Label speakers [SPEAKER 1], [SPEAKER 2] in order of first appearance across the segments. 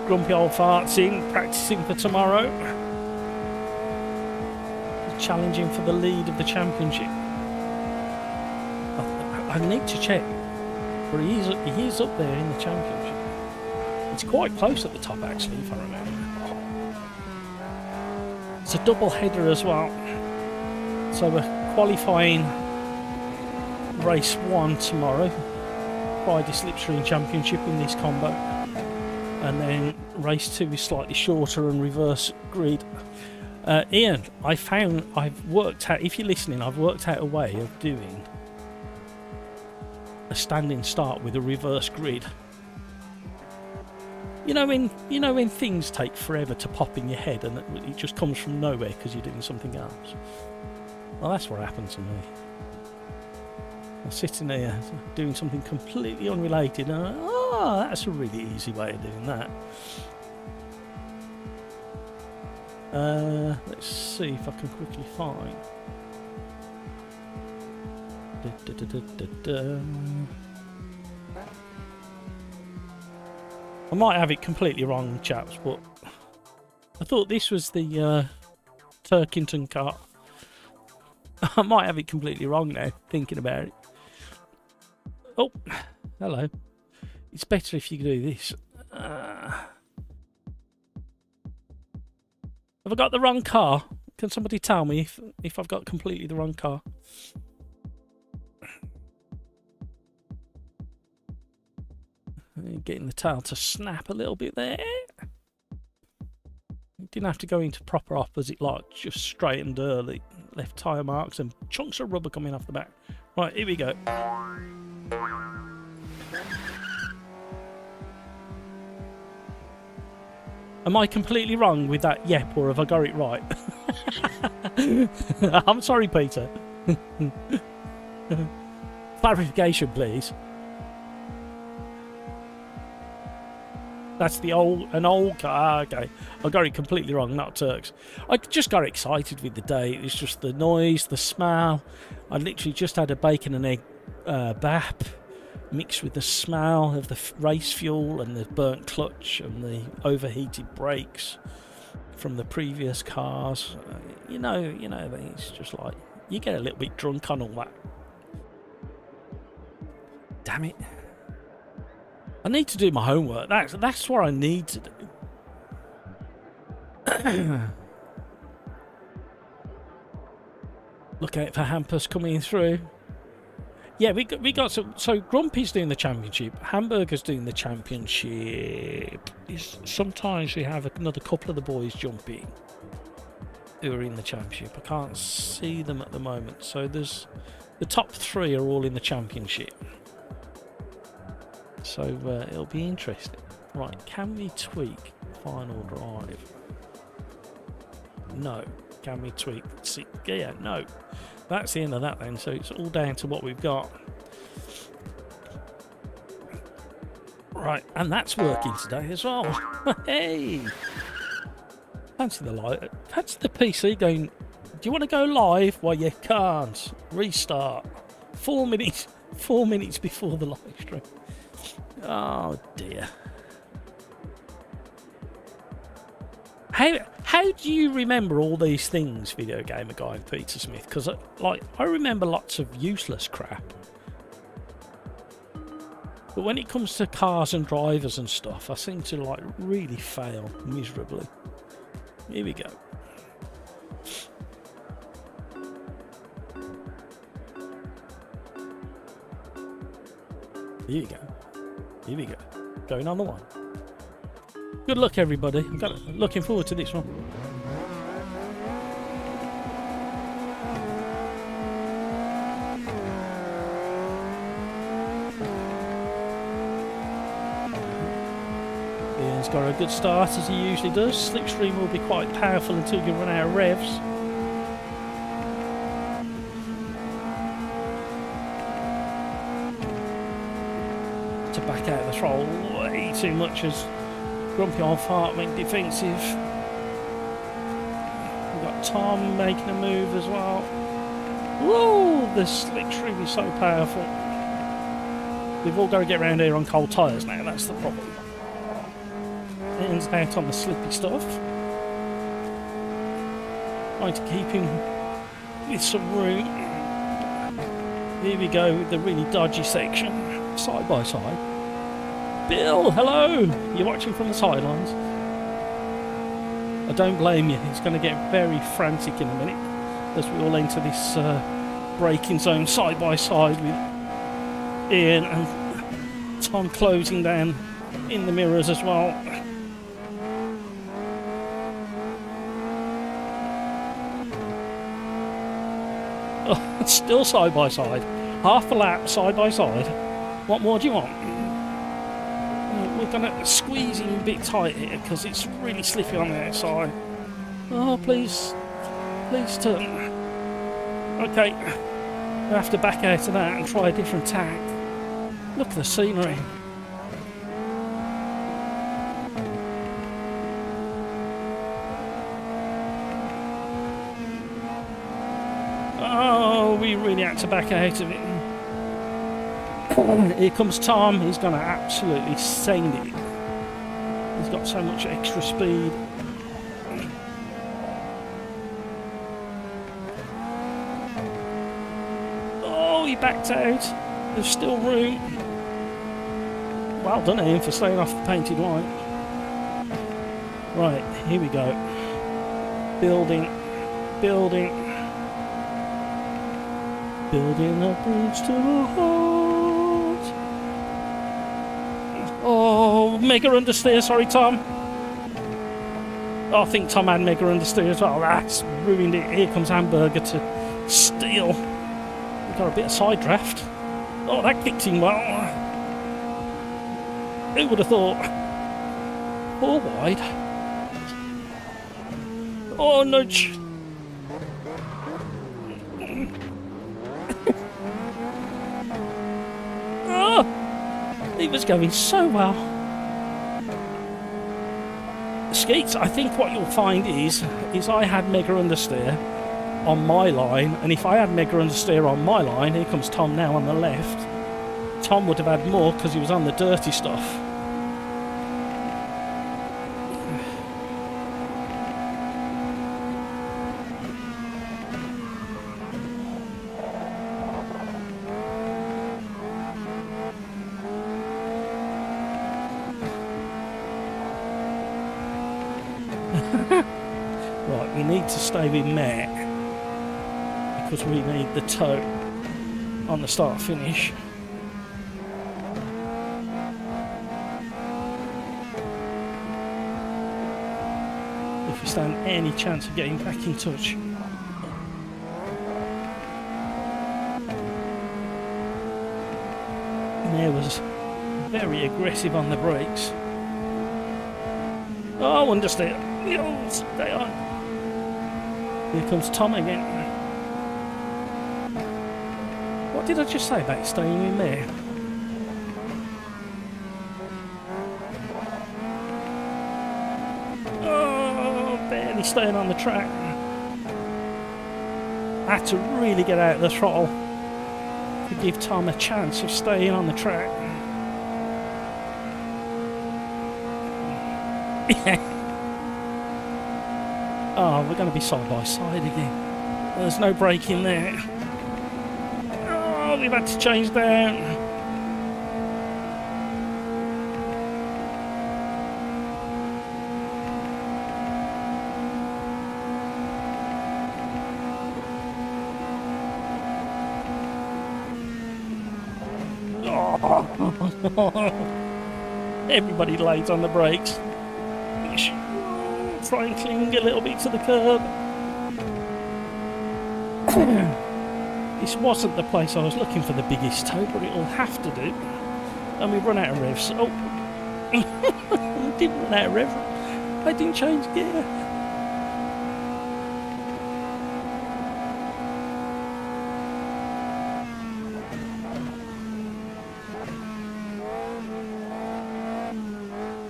[SPEAKER 1] grumpy old farts in, practising for tomorrow. He's challenging for the lead of the championship. I need to check, but he is up there in the championship. It's quite close at the top, actually, if I remember. It's a double header as well. So we're qualifying race 1 tomorrow, Friday Slipstream Championship in this combo, and then race 2 is slightly shorter and reverse grid. Ian, I've worked out, if you're listening, I've worked out a way of doing a standing start with a reverse grid. You know when things take forever to pop in your head and it just comes from nowhere because you're doing something else. Well, that's what happened to me. I'm sitting there doing something completely unrelated and that's a really easy way of doing that. Let's see if I can quickly find. I might have it completely wrong, chaps, but I thought this was the Turkington car. I might have it completely wrong now, thinking about it. Oh, hello. It's better if you do this. Have I got the wrong car? Can somebody tell me if I've got completely the wrong car? Getting the tail to snap a little bit there. Didn't have to go into proper opposite lot, just straightened early. Left tyre marks and chunks of rubber coming off the back. Right, here we go. Am I completely wrong with that yep, or have I got it right? I'm sorry, Peter. Clarification, please. That's an old car. Okay, I got it completely wrong, not Turks. I just got excited with the day. It was just the noise, the smell. I literally just had a bacon and egg bap mixed with the smell of the race fuel and the burnt clutch and the overheated brakes from the previous cars. You know, it's just like you get a little bit drunk on all that. Damn it. I need to do my homework. That's what I need to do. Look out for Hampus coming through. Yeah, we got some. So Grumpy's doing the championship. Hamburger's doing the championship. Sometimes we have another couple of the boys jump in who are in the championship. I can't see them at the moment. So there's the top 3 are all in the championship. So it'll be interesting. Right, can we tweak final drive? No. Can we tweak gear? No. That's the end of that then. So it's all down to what we've got. Right, and that's working today as well. Hey! Fancy the light. Fancy the PC going, do you want to go live? Well, you can't. Restart. 4 minutes before the live stream. Oh dear. How do you remember all these things, Video Gamer Guy and Peter Smith? Because I remember lots of useless crap, but when it comes to cars and drivers and stuff, I seem to really fail miserably. Here we go. Here we go. Here we go. Going on the one. Good luck, everybody. Looking forward to this one. Ian's got a good start as he usually does. Slipstream will be quite powerful until you run out of revs. To back out the throttle way too much as Grumpy old fart went defensive. We've got Tom making a move as well. Whoa, the Slipstream is so powerful. We've all got to get around here on cold tyres now, that's the problem. ends out on the slippy stuff. Trying to keep him with some room. Here we go with the really dodgy section, side by side. Bill, hello! You're watching from the sidelines. I don't blame you. He's going to get very frantic in a minute as we all enter this braking zone side by side with Ian and Tom closing down in the mirrors as well. Oh, it's still side by side. Half a lap side by side. What more do you want? We're going to squeeze him a bit tight here because it's really slippy on the outside. Oh, please. Please turn. Okay. We'll have to back out of that and try a different tack. Look at the scenery. Oh, we really had to back out of it. Here comes Tom. He's going to absolutely send it. He's got so much extra speed. Oh, he backed out. There's still room. Well done, Ian, for staying off the painted line. Right, here we go. Building. Building a bridge to the heart. Oh, mega understeer, sorry Tom. Oh, I think Tom had mega understeer as well. That's ruined it. Here comes Hamburger to steal. We've got a bit of side draft. Oh, that kicked him well. Who would have thought? 4 wide. Oh, nudge. Oh, he was going so well. Skeets, I think what you'll find is I had mega understeer on my line, and if I had mega understeer on my line, here comes Tom now on the left. Tom would have had more because he was on the dirty stuff. Right, we need to stay with Matt because we need the toe on the start finish. If we stand any chance of getting back in touch. Matt was very aggressive on the brakes. Oh, understeer. Oh, stay on. Here comes Tom again. What did I just say about staying in there? Oh, barely staying on the track. I had to really get out of the throttle to give Tom a chance of staying on the track. Oh, we're going to be side by side again. There's no braking there. Oh, we've had to change down. Oh. Everybody lays on the brakes. Try and cling a little bit to the curb. This wasn't the place I was looking for the biggest toe, but it'll have to do. And we've run out of revs. Oh, we didn't run out of rev. I didn't change gear.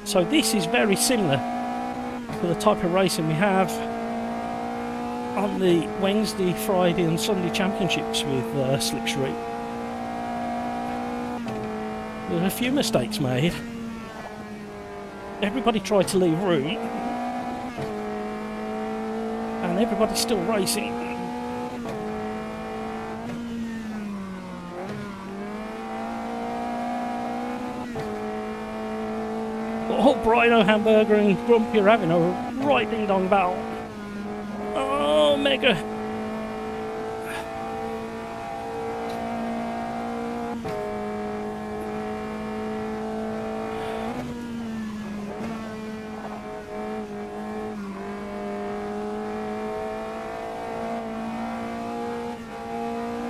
[SPEAKER 1] So this is very similar to the type of racing we have on the Wednesday, Friday and Sunday championships with Slick Street. There are a few mistakes made. Everybody tried to leave room, and everybody's still racing. Oh, Brino Hamburger and Grumpy are having a right ding-dong battle. Oh, Mega.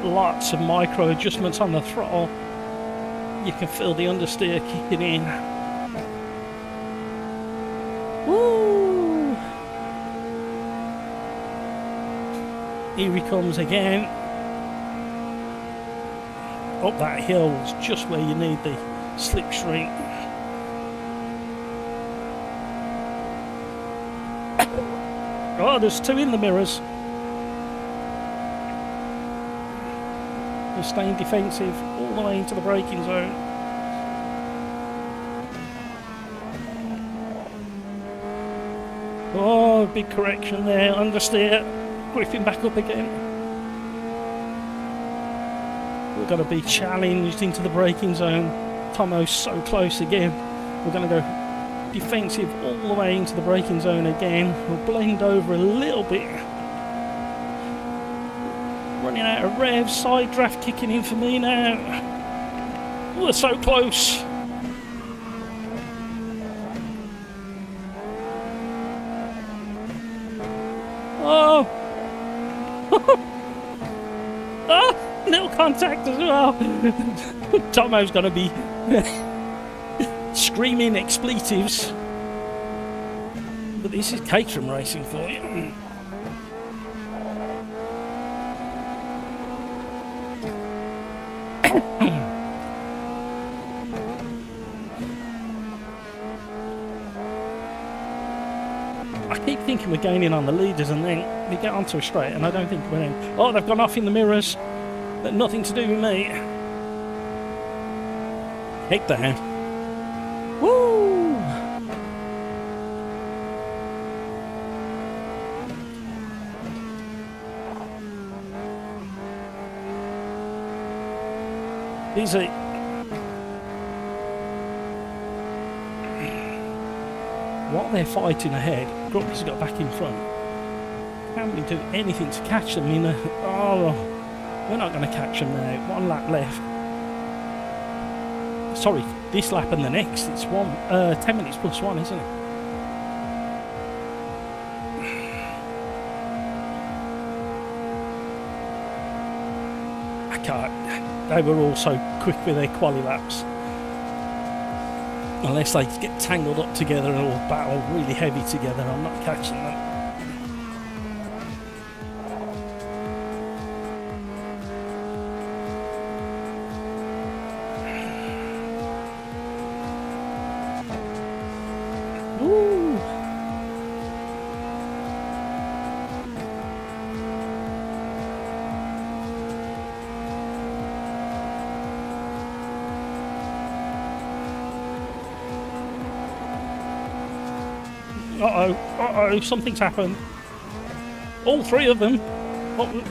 [SPEAKER 1] Lots of micro adjustments on the throttle. You can feel the understeer kicking in. Woo! Here he comes again. Up that hill is just where you need the slipstream. Oh, there's two in the mirrors. They're staying defensive all the way into the braking zone. Oh, big correction there. Understeer. Gripping back up again. We're going to be challenged into the braking zone. Tomo's so close again. We're going to go defensive all the way into the braking zone again. We'll blend over a little bit. Running out of revs, side draft kicking in for me now. We're so close. Oh! Oh! Little contact as well. Tomo's going to be screaming expletives. But this is Caterham racing for you. I keep thinking we're gaining on the leaders, and then we get onto a straight, and I don't think we're in. Oh, they've gone off in the mirrors. But nothing to do with me. Head down. Woo! Easy. While they're fighting ahead, Grumpy's got back in front. Can't really do anything to catch them in a... Oh, we're not going to catch them now. 1 lap left. Sorry, this lap and the next. It's 10 minutes plus 1, isn't it? I can't. They were all so quick with their quali laps. Unless they get tangled up together and all battle really heavy together, I'm not catching them. Woo! Uh-oh, something's happened. All 3 of them.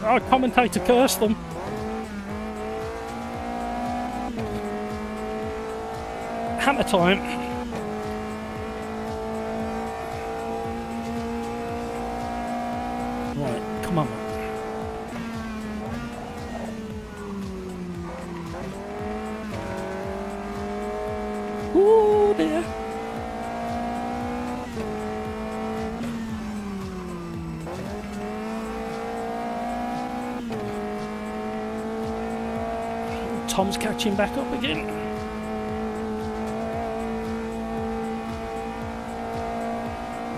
[SPEAKER 1] Our commentator cursed them. Hammer time. Right, come on. Ooh, dear. Tom's catching back up again.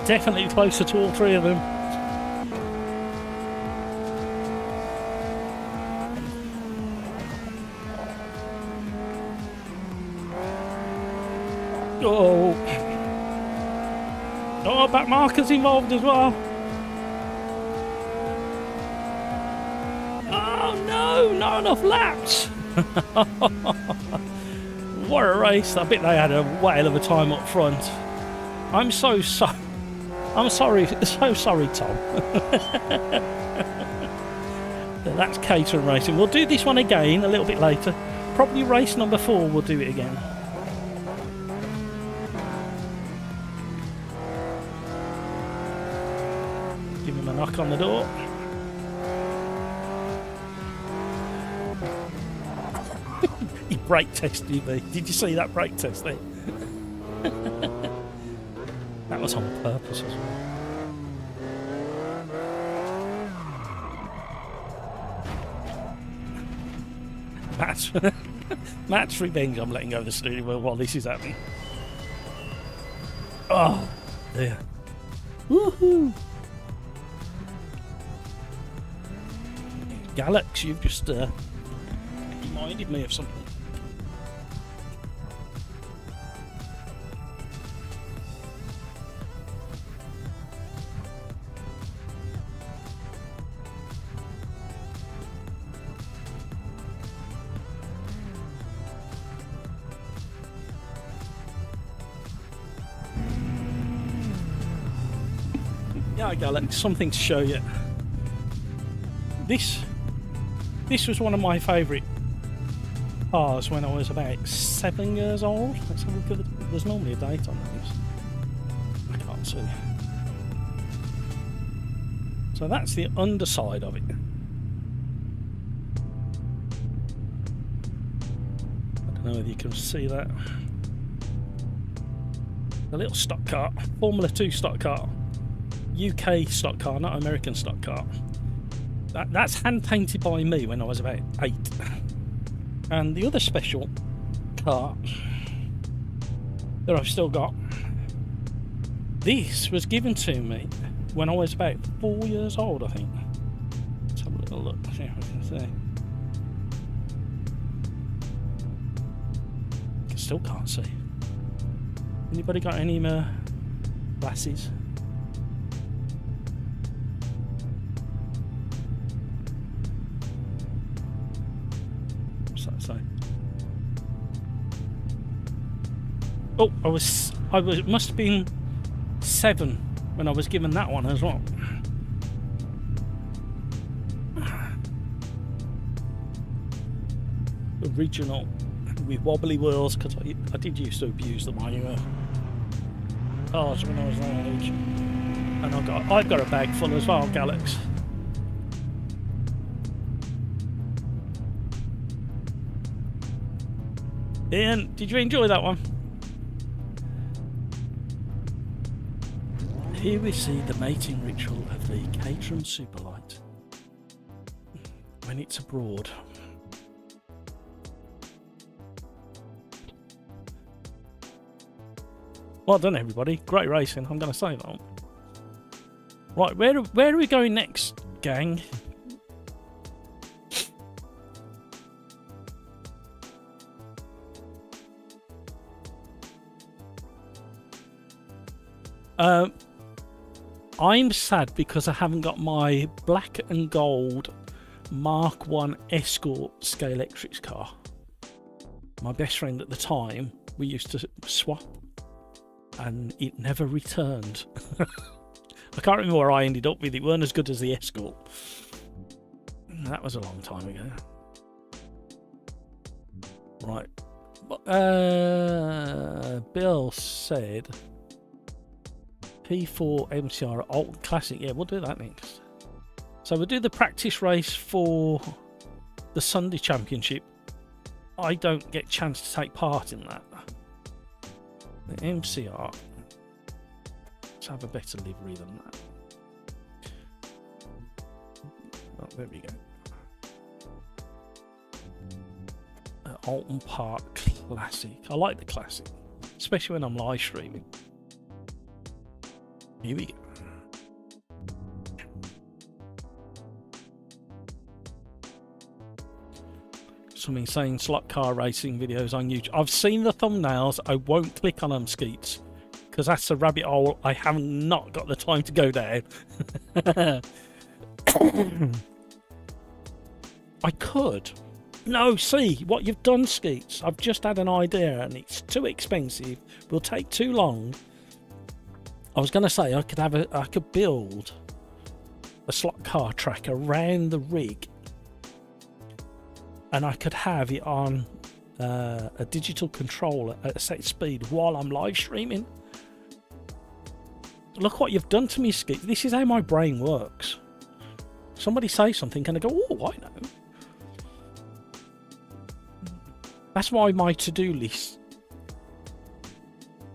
[SPEAKER 1] Definitely closer to all 3 of them. Oh. Oh, back markers involved as well. Oh no, not enough laps. What a race. I bet they had a whale of a time up front. I'm so sorry. I'm sorry, so sorry, Tom. That's Caterham Racing. We'll do this one again a little bit later. Probably race number 4 we'll do it again. Give him a knock on the door. He brake tested me. Did you see that brake test there? That was on purpose as well. Matt's revenge. I'm letting go of the steering wheel while this is happening. Oh, dear. Woohoo! Galax, you've just reminded me of something. Yeah, Galax, something to show you. This was one of my favourite cars when I was about 7 years old. Let's have a look at there's normally a date on this. I can't see. So that's the underside of it. I don't know whether you can see that. A little stock car, Formula 2 stock car. UK stock car, not American stock car. That's hand painted by me when I was about 8. And the other special car that I've still got, this was given to me when I was about 4 years old, I think. Let's have a little look, see if I can see. Still can't see. Anybody got any glasses? Oh, I must have been 7 when I was given that one as well. Original with wobbly wheels, because I did used to abuse them on cars when I was that age. And I've got a bag full as well, Galax. Ian, did you enjoy that one? Here we see the mating ritual of the Caterham Superlight when it's abroad. Well done, everybody. Great racing, I'm going to say that. Right, where are we going next, gang? I'm sad because I haven't got my black and gold Mark 1 Escort Scalextric car. My best friend at the time, we used to swap and it never returned. I can't remember where I ended up with. It weren't as good as the Escort. That was a long time ago. Right. Bill said P4 MCR Alt Classic. Yeah, we'll do that next. So we'll do the practice race for the Sunday Championship. I don't get a chance to take part in that. The MCR. Let's have a better livery than that. Oh, there we go. Alton Park Classic. I like the Classic, especially when I'm live streaming. Here we go. Something saying slot car racing videos on YouTube. I've seen the thumbnails. I won't click on them, Skeets, because that's a rabbit hole I have not got the time to go down. I could. No, see what you've done, Skeets. I've just had an idea and it's too expensive. Will take too long. I was going to say I could build a slot car track around the rig, and I could have it on a digital controller at a set speed while I'm live streaming. Look what you've done to me, Skip. This is how my brain works. Somebody say something and I go, oh, I know. That's why my to-do list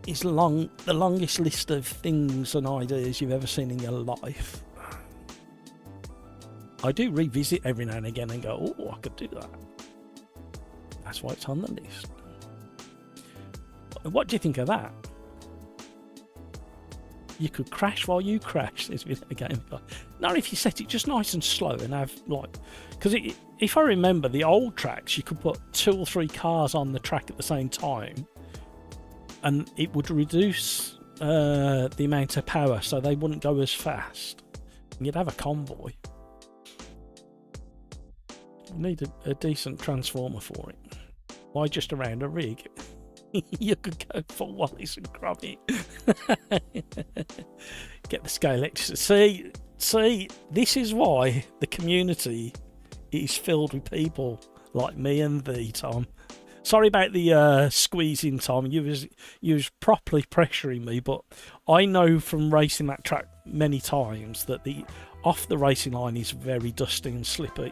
[SPEAKER 1] is the longest list of things and ideas you've ever seen in your life. I do revisit every now and again and go, oh, I could do that. That's why it's on the list. What do you think of that? You could crash while you crash. This video game. Not if you set it just nice and slow and have like, because if I remember the old tracks, you could put 2 or 3 cars on the track at the same time, and it would reduce the amount of power, so they wouldn't go as fast. And you'd have a convoy. You need a decent transformer for it. Why just around a rig? You could go for Wallis and Gromit. Get the scale electricity. See, this is why the community is filled with people like me and thee, Tom. Sorry about the squeezing, Tom. You was properly pressuring me, but I know from racing that track many times that the off the racing line is very dusty and slippy.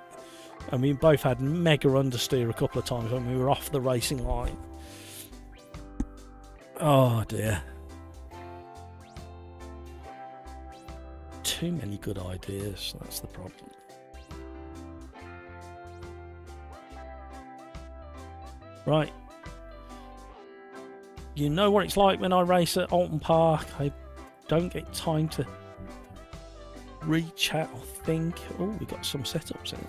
[SPEAKER 1] And we both had mega understeer a couple of times when we were off the racing line. Oh dear. Too many good ideas, that's the problem. Right. You know what it's like when I race at Alton Park. I don't get time to reach out, I think. Oh, we got some setups in there.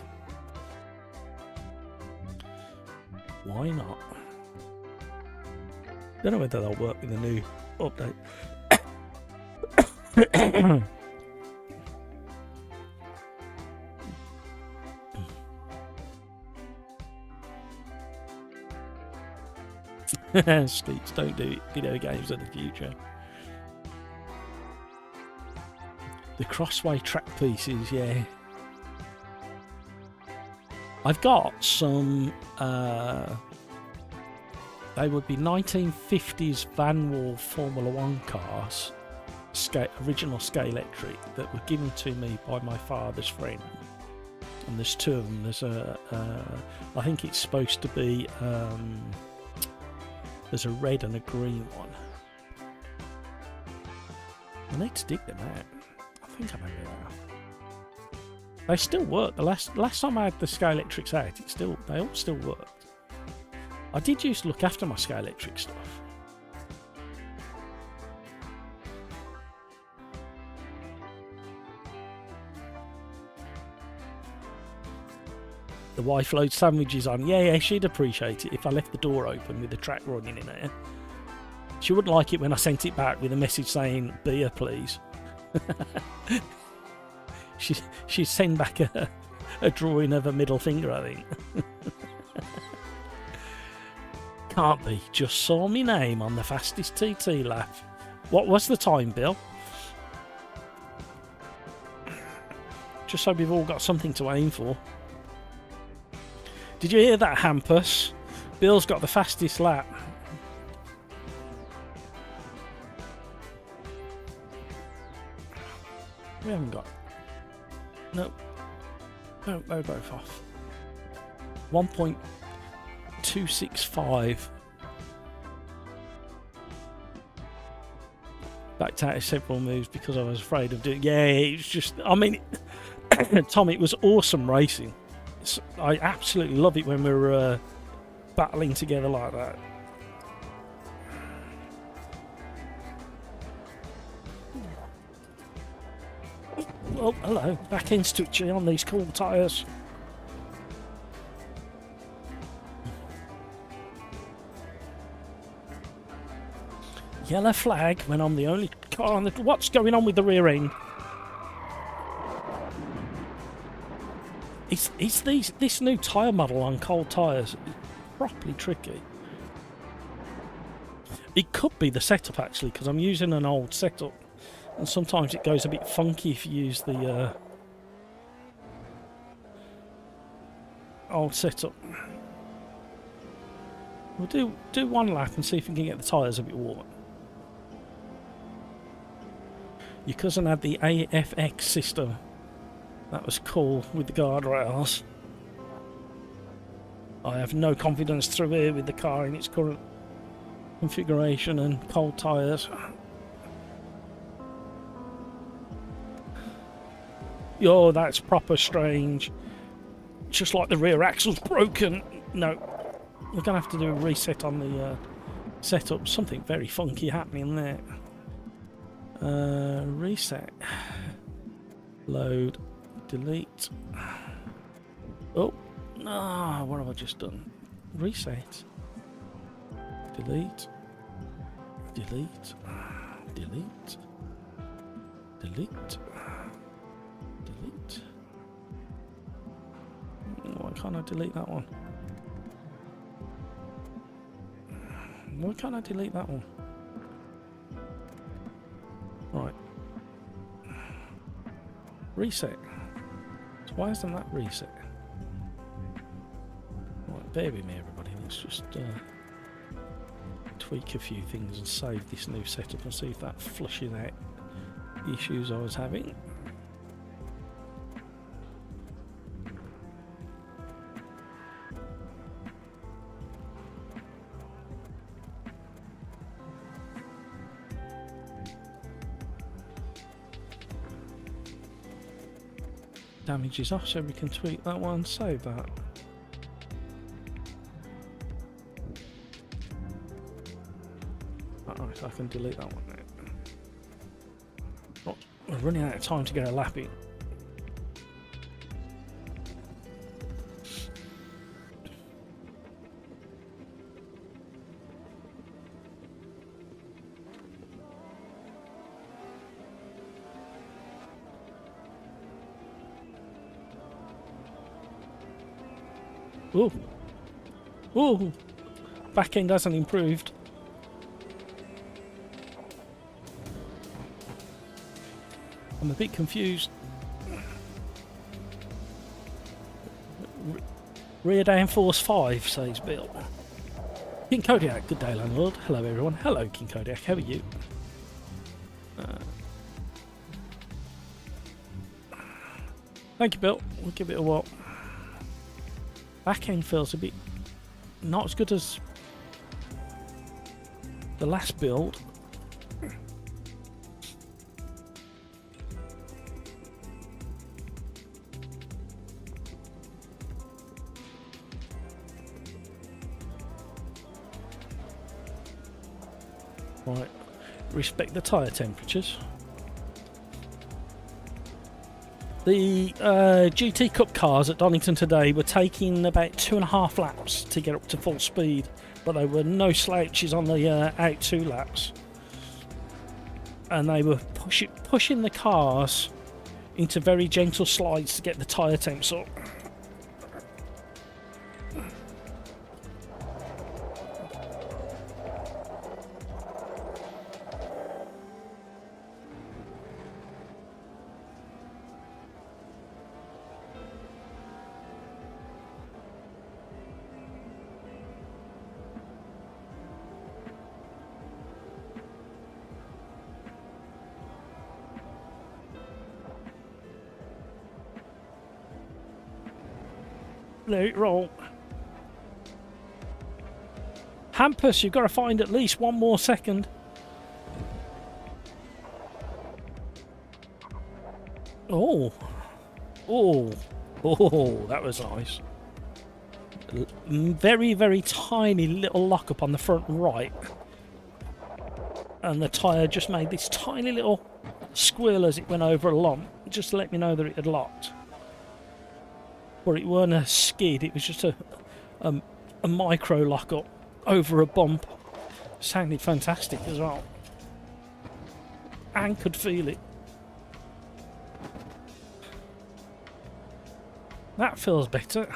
[SPEAKER 1] Why not? Don't know whether they'll work with the new update. Skeets, don't do video games of the future. The crossway track pieces, yeah. I've got some, they would be 1950s Van Wall Formula One cars, original Scalextric, that were given to me by my father's friend. And there's 2 of them. There's I think it's supposed to be, there's a red and a green one. I need to dig them out. I think I know where they are. They still work. The last time I had the Scalextrics out, they all still worked. I did used to look after my Scalextric stuff. The wife loads sandwiches on. Yeah, she'd appreciate it if I left the door open with the track running in there. She wouldn't like it when I sent it back with a message saying, beer please. She'd send back a drawing of a middle finger, I think. Can't be. Just saw me name on the fastest TT lap. What was the time, Bill? Just so we've all got something to aim for. Did you hear that, Hampus? Bill's got the fastest lap. We haven't got... Nope. No, they're both off. 1.265. Backed out of several moves because I was afraid of doing... Yeah, it's just... I mean, Tom, it was awesome racing. I absolutely love it when we're battling together like that. Oh, hello. Back in Stitchy on these cool tyres. Yellow flag when I'm the only car on the... What's going on with the rear end? It's this new tyre model on cold tyres. It's properly tricky. It could be the setup actually, because I'm using an old setup. And sometimes it goes a bit funky if you use the old setup. We'll do one lap and see if we can get the tyres a bit warm. Your cousin had the AFX system. That was cool with the guardrails. I have no confidence through here with the car in its current configuration and cold tyres. Yo, that's proper strange. Just like the rear axle's broken. No, we're going to have to do a reset on the setup. Something very funky happening there. Reset. Load. Delete. Oh, no, what have I just done? Reset. Delete. Delete. Delete. Delete. Delete. Why can't I delete that one? Why can't I delete that one? Right. Reset. So why isn't that reset? Right, bear with me everybody, let's just tweak a few things and save this new setup and see if that flushes out the issues I was having. Damage is off, so we can tweak that one, save that. Alright, so I can delete that one now. Oh, we're running out of time to get a lap in. Ooh. Ooh. Back end hasn't improved. I'm a bit confused. Rear downforce 5, says Bill. King Kodiak, good day, landlord. Hello, everyone. Hello, King Kodiak. How are you? Thank you, Bill. We'll give it a whirl. Back end feels a bit not as good as the last build. Right, respect the tyre temperatures. The GT Cup cars at Donington today were taking about 2.5 laps to get up to full speed, but there were no slouches on the out 2 laps. And they were pushing the cars into very gentle slides to get the tyre temps up. Let it roll. Hampus, you've got to find at least one more second. Oh. Oh. Oh, that was nice. Very, very tiny little lock up on the front right. And the tyre just made this tiny little squill as it went over a lump, just to let me know that it had locked. But it weren't a skid, it was just a micro lock-up over a bump. Sounded fantastic as well. And could feel it. That feels better.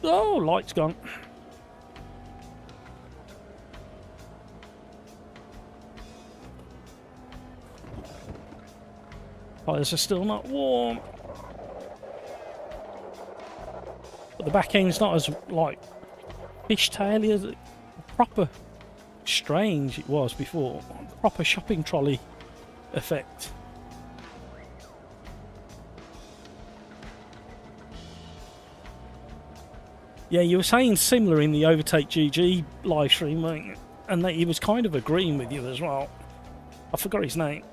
[SPEAKER 1] Oh, light's gone. Tyres are still not warm. But the back end's not as, like, fishtaily as it proper strange it was before. Proper shopping trolley effect. Yeah, you were saying similar in the Overtake GG live stream, weren't you? And that he was kind of agreeing with you as well. I forgot his name.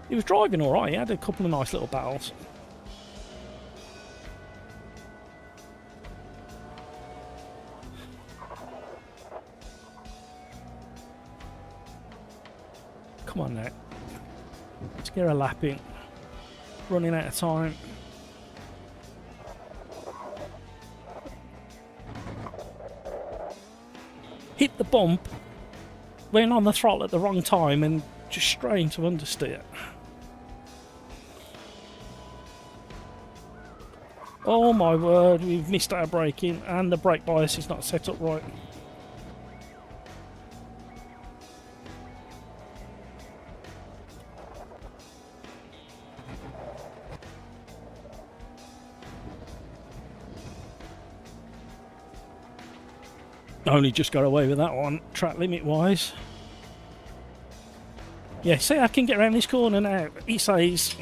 [SPEAKER 1] He was driving alright, he had a couple of nice little battles. Come on now. Let's get a lap in. Running out of time. Hit the bump, went on the throttle at the wrong time and just strained to understeer. Oh my word, we've missed our braking and the brake bias is not set up right. Only just got away with that one, track limit wise. Yeah, see, I can get around this corner now, he says.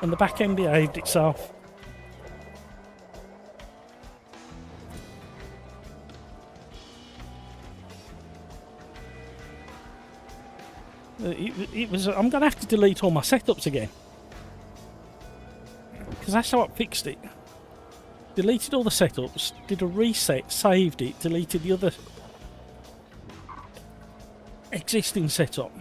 [SPEAKER 1] And the back end behaved itself. It was. I'm going to have to delete all my setups again. Because that's how I fixed it. Deleted all the setups, did a reset, saved it, deleted the other existing setup.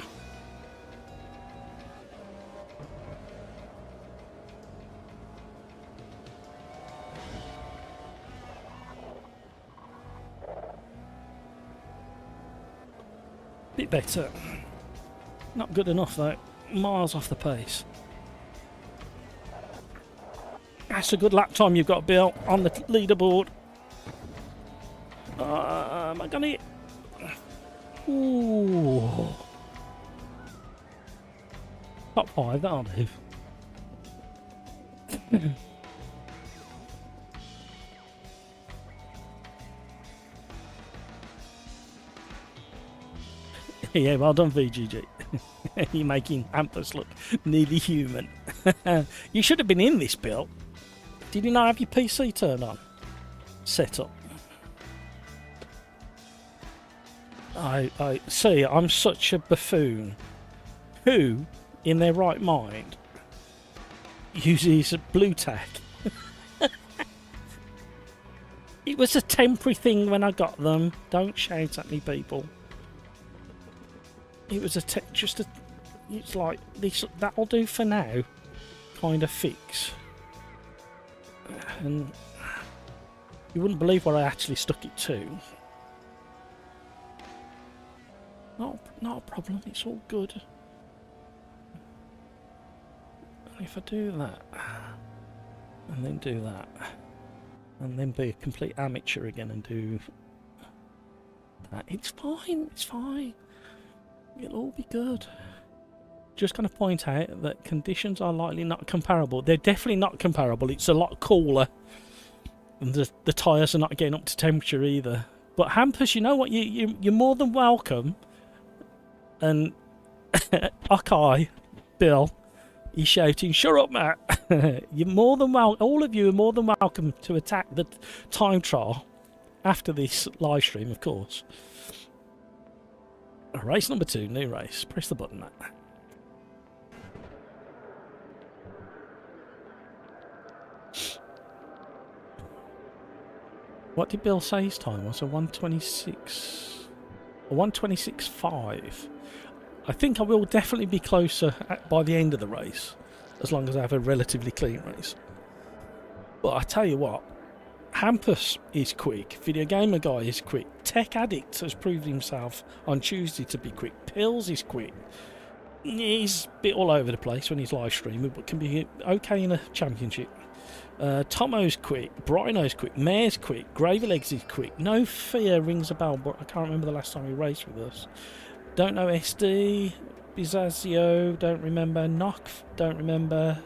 [SPEAKER 1] Bit better. Not good enough though. Miles off the pace. That's a good lap time you've got, Bill, on the leaderboard. Am I gonna hit? Ooh. Top 5, that'll do. Yeah, well done, VGG. You're making Hampus look nearly human. You should have been in this, Bill. Did you not have your PC turned on? Set up. I see, I'm such a buffoon. Who, in their right mind, uses blue tack? It was a temporary thing when I got them. Don't shout at me, people. It was just a. It's like this. That'll do for now. Kind of fix. And you wouldn't believe what I actually stuck it to. Not a problem. It's all good. And if I do that, and then do that, and then be a complete amateur again and do that, it's fine. It's fine. It'll all be good. Just going to point out that conditions are likely not comparable. They're definitely not comparable. It's a lot cooler. And the tyres are not getting up to temperature either. But Hampus, you know what? You're more than welcome. And okay, Bill, he's shouting, "Shut up, Matt." You're more than welcome. All of you are more than welcome to attack the time trial after this live stream, of course. Race number 2, new race. Press the button, Matt. What did Bill say his time was? A 126... A 126.5. I think I will definitely be closer by the end of the race, as long as I have a relatively clean race. But I tell you what, Hampus is quick, Video Gamer Guy is quick, Tech Addict has proved himself on Tuesday to be quick, Pills is quick. He's a bit all over the place when he's live streaming, but can be okay in a championship. Tomo's quick, Brino's quick, Mare's quick, Gravy Legs is quick. No Fear rings a bell, but I can't remember the last time he raced with us. Don't know SD. Bizazio, don't remember. Knock, don't remember.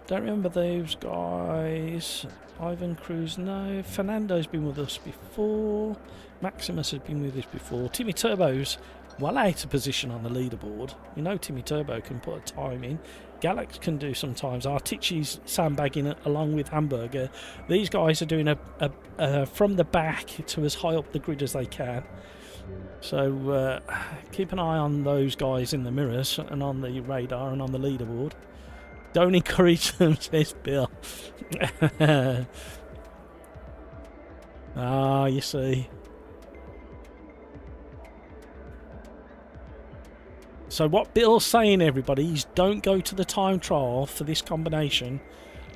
[SPEAKER 1] Don't remember those guys. Ivan Cruz, no. Fernando's been with us before. Maximus has been with us before. Timmy Turbo's well out of position on the leaderboard. You know Timmy Turbo can put a time in. Galax can do sometimes. Articci's sandbagging along with Hamburger. These guys are doing a from the back to as high up the grid as they can. So keep an eye on those guys in the mirrors and on the radar and on the leaderboard. Don't encourage them, says Bill. Ah, you see. So what Bill's saying, everybody, is don't go to the time trial for this combination.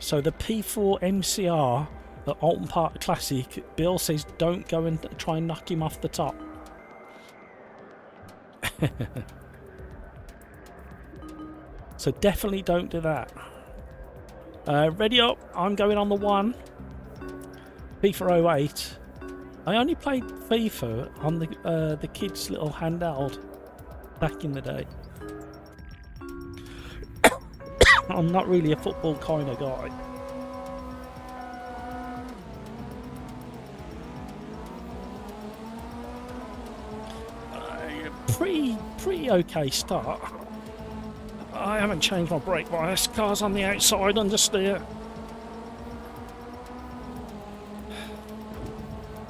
[SPEAKER 1] So the P4 MCR at Alton Park Classic, Bill says don't go and try and knock him off the top. So definitely don't do that. Ready up, I'm going on the 1. FIFA 08. I only played FIFA on the kids' little handheld back in the day. I'm not really a football kind of guy. Pretty okay start. I haven't changed my brake bias. Car's on the outside, understeer.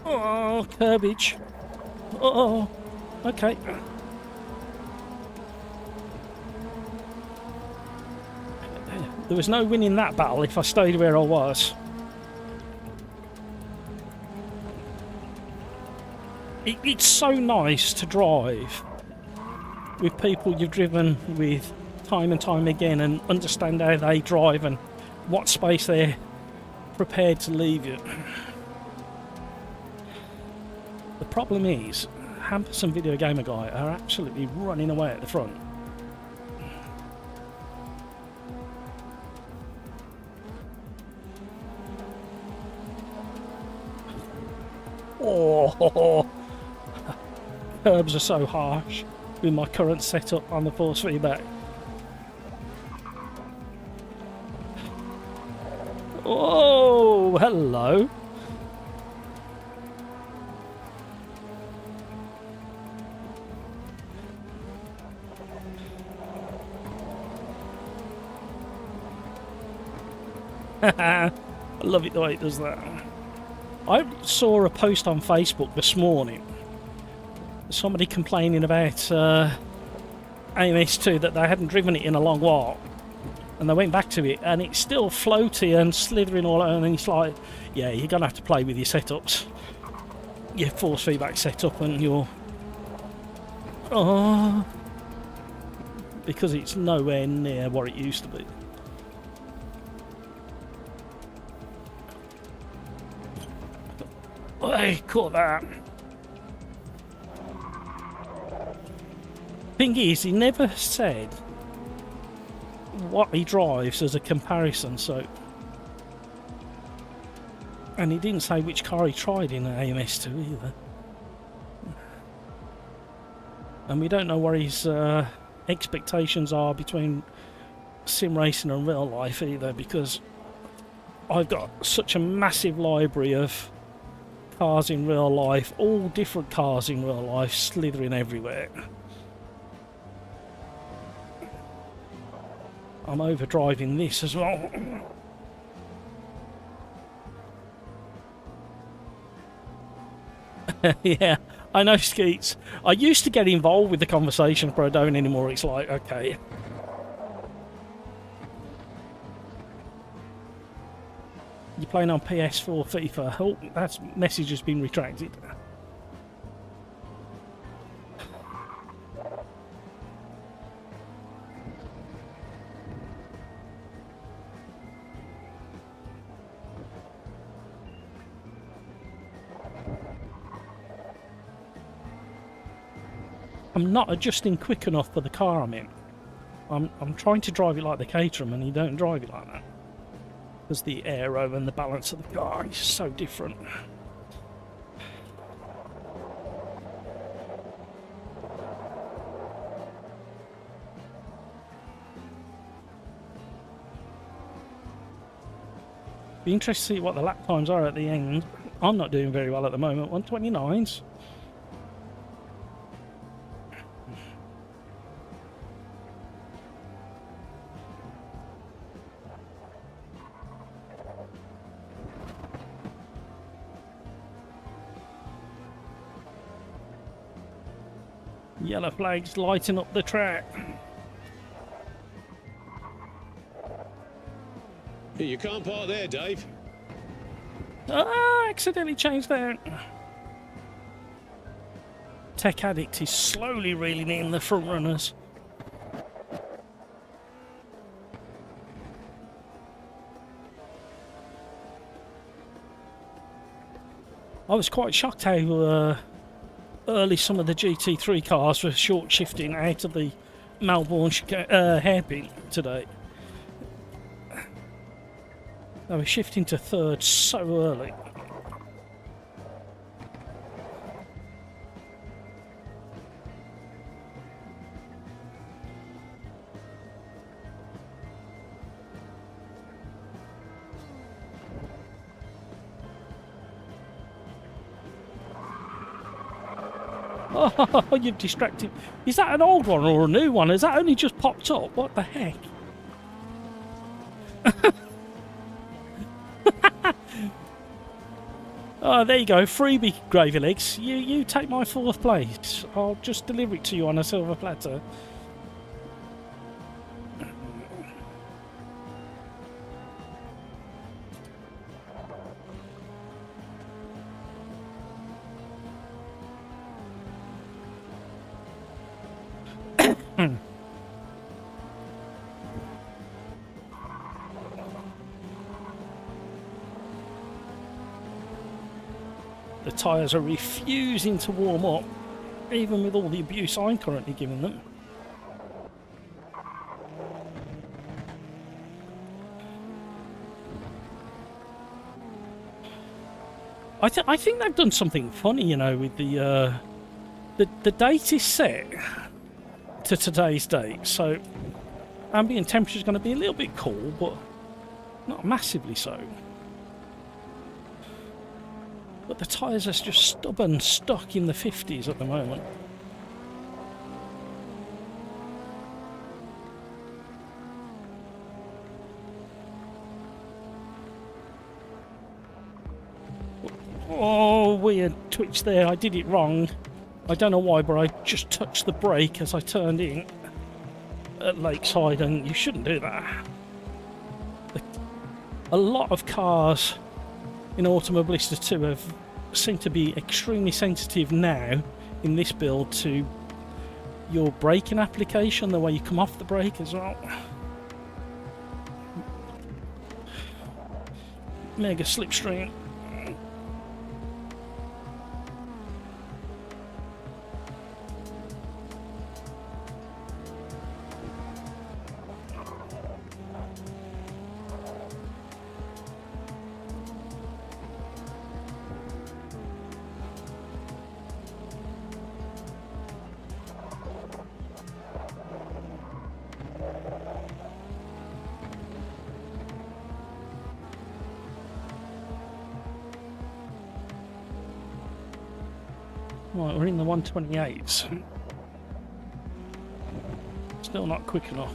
[SPEAKER 1] Oh, curbage. Oh, okay. There was no winning that battle if I stayed where I was. It's so nice to drive with people you've driven with time and time again and understand how they drive and what space they're prepared to leave you. The problem is, Hampus and Video Gamer Guy are absolutely running away at the front. Oh, curbs are so harsh with my current setup on the force feedback. Oh, hello. I love it the way it does that. I saw a post on Facebook this morning. Somebody complaining about AMS2 that they hadn't driven it in a long while. And they went back to it and it's still floaty and slithering all over, and it's like, yeah, you're going to have to play with your setups. Your force feedback setup and your... Oh... Because it's nowhere near what it used to be. Hey, caught that. Thing is, he never said what he drives as a comparison, so... And he didn't say which car he tried in an AMS2 either. And we don't know what his expectations are between sim racing and real life either, because I've got such a massive library of cars in real life, all different cars in real life, slithering everywhere. I'm overdriving this as well. Yeah, I know, Skeets. I used to get involved with the conversation, but I don't anymore. It's like, okay. You're playing on PS4 FIFA. Oh, that message has been retracted. I'm not adjusting quick enough for the car I'm in. I'm trying to drive it like the Caterham, and you don't drive it like that. Because the aero and the balance of the car is so different. Be interested to see what the lap times are at the end. I'm not doing very well at the moment. 129s. Yellow flags lighting up the track.
[SPEAKER 2] You can't park there, Dave.
[SPEAKER 1] Ah, accidentally changed that. Tech Addict is slowly reeling in the front runners. I was quite shocked how early some of the GT3 cars were short shifting out of the Melbourne hairpin today. They were shifting to third so early. Oh, you've distracted. Is that an old one or a new one? Has that only just popped up? What the heck? Oh, there you go. Freebie, Gravy Legs. You take my 4th place. I'll just deliver it to you on a silver platter. The tyres are refusing to warm up, even with all the abuse I'm currently giving them. I think they've done something funny, you know, with the date is set to today's date, so ambient temperature is going to be a little bit cool, but not massively so. But the tyres are just stubborn, stuck in the 50s at the moment. Oh, weird twitch there. I did it wrong. I don't know why, but I just touched the brake as I turned in at Lakeside, and you shouldn't do that. A lot of cars in Automobilista 2 seem to be extremely sensitive now in this build to your braking application, the way you come off the brake as well. Mega slipstream. Right, we're in the 128s. Still not quick enough.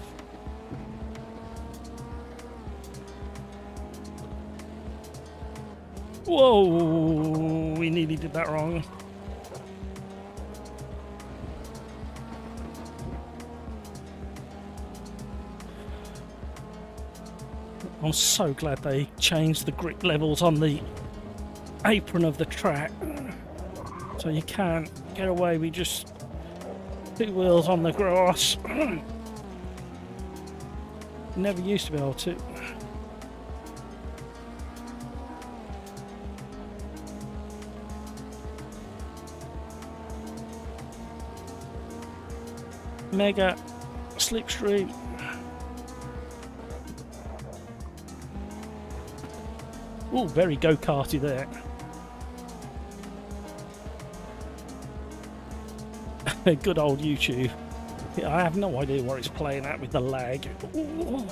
[SPEAKER 1] Whoa, we nearly did that wrong. I'm so glad they changed the grip levels on the apron of the track, so you can't get away with just 2 wheels on the grass. Never used to be able to. Mega slipstream. Oh, very go-karty there. Good old YouTube. Yeah, I have no idea what it's playing at with the lag. Ooh.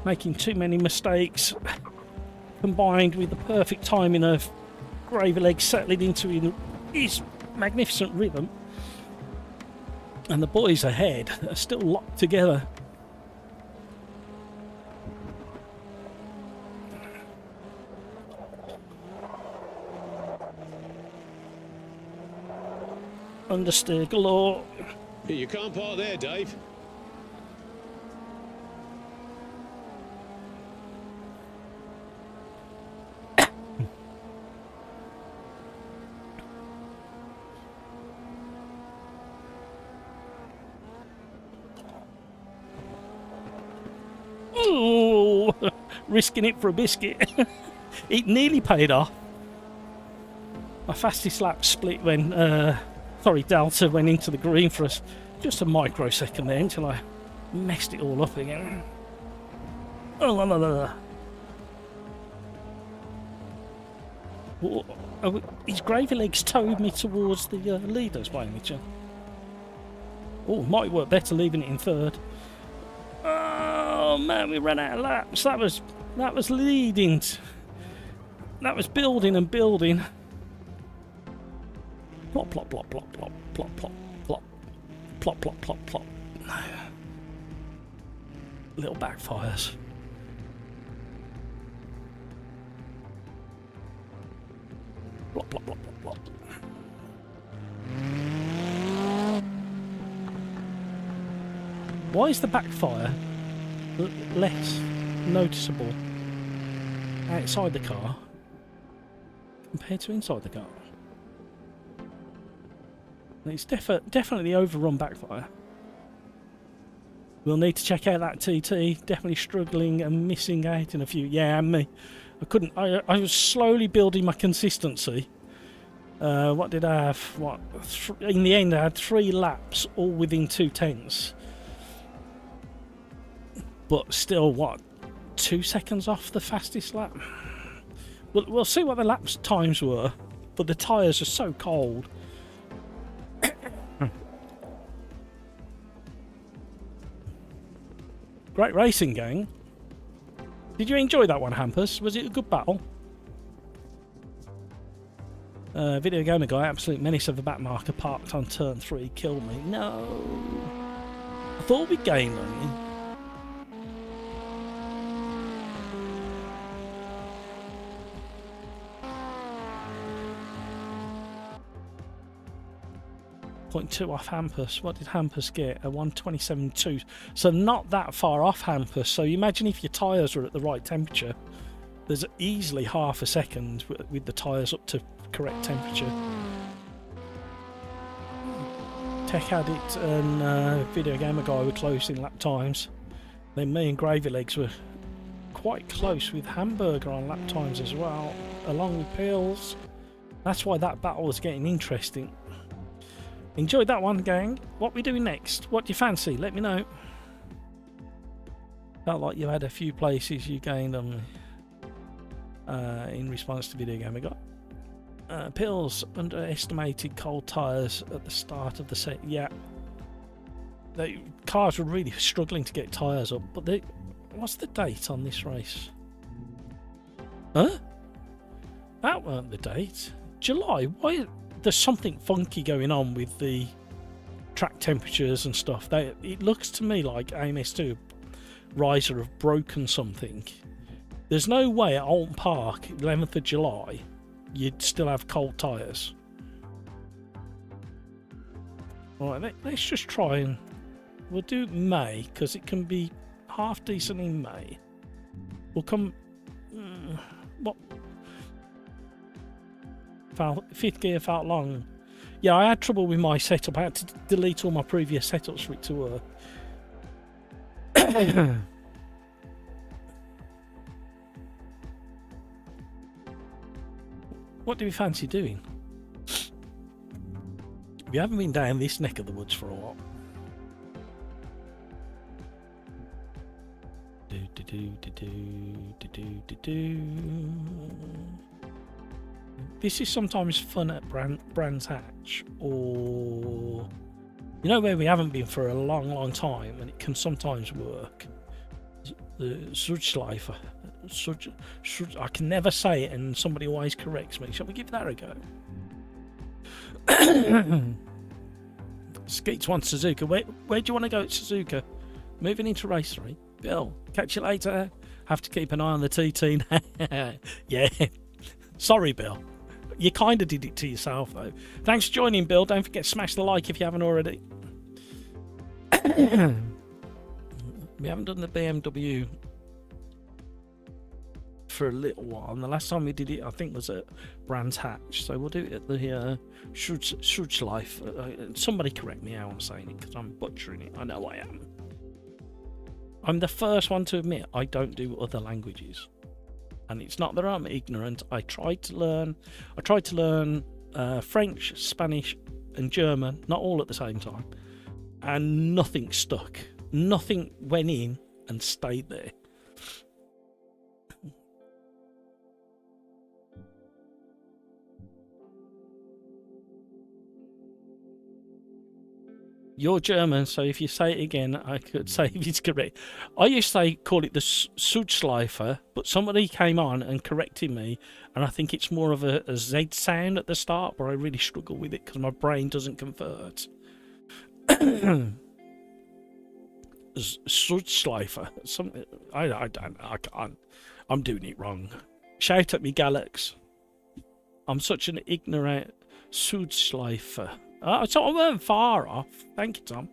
[SPEAKER 1] making too many mistakes, combined with the perfect timing of Gravy Legs settling into his magnificent rhythm. And the boys ahead are still locked together. Understeer galore.
[SPEAKER 2] You can't park there, Dave.
[SPEAKER 1] Ooh, risking it for a biscuit. It nearly paid off. My fastest lap split when, Delta went into the green for us. Just a microsecond there until I messed it all up again. Oh, la, la, la. His Gravy Legs towed me towards the leaders by any chance. Oh, might work better leaving it in third. Oh man, we ran out of laps. That was leading. That was building and building. Plop, plop, plop, plop, plop, plop, plop, plop, plop, plop, plop, plop. Little backfires. Plop, plop, plop, plop, plop. Why is the backfire less noticeable outside the car compared to inside the car? It's definitely overrun backfire. We'll need to check out that TT. Definitely struggling and missing out in a few. Yeah, and me. I was slowly building my consistency. What did I have? In the end, I had 3 laps, all within 2/10. But still, 2 seconds off the fastest lap? We'll see what the lap times were. But the tyres are so cold. Great racing, gang. Did you enjoy that one, Hampus? Was it a good battle? Video gamer guy, absolute menace of the back marker, parked on turn 3, killed me. No. I thought we gained on you. 0.2 off Hampus. What did Hampus get? A 127.2. So not that far off Hampus. So you imagine if your tyres were at the right temperature, there's easily half a second with the tyres up to correct temperature. Tech Addict and Video Gamer Guy were close in lap times. Then me and Gravy Legs were quite close with Hamburger on lap times as well, along with Pills. That's why that battle was getting interesting. Enjoyed that one, gang. What we doing next? What do you fancy? Let me know. Felt like you had a few places you gained on me in response to Video Gamer Guy. Pills underestimated cold tyres at the start of the set. Yeah, the cars were really struggling to get tyres up. But what's the date on this race? Huh? That weren't the date. July. Why? There's something funky going on with the track temperatures and stuff. It looks to me like AMS2 Riser have broken something. There's no way at Alton Park, 11th of July, you'd still have cold tyres. Alright, let's just try and... We'll do May, because it can be half decent in May. We'll come... what? Fifth gear felt long. Yeah, I had trouble with my setup. I had to delete all my previous setups for it to work. What do we fancy doing? We haven't been down this neck of the woods for a while. This is sometimes fun at Brands Hatch, or you know where we haven't been for a long time, and it can sometimes work. The Sudschleifer. I can never say it and somebody always corrects me. Shall we give that a go? Skeets wants Suzuka. Where do you want to go at Suzuka? Moving into race 3. Bill, catch you later. Have to keep an eye on the TT. Yeah. Sorry, Bill. You kind of did it to yourself, though. Thanks for joining, Bill. Don't forget to smash the like if you haven't already. We haven't done the BMW for a little while, and the last time we did it I think was at Brands Hatch, so we'll do it at the Schutzlife. Somebody correct me how I'm saying it, because I'm butchering it. I know I am. I'm the first one to admit I don't do other languages, and it's not that I'm ignorant. I tried to learn French, Spanish and German, not all at the same time, and nothing stuck. Nothing went in and stayed there. You're German, so if you say it again, I could say if it's correct. I used to call it the Sudschleifer, but somebody came on and corrected me, and I think it's more of a Z sound at the start, but I really struggle with it because my brain doesn't convert. Sudschleifer. Something. I can't. I'm doing it wrong. Shout at me, Galax. I'm such an ignorant Sudschleifer. So I weren't far off. Thank you, Tom.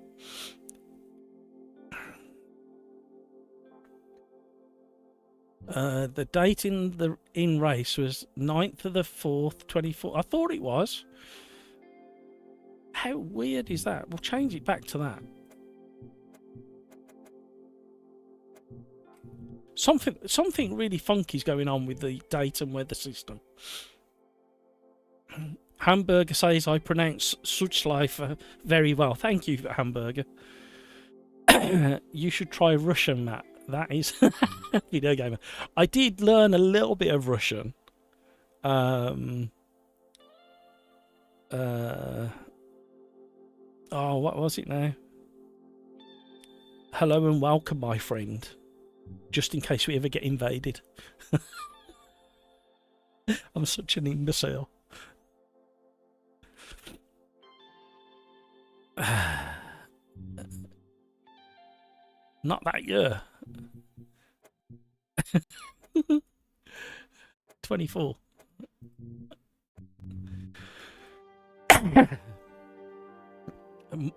[SPEAKER 1] The date in race was 9th of the 4th, 24. I thought it was. How weird is that? We'll change it back to that. Something really funky is going on with the date and weather system. Hamburger says I pronounce Sudschleifer very well. Thank you, Hamburger. You should try Russian, Matt. That is video gamer. I did learn a little bit of Russian. Oh, what was it now? Hello and welcome, my friend. Just in case we ever get invaded. I'm such an imbecile. Not that year. 24.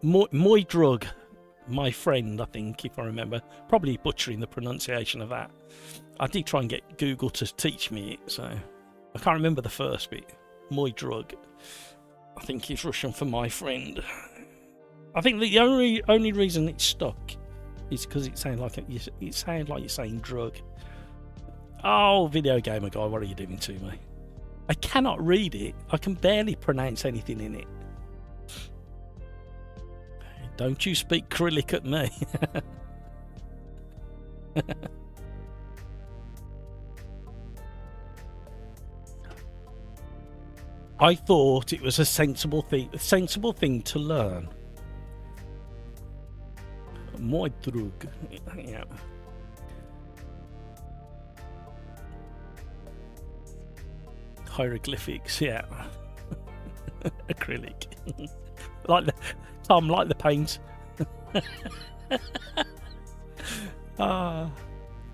[SPEAKER 1] My drug, my friend, I think, if I remember. Probably butchering the pronunciation of that. I did try and get Google to teach me it, so I can't remember the first bit. My drug. I think it's Russian for my friend. I think the only reason it stuck is because it sounded like you're saying drug. Oh, video gamer guy, what are you doing to me? I cannot read it. I can barely pronounce anything in it. Don't you speak Cyrillic at me. I thought it was a sensible thing to learn. My drug. Yeah. Hieroglyphics, yeah. Acrylic. Like the paint. Oh,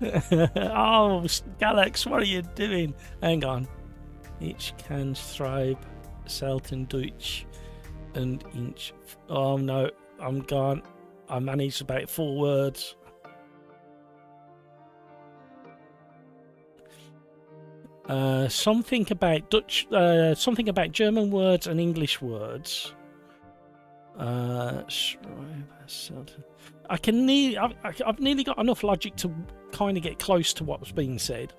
[SPEAKER 1] Galax, what are you doing? Hang on. Ich kann schreiben selten Deutsch and inch. Oh no, I'm gone. I managed about 4 words. Something about Dutch. Something about German words and English words. I've nearly got enough logic to kind of get close to what's being said.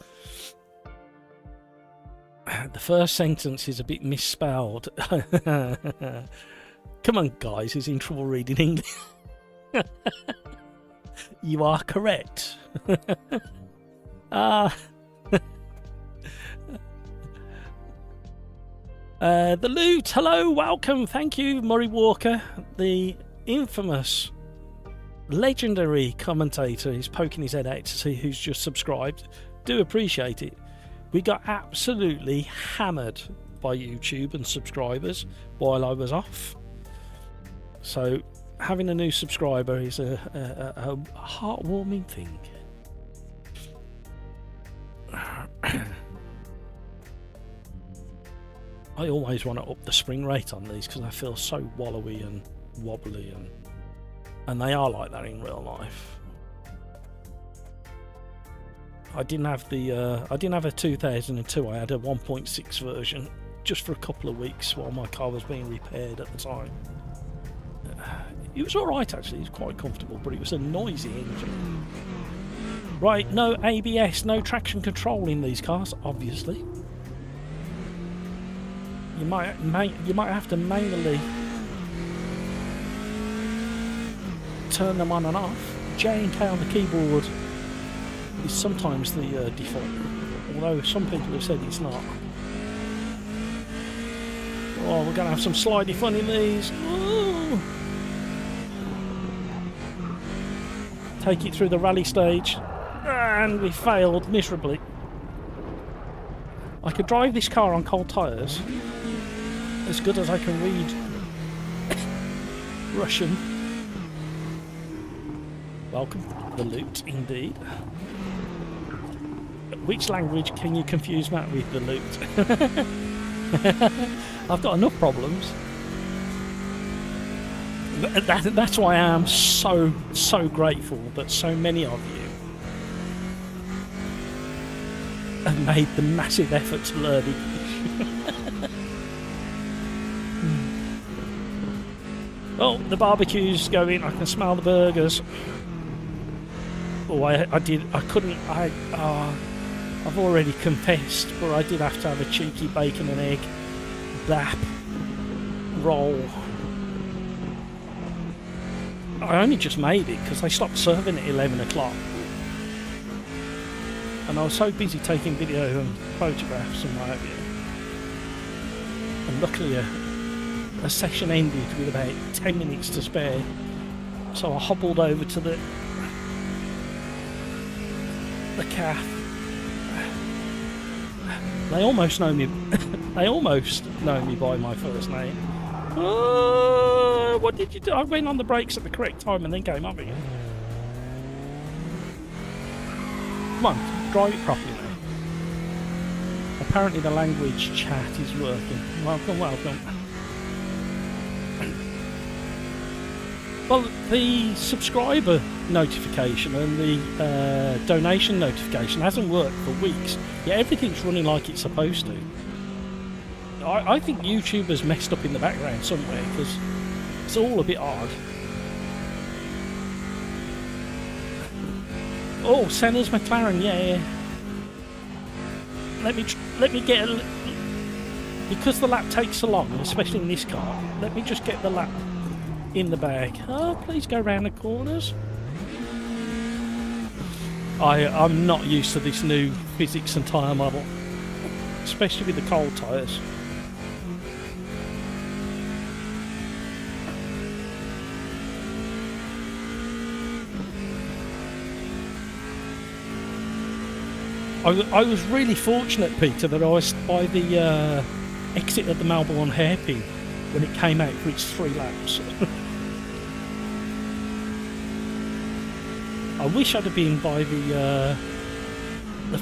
[SPEAKER 1] The first sentence is a bit misspelled. Come on, guys, he's in trouble reading English. You are correct. The loot, hello, welcome, thank you, Murray Walker, the infamous legendary commentator is poking his head out to see who's just subscribed. Do appreciate it. We got absolutely hammered by YouTube and subscribers while I was off. So having a new subscriber is a heartwarming thing. I always want to up the spring rate on these because I feel so wallowy and wobbly, and they are like that in real life. I didn't have a 2002. I had a 1.6 version just for a couple of weeks while my car was being repaired at the time. It was alright actually, it was quite comfortable, but it was a noisy engine. Right, no ABS, no traction control in these cars, obviously. You might have to manually turn them on and off. J and K on the keyboard is sometimes the default, although some people have said it's not. Oh, we're going to have some slidey fun in these. Ooh. Take it through the rally stage, and we failed miserably. I could drive this car on cold tyres as good as I can read Russian. Welcome, the loot indeed. Which language can you confuse Matt with? The loot. I've got enough problems. That's why I am so grateful that so many of you have made the massive effort to learn English. Oh, the barbecue's going. I can smell the burgers. Oh, I've already confessed, but I did have to have a cheeky bacon and egg BAP roll. I only just made it because they stopped serving at 11 o'clock. And I was so busy taking video and photographs and what have you. And luckily a session ended with about 10 minutes to spare. So I hobbled over to the calf. They almost know me. They almost know me by my first name. What did you do? I went on the brakes at the correct time and then came up again. Come on, drive it properly now. Apparently the language chat is working. Welcome, welcome. Well, the subscriber notification and the donation notification hasn't worked for weeks, yet everything's running like it's supposed to. I think YouTube has messed up in the background somewhere because it's all a bit odd. Oh, Senna's McLaren, yeah. Let me get a... Because the lap takes so long, especially in this car, let me just get the lap in the bag. Oh, please go round the corners. I'm not used to this new physics and tyre model, especially with the cold tyres. I was really fortunate, Peter, that I was by the exit of the Melbourne hairpin when it came out for its 3 laps. I wish I'd have been by the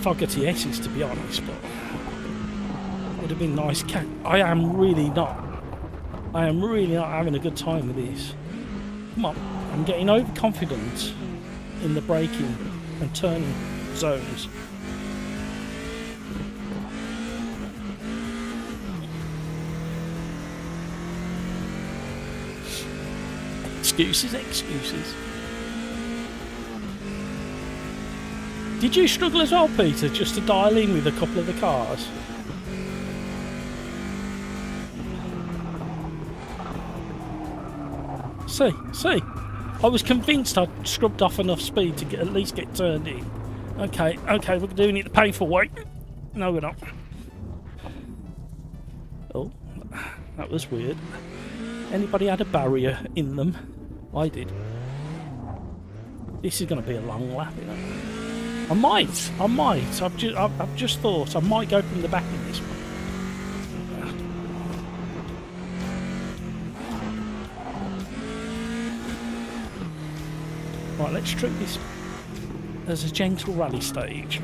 [SPEAKER 1] Fogarty S's, to be honest, but it would have been nice. I am really not having a good time with this. Come on, I'm getting overconfident in the braking and turning zones. Excuses. Did you struggle as well, Peter, just to dial in with a couple of the cars? See, I was convinced I'd scrubbed off enough speed to at least get turned in. Okay, we're doing it the painful way. No, we're not. Oh, that was weird. Anybody had a barrier in them? I did. This is going to be a long lap, you know. I might. I've just thought I might go from the back in this one. Right, let's treat this as a gentle rally stage.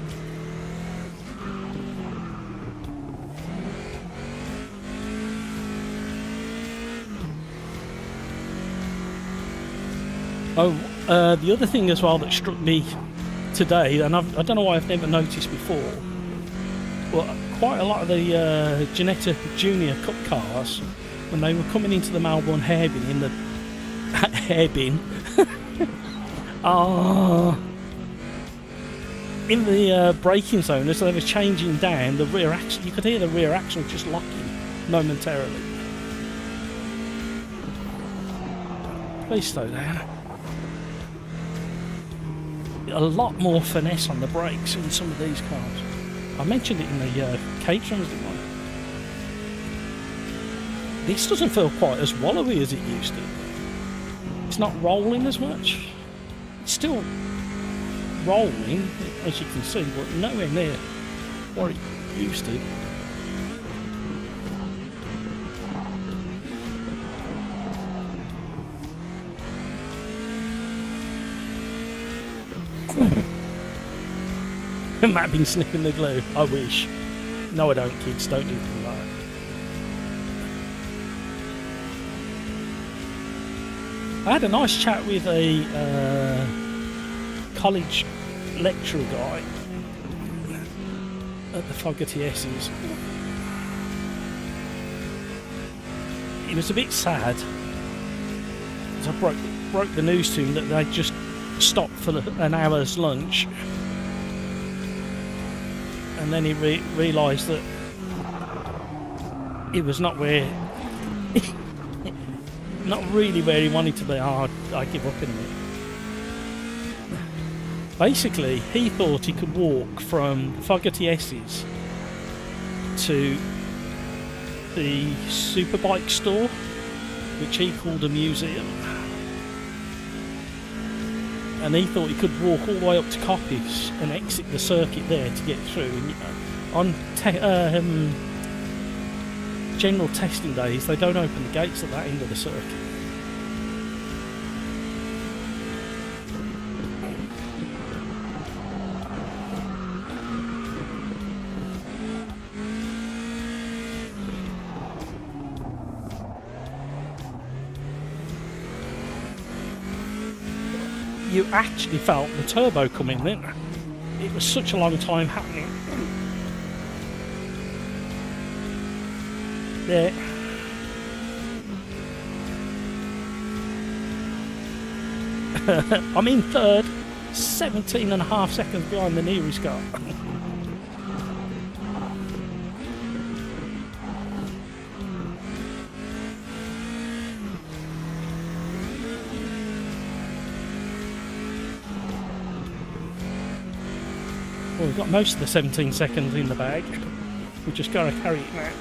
[SPEAKER 1] Oh, the other thing as well that struck me today, and I don't know why I've never noticed before, but quite a lot of the Ginetta Junior Cup cars, when they were coming into the Melbourne hairbin in the hairbin, in the braking zone, as they were changing down, the rear axle, you could hear the rear axle just locking momentarily. Please slow down. A lot more finesse on the brakes in some of these cars. I mentioned it in the Caterhams, didn't I? This doesn't feel quite as wallowy as it used to. It's not rolling as much. It's still rolling, as you can see, but nowhere near what it used to. Matt been sniffing the glue. I wish. No, I don't, kids. Don't do anything like that. I had a nice chat with a college lecturer guy at the Fogarty S's. He was a bit sad as I broke the news to him that they'd just stopped for an hour's lunch. And then he realised that it was not where, not really where he wanted to be. Oh, I give up in a minute. Basically, he thought he could walk from Fogarty S's to the Superbike store, which he called a museum. And he thought he could walk all the way up to Coppice and exit the circuit there to get through. And, you know, on general testing days, they don't open the gates at that end of the circuit. You actually felt the turbo come in, didn't you? It was such a long time happening. There. I'm in third, 17.5 seconds behind the nearest car. Well, we've got most of the 17 seconds in the bag. We've just got to carry it now.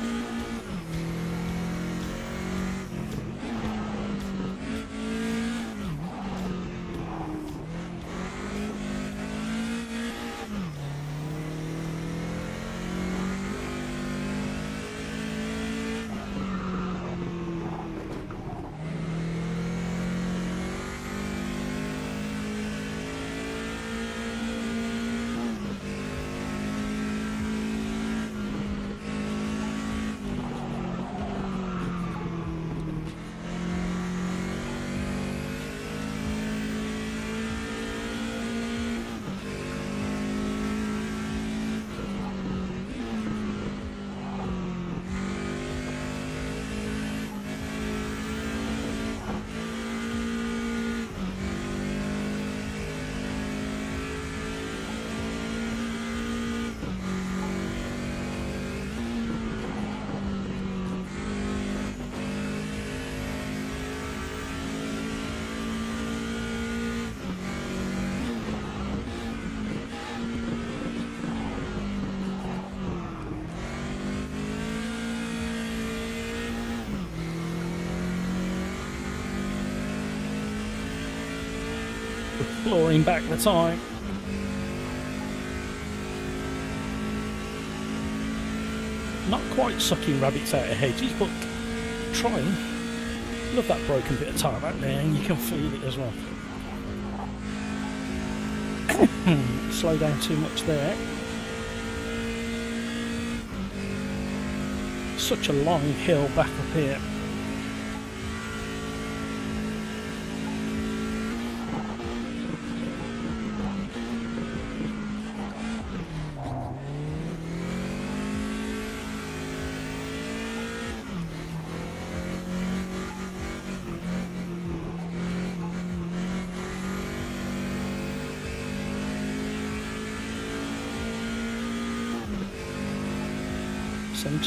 [SPEAKER 1] clawing back the time. Not quite sucking rabbits out of hedges, but trying. Love that broken bit of tarmac there, and you can feel it as well. Slow down too much there. Such a long hill back up here.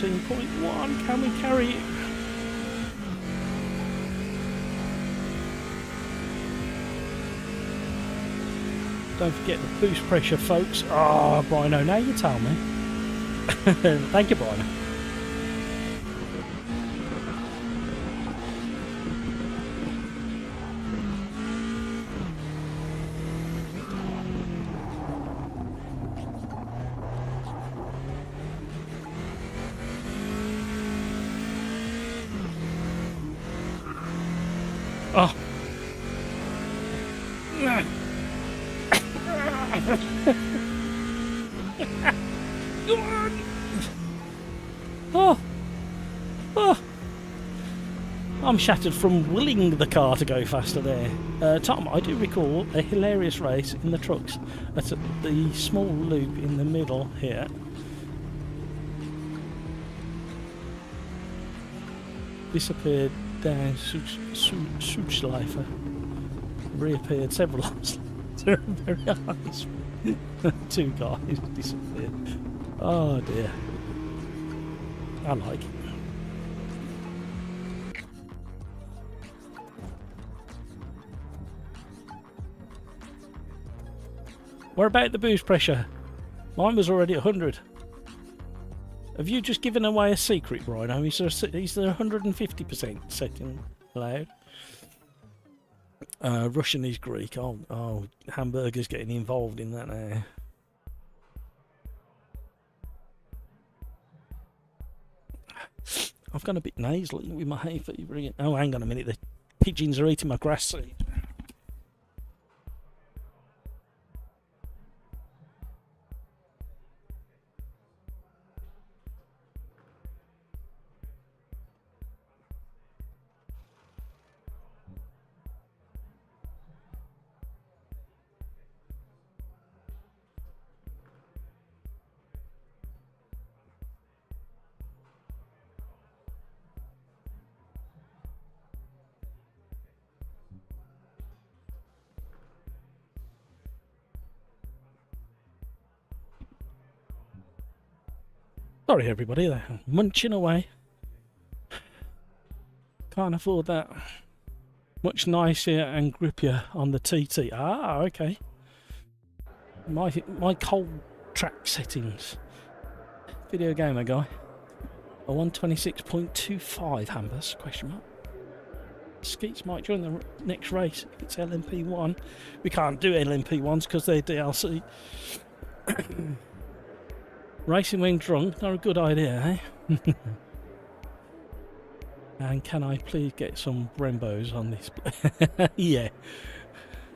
[SPEAKER 1] .1, can we carry it? Don't forget the boost pressure, folks. Ah, oh, Brino, now you tell me. Thank you, Brino. Oh. Come on. Oh. Oh. I'm shattered from willing the car to go faster there. Tom, I do recall a hilarious race in the trucks at the small loop in the middle here. Disappeared down Suchschleifer, reappeared several times later. Very nice. Two guys disappeared. Oh dear. I like it. What about the boost pressure? Mine was already at 100. Have you just given away a secret, Rhino? Is there 150% setting allowed? Russian is Greek. Oh, Hamburger's getting involved in that now. I've gone a bit nasally with my hay fever again. Oh, hang on a minute. The pigeons are eating my grass seed. Sorry everybody, they're munching away. Can't afford that. Much nicer and grippier on the TT. Ah, okay. My cold track settings. Video gamer guy. A 126.25 Hambers, question mark. Skeets might join the next race if it's LMP1. We can't do LMP1s because they're DLC. Racing when drunk, not a good idea, eh? And can I please get some Brembos on this? Yeah.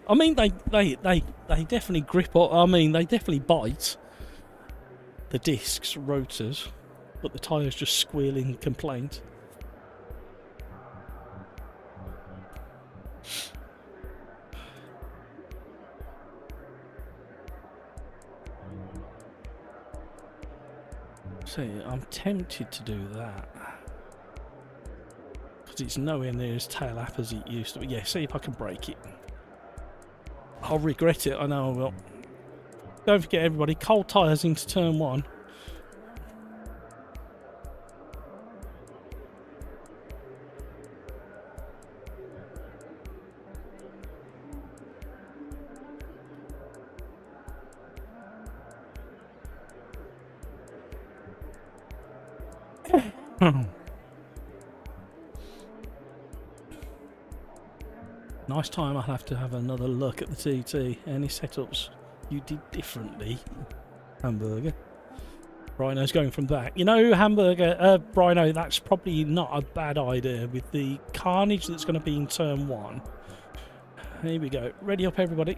[SPEAKER 1] I mean, they definitely grip up. I mean, they definitely bite the discs, rotors, but the tyres just squeal in complaint. See, I'm tempted to do that because it's nowhere near as tail up as it used to be. Yeah, see if I can break it. I'll regret it, I know I will. Don't forget everybody, cold tyres into turn 1. Nice time. I'll have to have another look at the TT. Any setups you did differently? Hamburger. Rhino's going from back. You know, Hamburger, Rhino, that's probably not a bad idea with the carnage that's going to be in turn 1. Here we go. Ready up, everybody.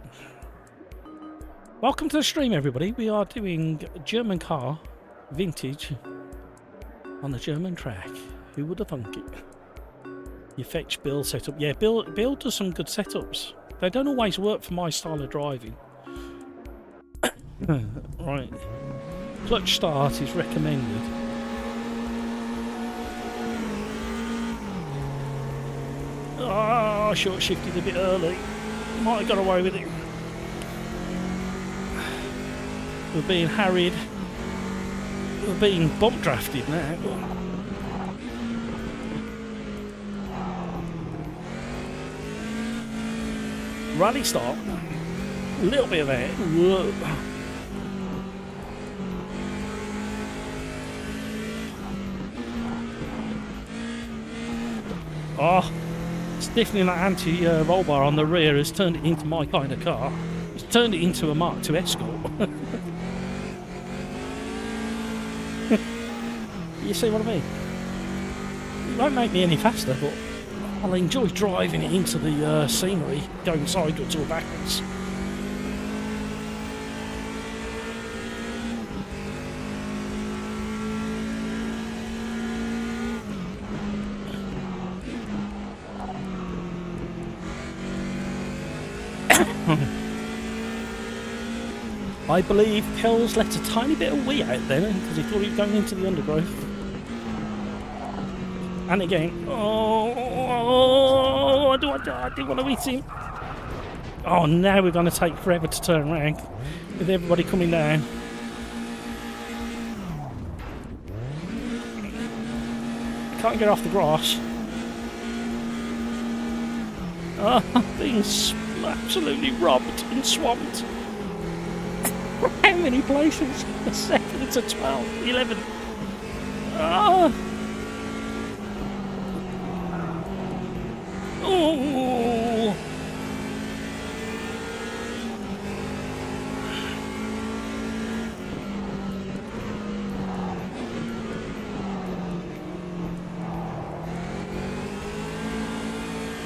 [SPEAKER 1] Welcome to the stream, everybody. We are doing German car vintage on the German track. Who would have thunk it? You fetch Bill setup. Yeah, Bill does some good setups. They don't always work for my style of driving. Right. Clutch start is recommended. Oh, short shifted a bit early. Might have got away with it. We're being harried. We're being bump drafted now. Rally start. A little bit of air. Whoa. Oh, stiffening that anti-roll bar on the rear has turned it into my kind of car. It's turned it into a Mark II Escort. You see what I mean? It won't make me any faster, but I'll enjoy driving it into the scenery, going sideways or backwards. I believe Kells let a tiny bit of wee out then because he thought he was going into the undergrowth. And again, oh, I didn't want to hit him. Oh, now we're going to take forever to turn around with everybody coming down. Can't get off the grass. Oh, I'm being absolutely robbed and swamped. How many places? A second to 12, 11. Oh. Oh.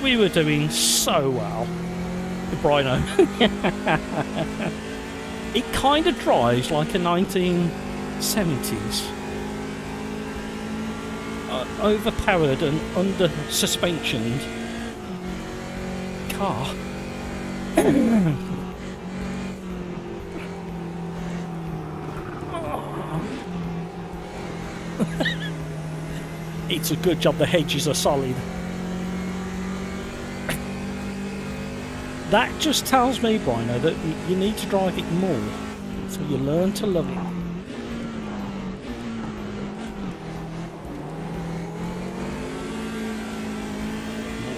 [SPEAKER 1] We were doing so well with Brino. It kind of drives like a 1970s overpowered and under suspensioned car. It's a good job the hedges are solid. That just tells me, Brino, that you need to drive it more so you learn to love it.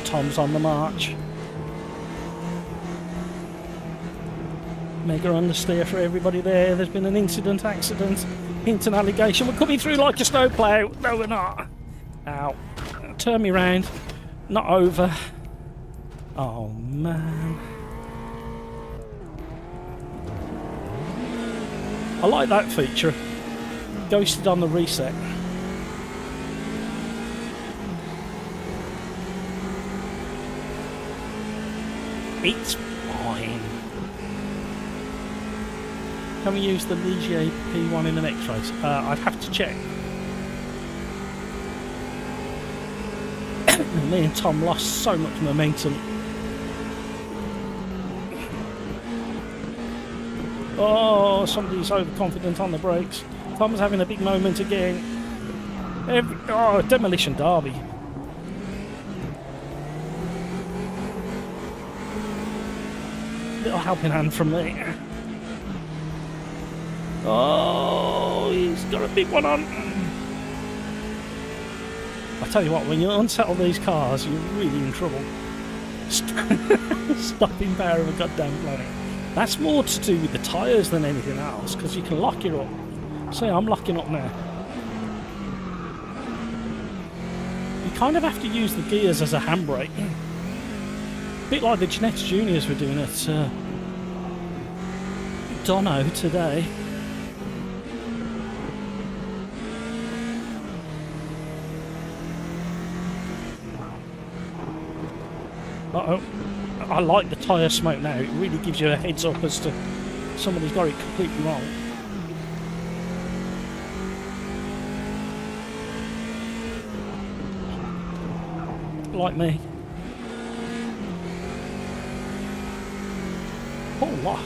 [SPEAKER 1] Tom's on the march. Mega understeer for everybody there. There's been an incident, accident, hint and allegation. We're coming through like a snowplow. No, we're not. Ow. Turn me round. Not over. Oh, man. I like that feature. Ghosted on the reset. It's fine. Can we use the Ligier P1 in the next race? I'd have to check. Me and Tom lost so much momentum. Oh, somebody's overconfident on the brakes. Tom's having a big moment again. Demolition derby. Little helping hand from me. Oh, he's got a big one on. I tell you what, when you unsettle these cars, you're really in trouble. Stopping power of a goddamn planet. That's more to do with the tyres than anything else, because you can lock it up. See, I'm locking up now. You kind of have to use the gears as a handbrake. A bit like the Genetics Juniors were doing at Dono today. Uh-oh. I like the tyre smoke now. It really gives you a heads up as to somebody's got it completely wrong. Like me. Oh, lock.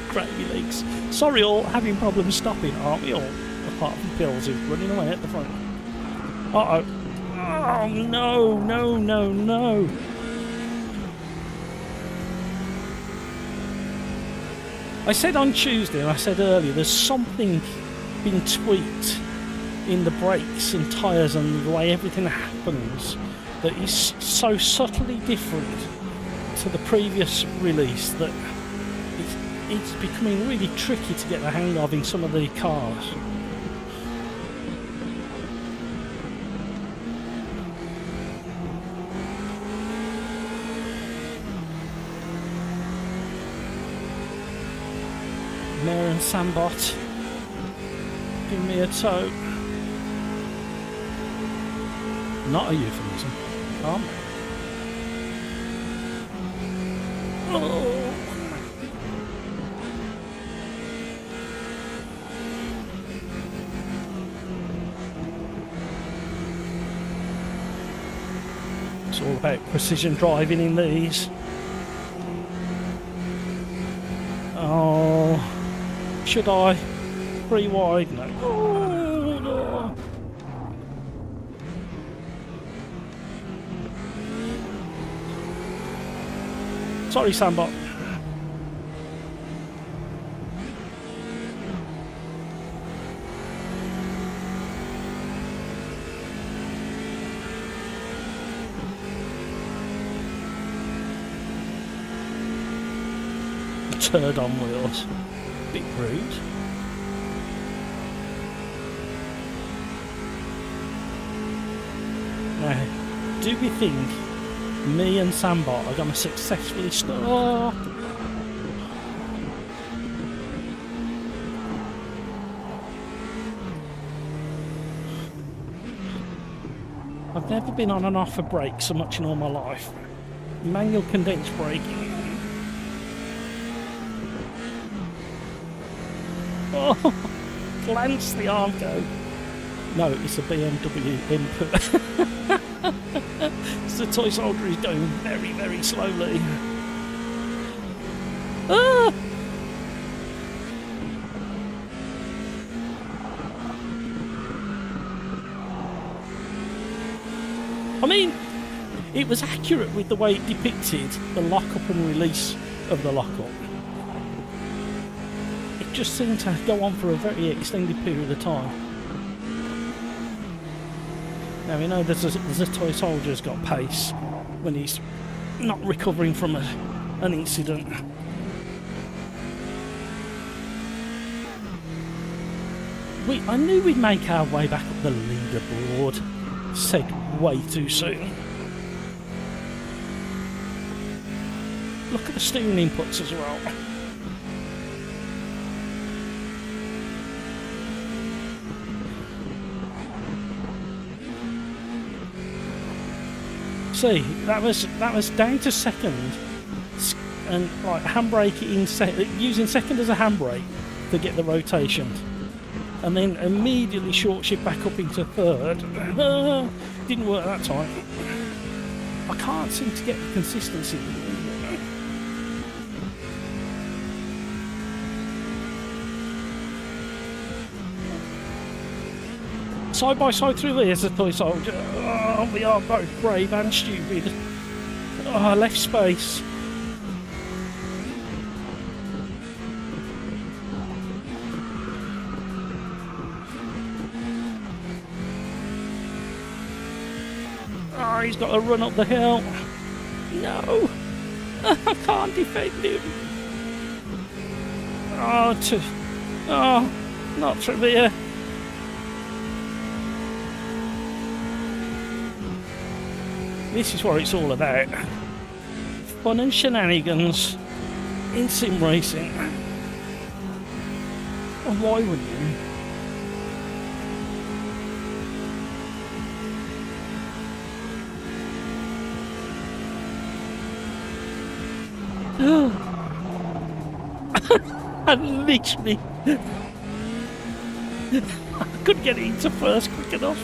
[SPEAKER 1] Gravy leaks. Sorry all, having problems stopping, aren't we all? Apart from Pills who's running away at the front. Uh-oh. Oh, no, no, no, no. I said on Tuesday, and I said earlier, there's something been tweaked in the brakes and tyres and the way everything happens that is so subtly different to the previous release that it's becoming really tricky to get the hang of in some of the cars. Mayor and Sambot, give me a tow. Not a euphemism. Oh. It's all about precision driving in these. Oh. Should I? 3 wide? No. Oh, no. Sorry, Sambot. Turd on wheels. Bit rude. Now, do we think me and Sambot are going to successfully start? I've never been on and off a brake so much in all my life. Manual condensed braking. Oh, glance the arm go. No, it's a BMW input. So the toy soldier is going very, very slowly. Ah! I mean, it was accurate with the way it depicted the lock-up and release of the lock-up. It just seemed to go on for a very extended period of time. Now we know there's a toy soldier's got pace when he's not recovering from an incident. I knew we'd make our way back up the leaderboard. Said way too soon. Look at the steering inputs as well. See, that was down to second, and like handbrake using second as a handbrake to get the rotation, and then immediately short shift back up into third. Didn't work that time. I can't seem to get the consistency. Side by side through here as a toy soldier. Oh, we are both brave and stupid. Oh, left space. Oh, he's got to run up the hill. No. I can't defend him. Oh, not Trivia. This is what it's all about. Fun and shenanigans in sim racing. And why wouldn't you? I literally I couldn't get it into first quick enough.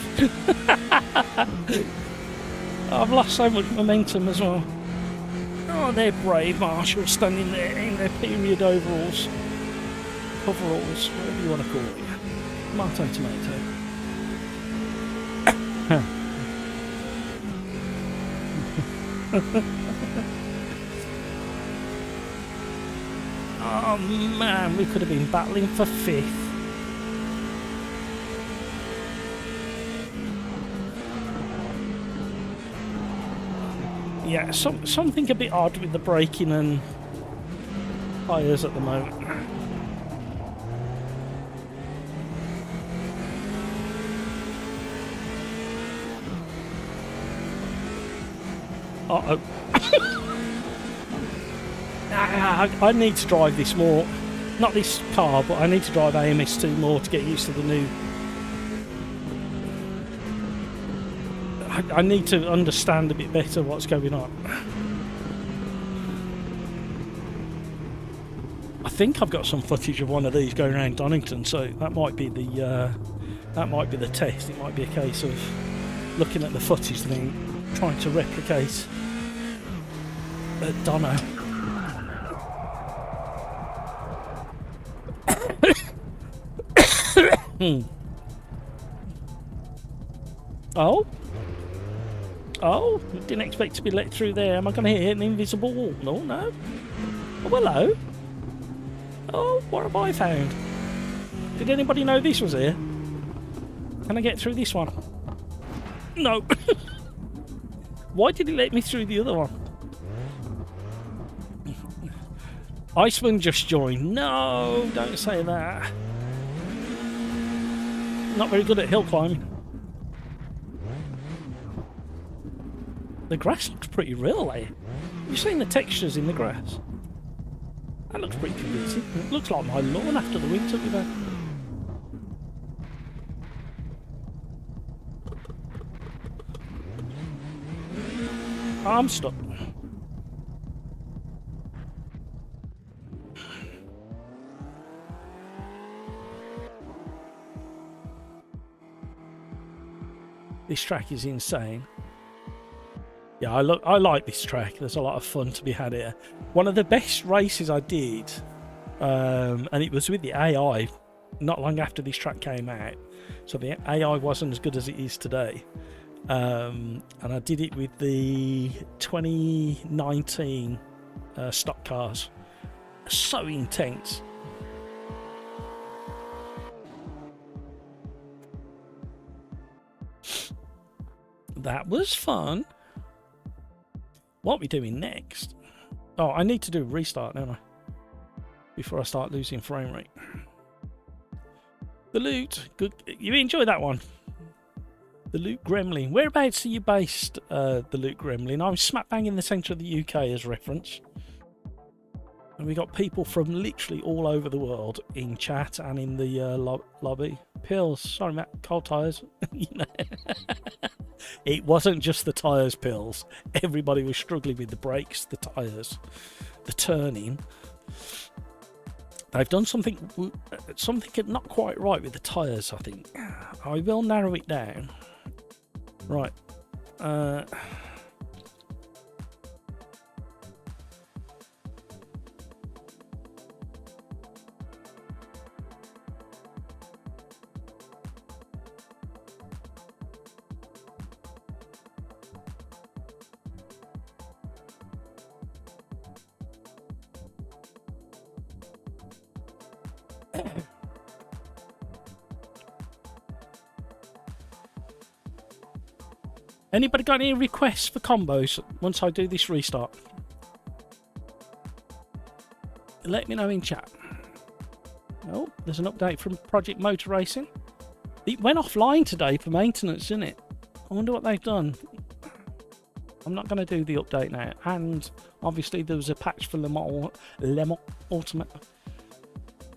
[SPEAKER 1] I've lost so much momentum as well. Oh, they're brave marshals standing there in their period overalls. Coveralls, whatever you want to call it. Tomato, tomato. Oh man, we could have been battling for fifth. Yeah, something a bit odd with the braking and tyres at the moment. Uh-oh. I need to drive this more. Not this car, but I need to drive AMS2 more to get used to the new... I need to understand a bit better what's going on. I think I've got some footage of one of these going around Donington, so that might be the test. It might be a case of looking at the footage and then trying to replicate Dono. Oh, didn't expect to be let through there. Am I going to hit an invisible wall? No. Oh, hello. Oh, what have I found? Did anybody know this was here? Can I get through this one? No. Why did it let me through the other one? Iceman just joined. No, don't say that. Not very good at hill climbing. The grass looks pretty real, eh? Have you seen the textures in the grass? That looks pretty convincing. It looks like my lawn after the winter we've had. I'm stuck. This track is insane. Yeah, I like this track. There's a lot of fun to be had here. One of the best races I did, and it was with the AI not long after this track came out. So the AI wasn't as good as it is today. And I did it with the 2019 stock cars. So intense. That was fun. What are we doing next? Oh, I need to do a restart, don't I? Before I start losing frame rate. The loot. Good. You enjoy that one? The Loot Gremlin. Whereabouts are you based, the Loot Gremlin? I'm smack bang in the centre of the UK as reference. And we got people from literally all over the world in chat and in the lobby. Pills. Sorry, Matt. Cold tyres. You know. It wasn't just the tyres, Pills. Everybody was struggling with the brakes, the tyres, the turning. They've done something not quite right with the tyres, I think. I will narrow it down. Right. Anybody got any requests for combos once I do this restart? Let me know in chat. Oh, there's an update from Project Motor Racing. It went offline today for maintenance, didn't it? I wonder what they've done. I'm not going to do the update now. And obviously there was a patch for Le Mans Ultimate.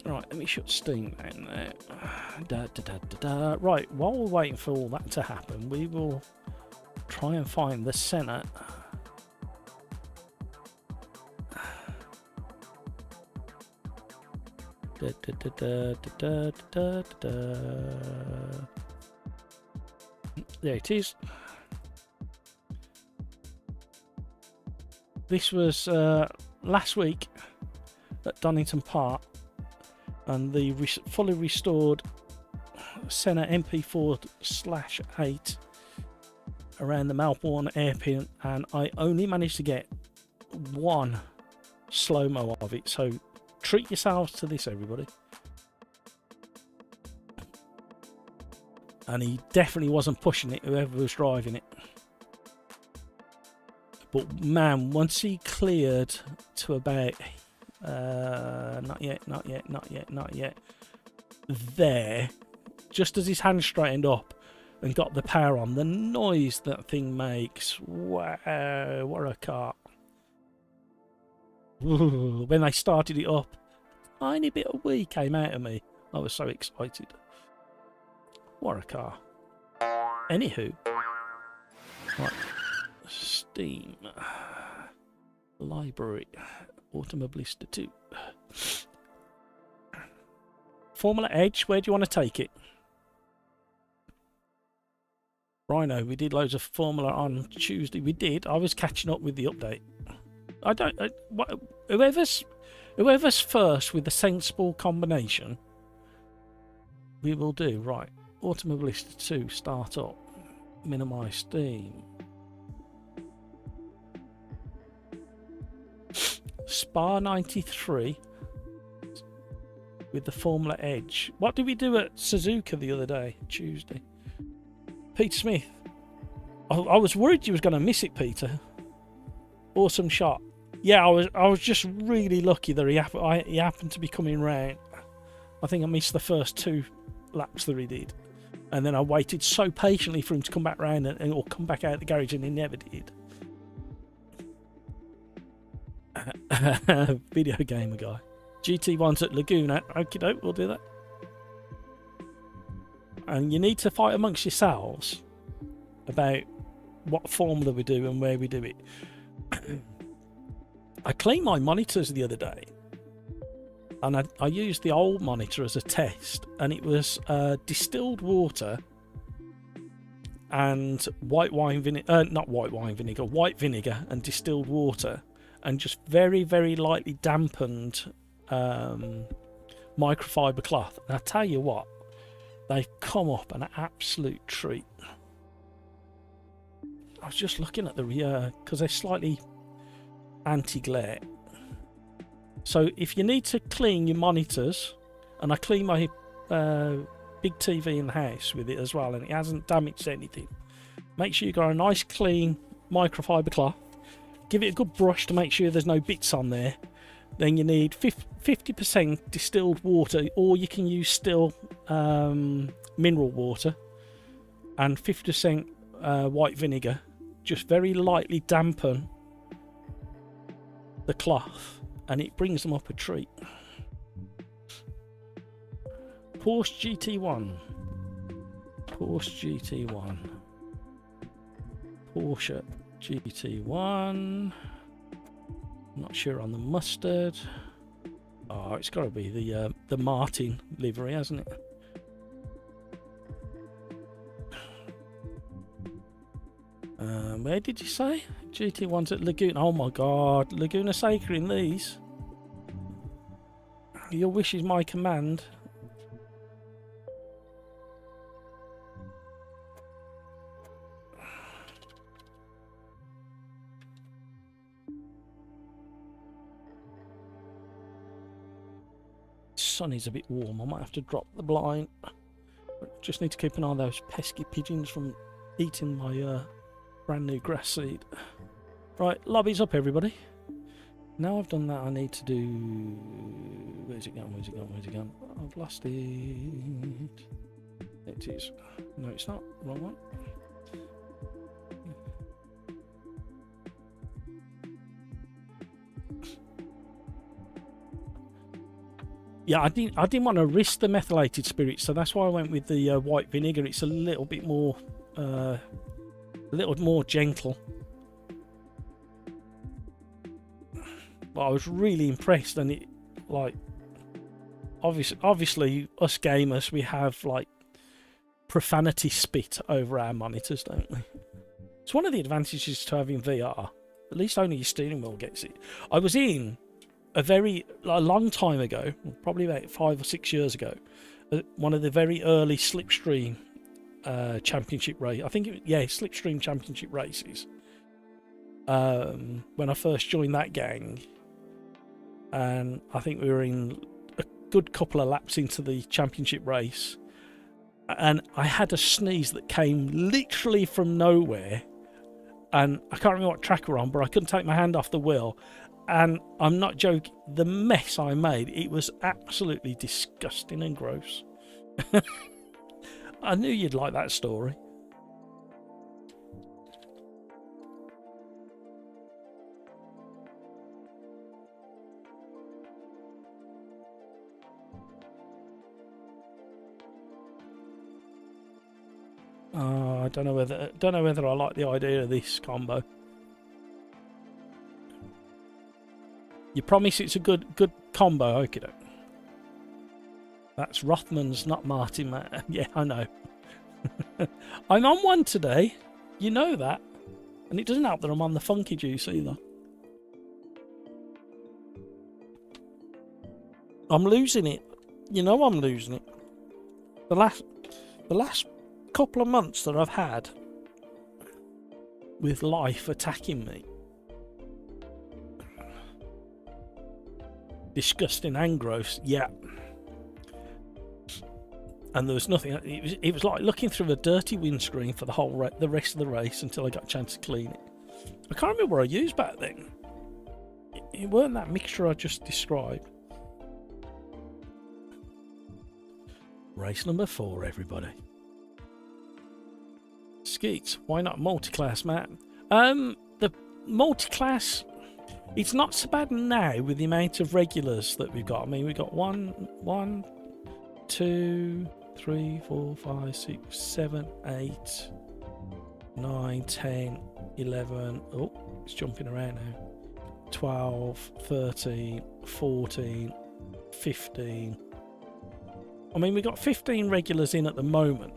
[SPEAKER 1] Right, let me shut Steam down there. Right, while we're waiting for all that to happen, we will try and find the Senate. There it is. This was last week at Donington Park, and the fully restored Senna MP4/8 around the Melbourne airport, and I only managed to get one slow-mo of it, so treat yourselves to this, everybody. And he definitely wasn't pushing it, whoever was driving it. But man, once he cleared to about not yet there, just as his hand straightened up and got the power on, the noise that thing makes, wow, what a car. Ooh, when they started it up, a tiny bit of wee came out of me. I was so excited. What a car. Anywho, right, Steam, library, Automobilista 2. Formula Edge, where do you want to take it? Rhino, we did loads of Formula on Tuesday. We did. I was catching up with the update. Whoever's first with the sensible combination, we will do. Right, Automobilista 2, start up, minimize Steam. Spa 93 with the Formula Edge. What did we do at Suzuka the other day, Tuesday? Peter Smith. I was worried you was going to miss it, Peter. Awesome shot. Yeah, I was just really lucky that he happened to be coming round. I think I missed the first 2 laps that he did, and then I waited so patiently for him to come back round or come back out of the garage, and he never did. Video gamer guy. GT1's at Laguna. Okie doke, we'll do that. And you need to fight amongst yourselves about what formula we do and where we do it. I cleaned my monitors the other day, and I used the old monitor as a test, and it was distilled water and white vinegar and distilled water, and just very, very lightly dampened microfiber cloth. And I tell you what, they've come up an absolute treat. I was just looking at the rear because they're slightly anti-glare. So if you need to clean your monitors, and I clean my big TV in the house with it as well, and it hasn't damaged anything, make sure you got a nice clean microfiber cloth. Give it a good brush to make sure there's no bits on there. Then you need 50% distilled water, or you can use still mineral water, and 50% white vinegar. Just very lightly dampen the cloth, and it brings them up a treat. Porsche GT1. Porsche GT1. Porsche GT1. Not sure on the mustard. Oh, it's got to be the Martin livery, hasn't it? Where did you say? GT1's at Laguna. Oh my god, Laguna Seca in these. Your wish is my command. Sun is a bit warm. I might have to drop the blind. Just need to keep an eye on those pesky pigeons from eating my brand new grass seed. Right, lobby's up, everybody. Now I've done that, I need to do... Where's it gone? Where's it gone? Where's it gone? I've lost it. It is. No, it's not. Wrong one. Yeah, I didn't want to risk the methylated spirit, so that's why I went with the white vinegar. It's a little bit more, gentle. But I was really impressed, and it, like, obviously, us gamers, we have like profanity spit over our monitors, don't we? It's one of the advantages to having VR. At least only your steering wheel gets it. I was in a long time ago, probably about 5 or 6 years ago, one of the very early Slipstream championship race. I think Slipstream championship races. When I first joined that gang, and I think we were in a good couple of laps into the championship race, and I had a sneeze that came literally from nowhere, and I can't remember what track we're on, but I couldn't take my hand off the wheel. And I'm not joking, the mess I made, it was absolutely disgusting and gross. I knew you'd like that story. I don't know whether I like the idea of this combo. You promise it's a good combo, okay? That's Rothman's, not Martin, mate. Yeah, I know. I'm on one today. You know that. And it doesn't help that I'm on the funky juice either. I'm losing it. You know I'm losing it. The last couple of months that I've had with life attacking me, disgusting and gross, yeah. And there was nothing. It was like looking through a dirty windscreen for the rest of the race until I got a chance to clean it. I can't remember what I used back then. It weren't that mixture I just described. Race number 4, everybody. Skeets, why not multi-class, Matt? The multi-class, it's not so bad now with the amount of regulars that we've got. I mean, we've got 1, 2, 3, 4, 5, 6, 7, 8, 9, 10, 11. Oh, it's jumping around now. 12, 13, 14, 15. I mean, we've got 15 regulars in at the moment.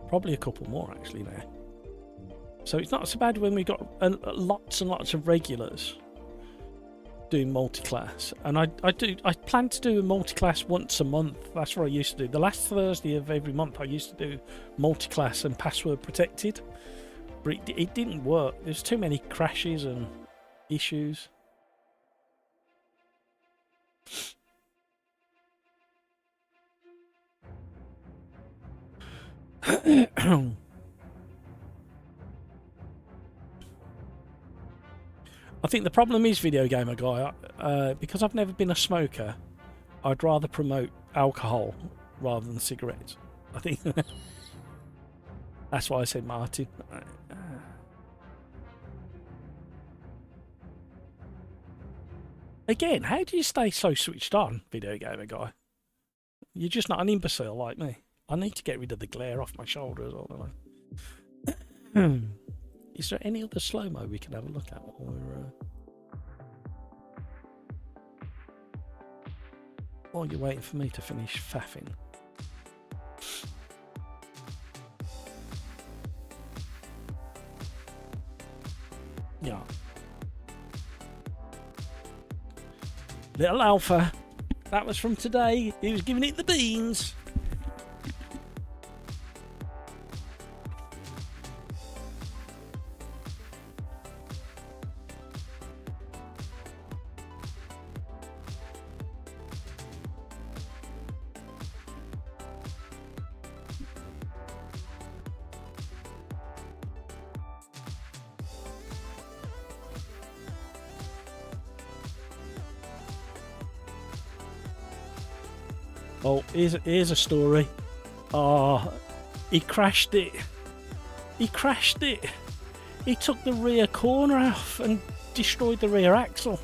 [SPEAKER 1] Probably a couple more actually now. So it's not so bad when we got lots and lots of regulars doing multi-class. And I plan to do a multi-class once a month. That's what I used to do. The last Thursday of every month I used to do multi-class and password protected. But it didn't work. There's too many crashes and issues. I think the problem is, Video Gamer Guy, because I've never been a smoker, I'd rather promote alcohol rather than cigarettes. I think that's why I said Martin. Again, how do you stay so switched on, Video Gamer Guy? You're just not an imbecile like me. I need to get rid of the glare off my shoulders. Is there any other slow-mo we can have a look at? While you're waiting for me to finish faffing. Yeah. Little Alpha. That was from today. He was giving it the beans. Oh, here's a story. Oh, he crashed it. He crashed it. He took the rear corner off and destroyed the rear axle.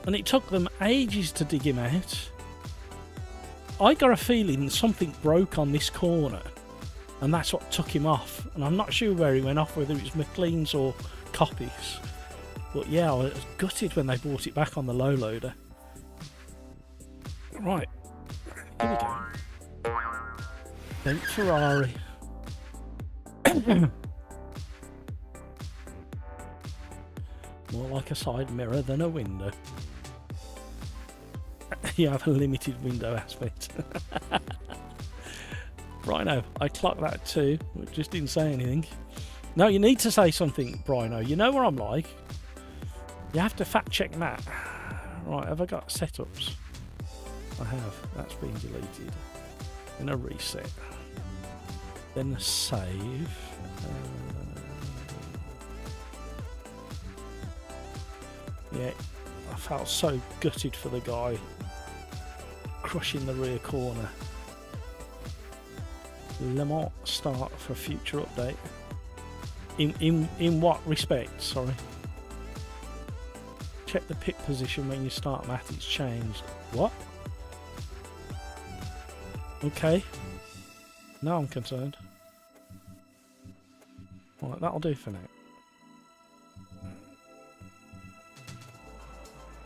[SPEAKER 1] And it took them ages to dig him out. I got a feeling something broke on this corner, and that's what took him off. And I'm not sure where he went off, whether it was McLean's or Copies. But yeah, I was gutted when they brought it back on the low loader. Right, here we go. Bent Ferrari. More like a side mirror than a window. You have a limited window aspect. Rhino, I clocked that too, but just didn't say anything. No, you need to say something, Rhino. You know what I'm like. You have to fact check that. Right, have I got setups? I have. That's been deleted. Then a reset. Then a save. Yeah, I felt so gutted for the guy crushing the rear corner. Le Mans start for future update. In what respect? Sorry. Check the pit position when you start Matt. It's changed. What? Okay. Now I'm concerned. Right, that'll do for now.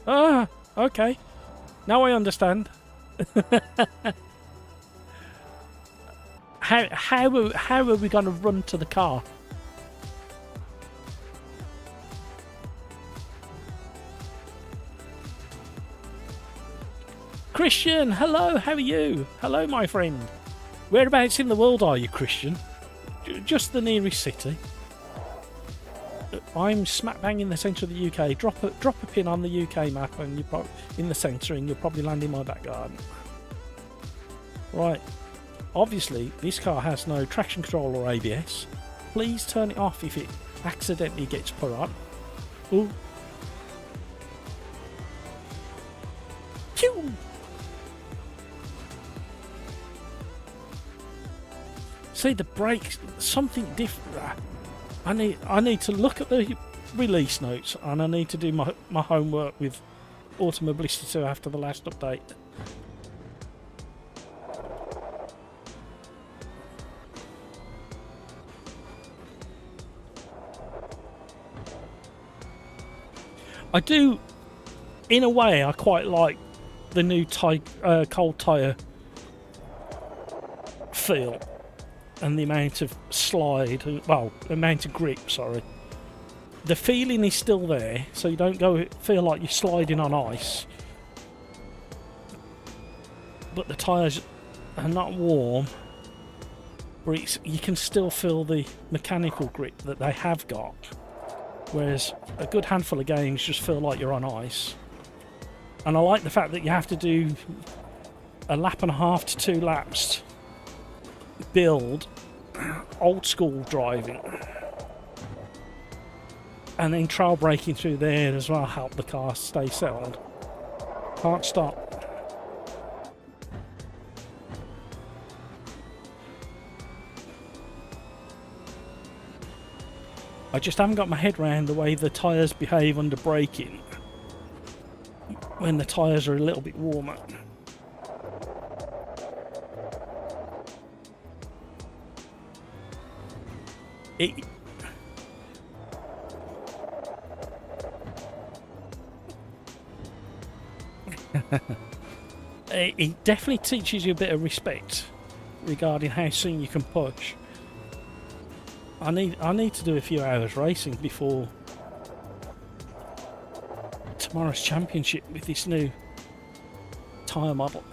[SPEAKER 1] Ah, okay. Now I understand. How are we going to run to the car? Christian, hello, how are you? Hello, my friend. Whereabouts in the world are you, Christian? Just the nearest city. I'm smack bang in the centre of the UK. Drop a pin on the UK map, and you're in the centre, and you'll probably land in my back garden. Right. Obviously, this car has no traction control or ABS. Please turn it off if it accidentally gets put on. Ooh. Phew! See, the brakes, something different. I need to look at the release notes, and I need to do my homework with Automobilista 2 after the last update. I do, in a way, I quite like the new cold tyre feel and the amount of slide, well, the amount of grip, sorry. The feeling is still there, so you don't feel like you're sliding on ice. But the tyres are not warm, but you can still feel the mechanical grip that they have got. Whereas a good handful of games just feel like you're on ice. And I like the fact that you have to do a lap and a half to 2 laps build, old school driving, and then trail braking through there as well help the car stay settled. Can't stop. I just haven't got my head around the way the tyres behave under braking when the tyres are a little bit warmer. It definitely teaches you a bit of respect regarding how soon you can push. I need to do a few hours racing before tomorrow's championship with this new tyre model.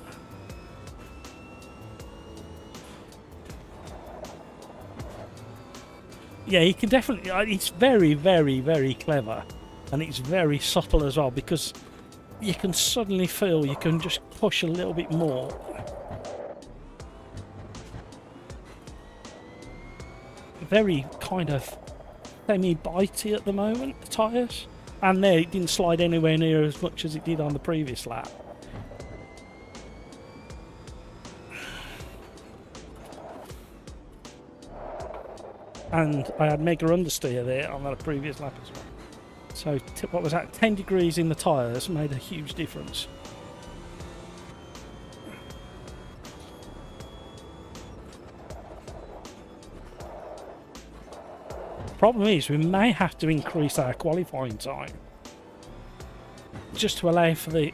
[SPEAKER 1] Yeah, you can definitely. It's very, very, very clever, and it's very subtle as well, because you can suddenly feel you can just push a little bit more. Very kind of semi-bitey at the moment, the tyres, and there it didn't slide anywhere near as much as it did on the previous lap. and I had mega understeer there on that previous lap as well. So what was that? 10 degrees in the tyres made a huge difference. Problem is, we may have to increase our qualifying time just to allow for the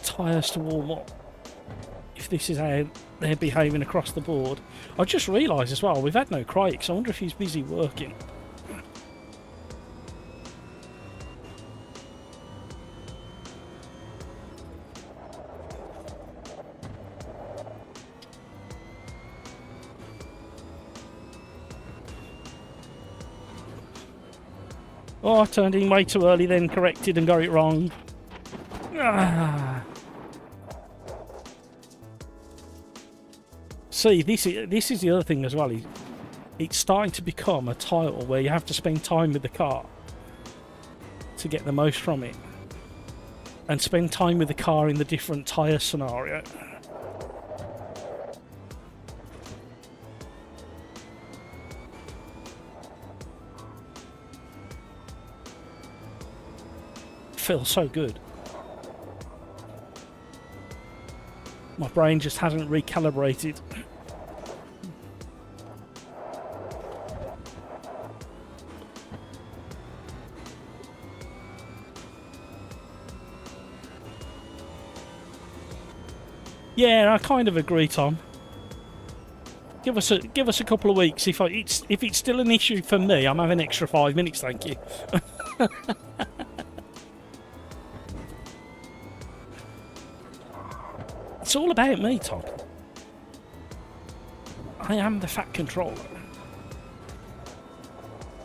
[SPEAKER 1] tyres to warm up. If this is how they're behaving across the board. I just realised as well, we've had no Craig, so I wonder if he's busy working. Oh, I turned in way too early, then corrected and got it wrong. Ah. See, this is the other thing as well. It's starting to become a title where you have to spend time with the car to get the most from it, and spend time with the car in the different tyre scenario. Feels so good. My brain just hasn't recalibrated. Yeah, I kind of agree, Tom. Give us a couple of weeks. If it's still an issue for me, I'm having an extra 5 minutes, thank you. It's all about me, Tom. I am the fat controller.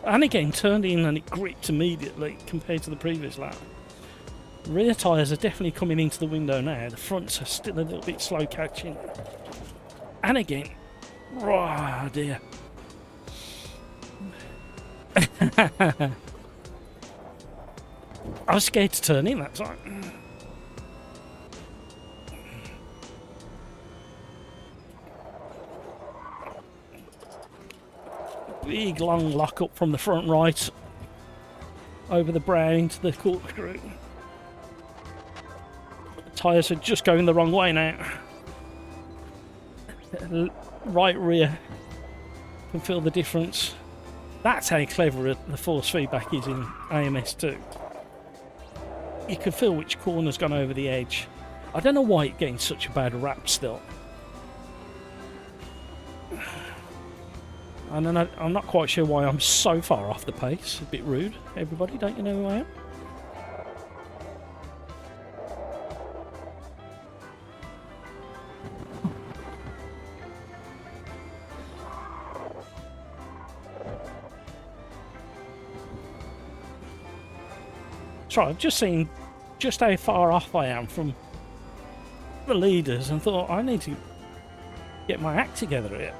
[SPEAKER 1] And again, turned in and it gripped immediately compared to the previous lap. Rear tyres are definitely coming into the window now. The fronts are still a little bit slow catching. And again, oh dear. I was scared to turn in that time. Big long lock up from the front right over the brow into the corkscrew. Tyres are just going the wrong way now. Right rear can feel the difference. That's how clever the force feedback is in AMS2. You can feel which corner's gone over the edge. I don't know why it's getting such a bad rap still. And then I'm not quite sure why I'm so far off the pace. A bit rude. Everybody, don't you know who I am? Sorry, I've just seen just how far off I am from the leaders and thought I need to get my act together here.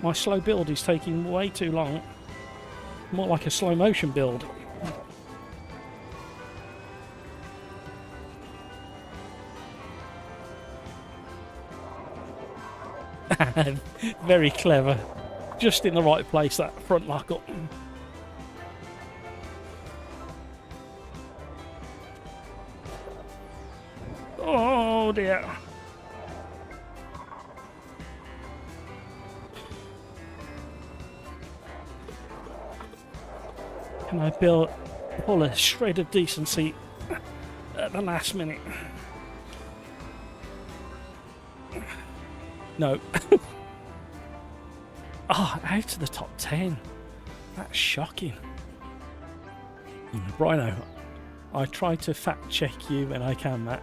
[SPEAKER 1] My slow build is taking way too long. More like a slow motion build. Very clever. Just in the right place, that front lock up. Oh dear. Can I pull a shred of decency at the last minute? No. Oh, out of the top 10. That's shocking. Rhino, I try to fact check you when I can, Matt,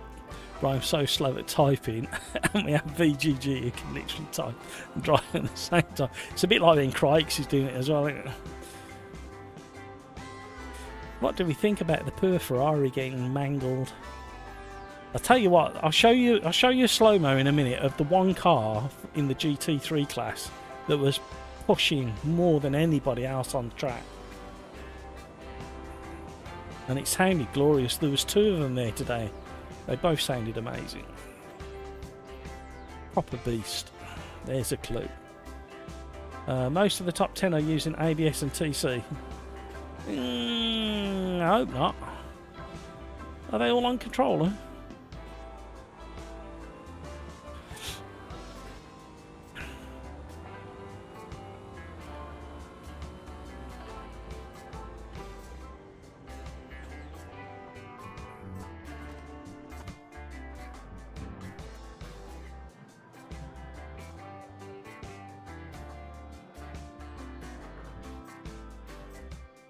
[SPEAKER 1] but I'm so slow at typing, and we have VGG who can literally type and drive at the same time. It's a bit like when Crikes is doing it as well, isn't it? What do we think about the poor Ferrari getting mangled? I'll tell you what, I'll show you a slow-mo in a minute of the one car in the GT3 class that was pushing more than anybody else on the track. And it sounded glorious. There was two of them there today. They both sounded amazing. Proper beast. There's a clue. Most of the top 10 are using ABS and TC. I hope not. Are they all on controller?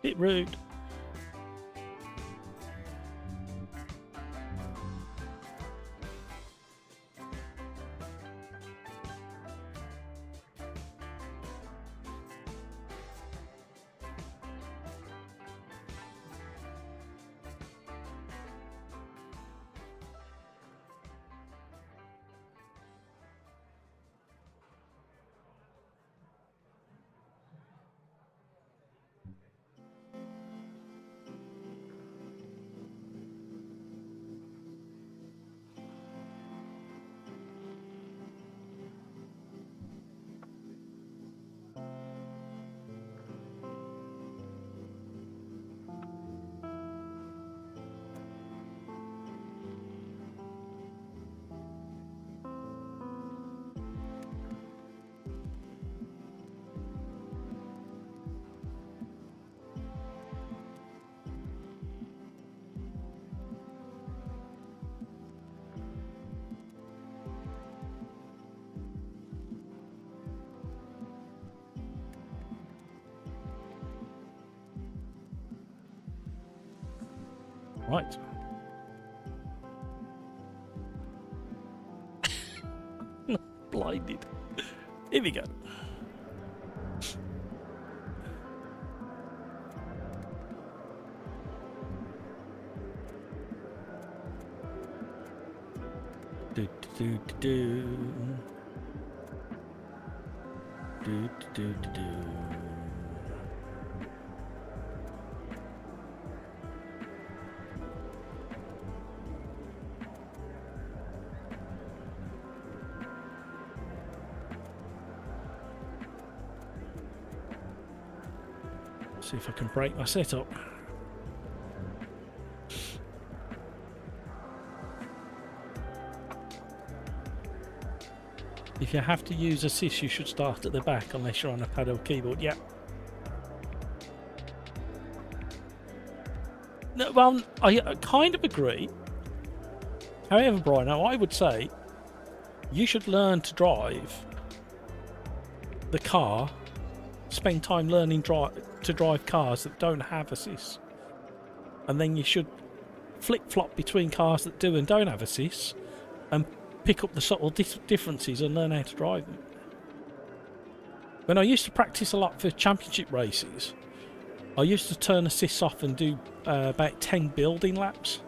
[SPEAKER 1] Bit rude. Right. Blinded. Here we go. Do do do do do do do do. See if I can break my setup. If you have to use assist, you should start at the back unless you're on a paddle keyboard. Yeah. No, well, I kind of agree. However, Brian, I would say you should learn to drive the car, spend time learning to drive cars that don't have assists. And then you should flip-flop between cars that do and don't have assists and pick up the subtle differences and learn how to drive them. When I used to practice a lot for championship races, I used to turn assists off and do about 10 building laps.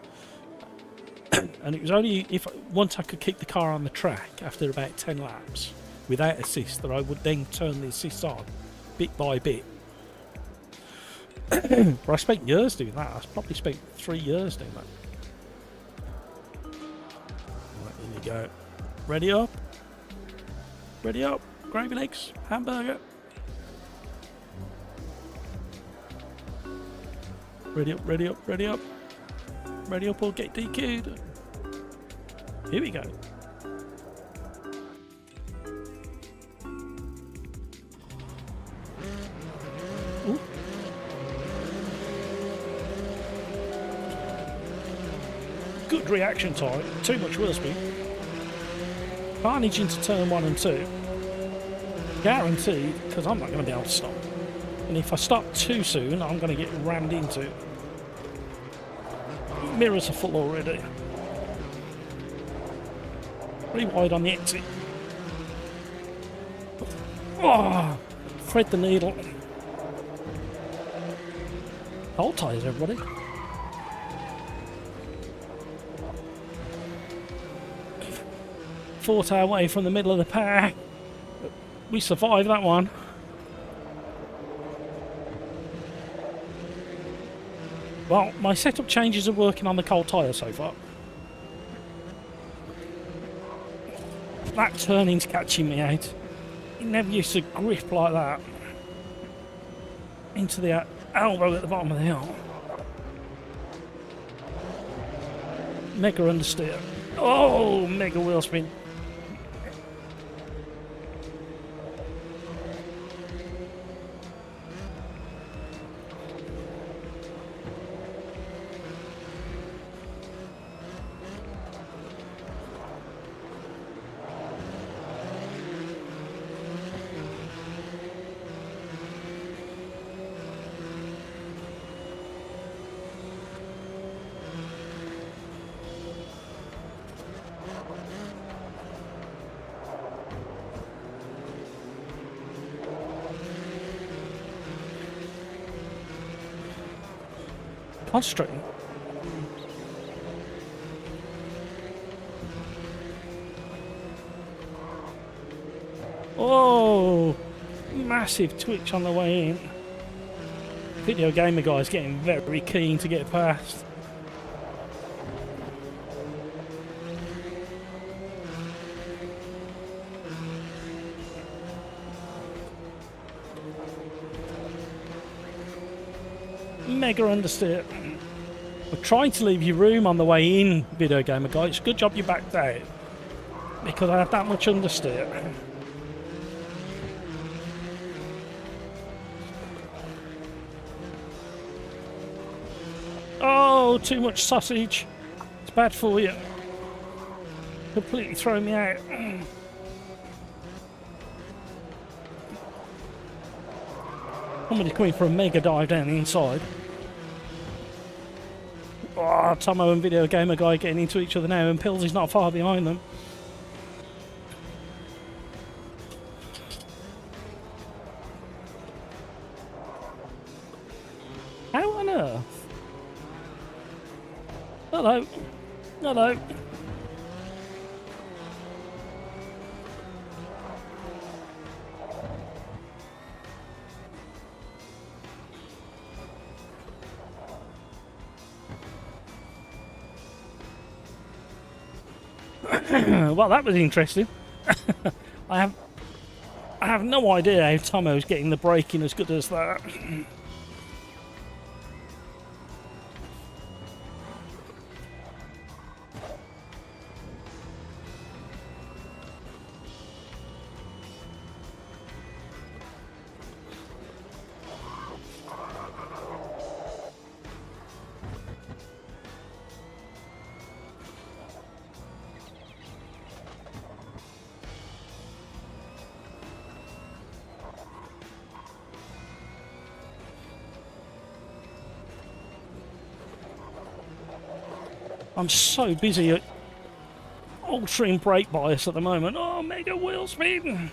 [SPEAKER 1] And it was only once I could keep the car on the track after about 10 laps without assists that I would then turn the assists on bit by bit. But I spent years doing that. I probably spent 3 years doing that. Right, here we go. Ready up. Ready up. Gravy legs. Hamburger. Ready up, ready up, ready up. Ready up or get DQ'd. Here we go. Ooh. Good reaction time. Too much will speed. Carnage into turn 1 and 2. Guaranteed, because I'm not going to be able to stop. And if I stop too soon, I'm going to get rammed into. Mirrors are full already. Pretty wide on the exit. Oh, thread the needle. Hold tight, everybody. Fought our way from the middle of the pack. We survived that one. Well, my setup changes are working on the cold tyre so far. That turning's catching me out. It never used to grip like that. Into the elbow at the bottom of the hill. Mega understeer. Oh, mega wheel spin. Concentrating. Oh, massive twitch on the way in. Video gamer guy's getting very keen to get past. Mega understeer. We're trying to leave you room on the way in, video gamer guy. It's a good job you backed out because I had that much understeer. Oh, too much sausage. It's bad for you. Completely throwing me out. Somebody's coming for a mega dive down the inside. Oh, Tomo and video gamer guy getting into each other now, and Pills is not far behind them. How on earth? Hello. Hello. Well, that was interesting. I have no idea how Tomo's getting the braking as good as that. I'm so busy altering brake bias at the moment. Oh, mega wheel spin!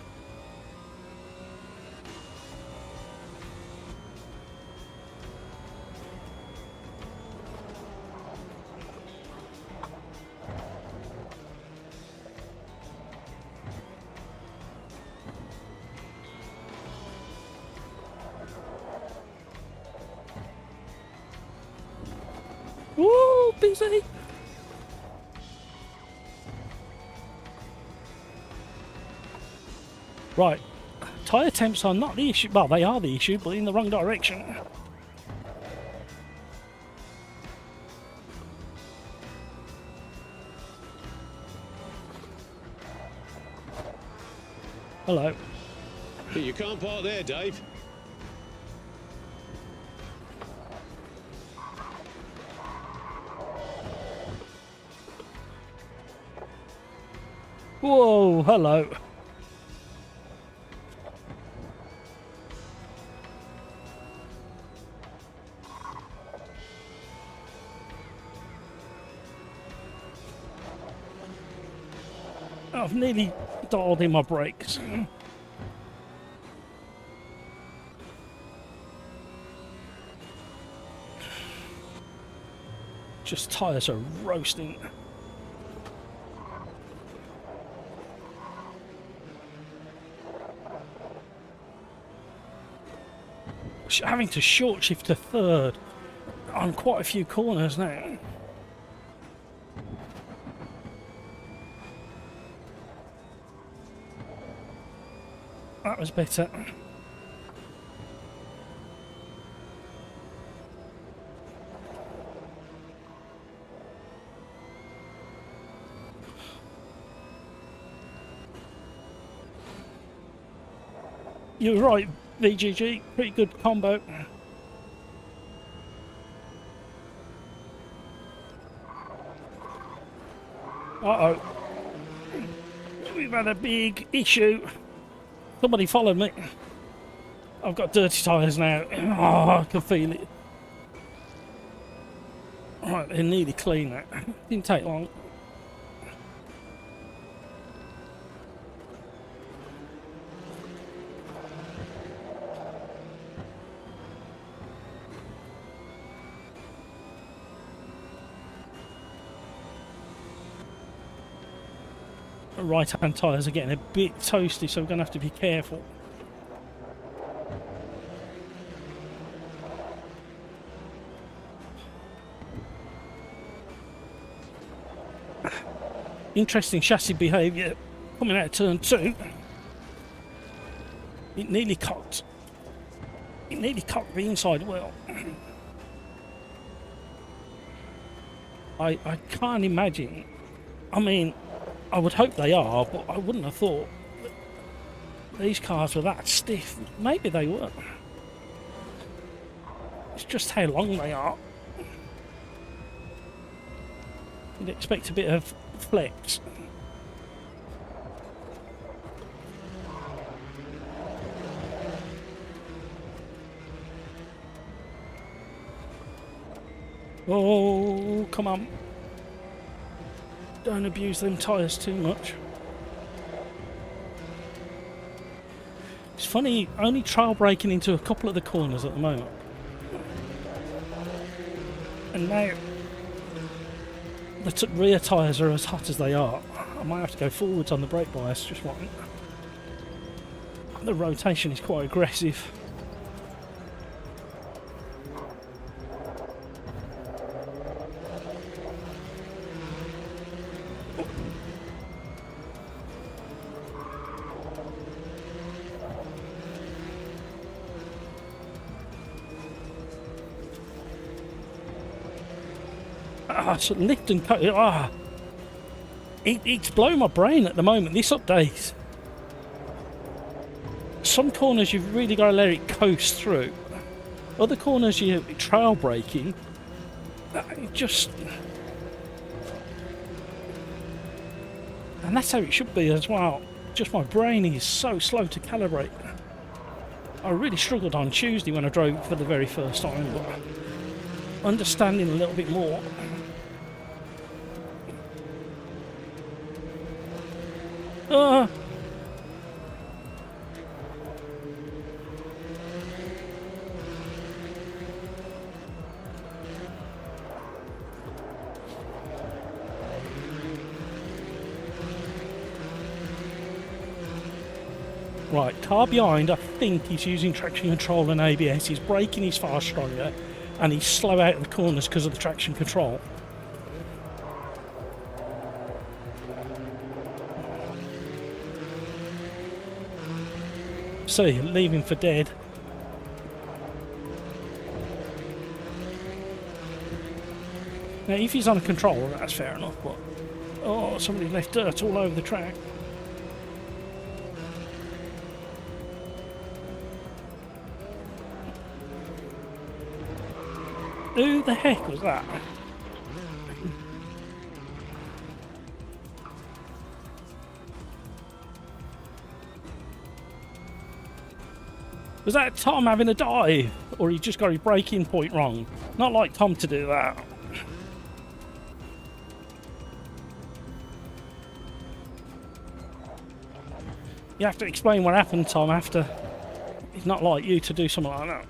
[SPEAKER 1] Woo, busy! Right, tyre temps are not the issue. Well, they are the issue, but in the wrong direction. Hello.
[SPEAKER 2] You can't park there, Dave.
[SPEAKER 1] Whoa, hello. I've nearly dialed in my brakes. Just tyres are roasting. Having to short shift to third on quite a few corners now. That was better. You were right, VGG. Pretty good combo. Uh-oh. We've had a big issue. Somebody followed me. I've got dirty tyres now. Oh, I can feel it. Right, they nearly clean that. Didn't take long. Right-hand tyres are getting a bit toasty, so we're going to have to be careful. Interesting chassis behaviour coming out of turn 2. It nearly cocked. It nearly cocked the inside wheel. I can't imagine. I mean, I would hope they are, but I wouldn't have thought that these cars were that stiff. Maybe they were. It's just how long they are. You'd expect a bit of flex. Oh, come on. Don't abuse them tyres too much. It's funny, only trail braking into a couple of the corners at the moment. And now the rear tyres are as hot as they are. I might have to go forwards on the brake bias, just one. The rotation is quite aggressive. So lift and cut. It's blowing my brain at the moment, this update. Some corners you've really got to let it coast through. Other corners you're trail braking. Just... And that's how it should be as well. Just my brain is so slow to calibrate. I really struggled on Tuesday when I drove for the very first time, but understanding a little bit more. Right, car behind, I think he's using traction control and ABS. His braking is far stronger and he's slow out of the corners because of the traction control. See, leaving for dead. Now, if he's on a controller, that's fair enough, but... Oh, somebody left dirt all over the track. Who the heck was that? Was that Tom having a dive? Or he just got his braking point wrong? Not like Tom to do that. You have to explain what happened, Tom, after. It's not like you to do something like that.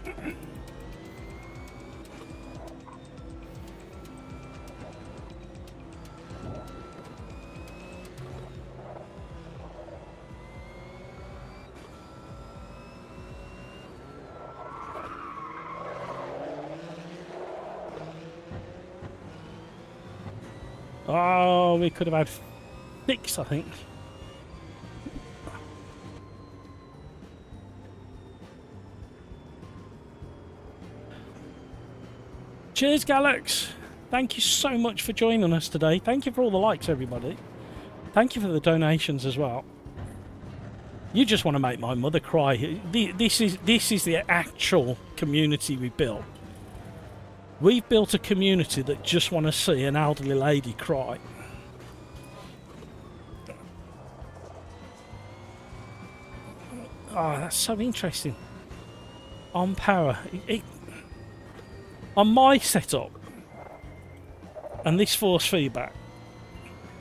[SPEAKER 1] Oh, we could have had 6, I think. Cheers, Galax. Thank you so much for joining us today. Thank you for all the likes, everybody. Thank you for the donations as well. You just want to make my mother cry. This is the actual community we built. We've built a community that just want to see an elderly lady cry. Oh, that's so interesting. On power. On my setup and this force feedback,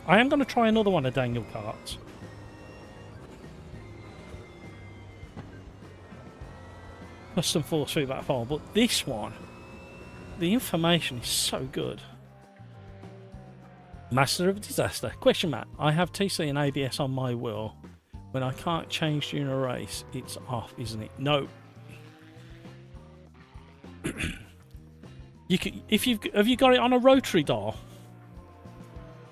[SPEAKER 1] I am going to try another one of Daniel Cart's. Custom force feedback file, but this one, the information is so good. Master of Disaster. Question mark. I have TC and ABS on my wheel. When I can't change during a race, it's off, isn't it? No. You can, have you got it on a rotary dial?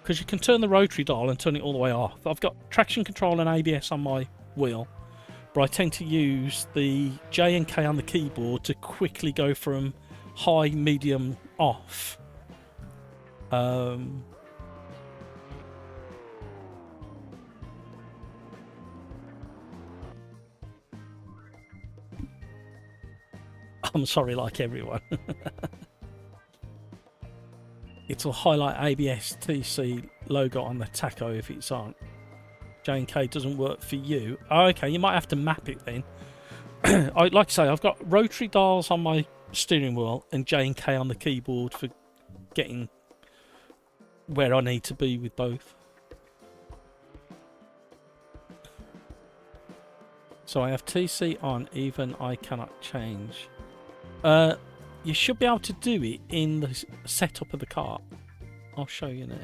[SPEAKER 1] Because you can turn the rotary dial and turn it all the way off. I've got traction control and ABS on my wheel, but I tend to use the J and K on the keyboard to quickly go from high, medium, off. I'm sorry, like everyone. It'll highlight ABS TC logo on the tacho if it's on. J&K doesn't work for you. Oh, okay, you might have to map it then. I'd like to say I've got rotary dials on my steering wheel and J&K on the keyboard for getting where I need to be with both. So I have TC on, even I cannot change. You should be able to do it in the setup of the car. I'll show you now.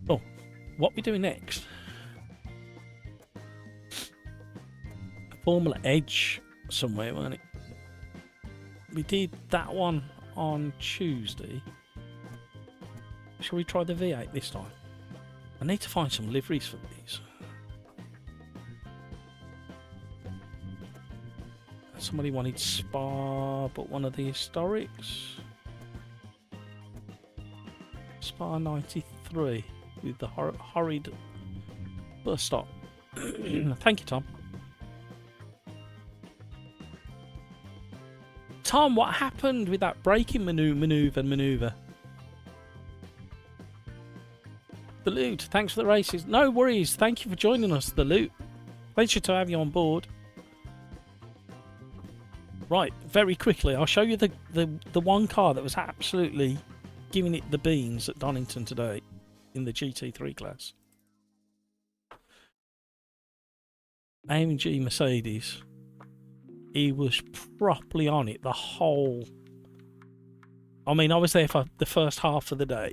[SPEAKER 1] Oh, what we doing next? Formula Edge somewhere, wasn't it? We did that one on Tuesday. Shall we try the V8 this time? I need to find some liveries for these. Somebody wanted Spa, but one of the historics. Spa 93 with the horrid bus stop. Thank you, Tom. Tom, what happened with that braking maneuver? The Loot, thanks for the races. No worries, thank you for joining us, The Loot. Pleasure to have you on board. Right, very quickly, I'll show you the one car that was absolutely giving it the beans at Donington today in the GT3 class. AMG Mercedes. He was properly on it the whole... I mean, I was there for the first half of the day.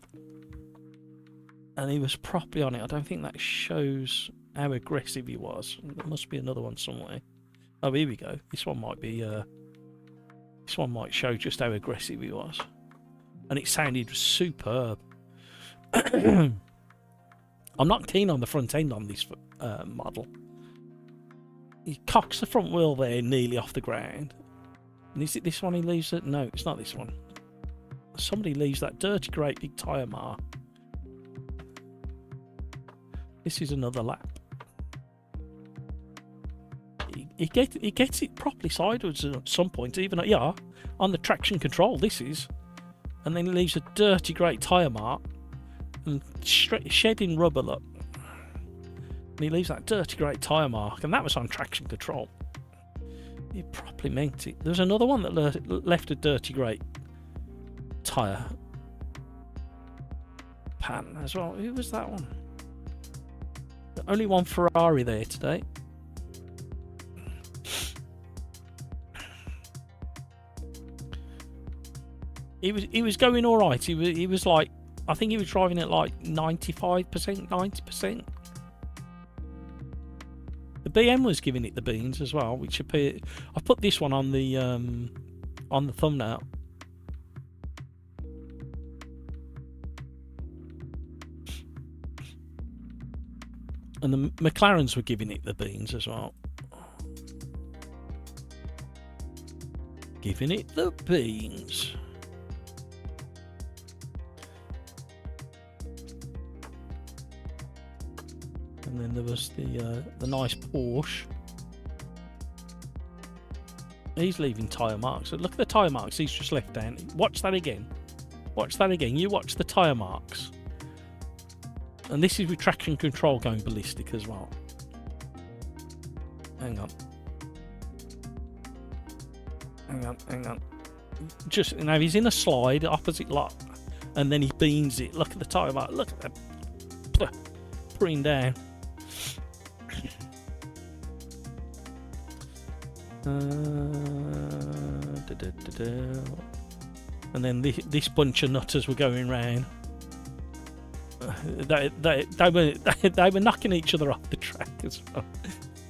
[SPEAKER 1] And he was properly on it. I don't think that shows how aggressive he was. There must be another one somewhere. Oh, here we go. This one might be... This one might show just how aggressive he was. And it sounded superb. I'm not keen on the front end on this model. He cocks the front wheel there nearly off the ground. And is it this one he leaves it? No, it's not this one. Somebody leaves that dirty great big tyre mark. This is another lap. He gets it properly sideways at some point, even on the traction control, this is. And then he leaves a dirty great tyre mark and shedding rubber, look. And he leaves that dirty great tyre mark, and that was on traction control. He properly meant it. There's another one that left a dirty great tyre pattern as well. Who was that one? Only one Ferrari there today. He was going all right. He was like, I think he was driving at like 95%, 90%. The BM was giving it the beans as well, which appeared. I put this one on the thumbnail. And the McLarens were giving it the beans as well. giving it the beans. And then there was the nice Porsche. He's leaving tyre marks. Look at the tyre marks he's just left down. Watch that again. Watch that again. You watch the tyre marks. And this is with traction control going ballistic as well. Hang on. Hang on. Just, you know, he's in a slide, opposite lot. And then he beans it. Look at the tyre mark. Look at that. Putting down. And then this bunch of nutters were going round. They were knocking each other off the track as well.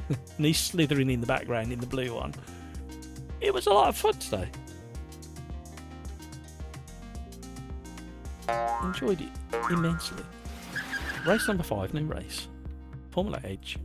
[SPEAKER 1] And he's slithering in the background in the blue one. It was a lot of fun today. Enjoyed it immensely. Race number 5, new race. Formula Edge.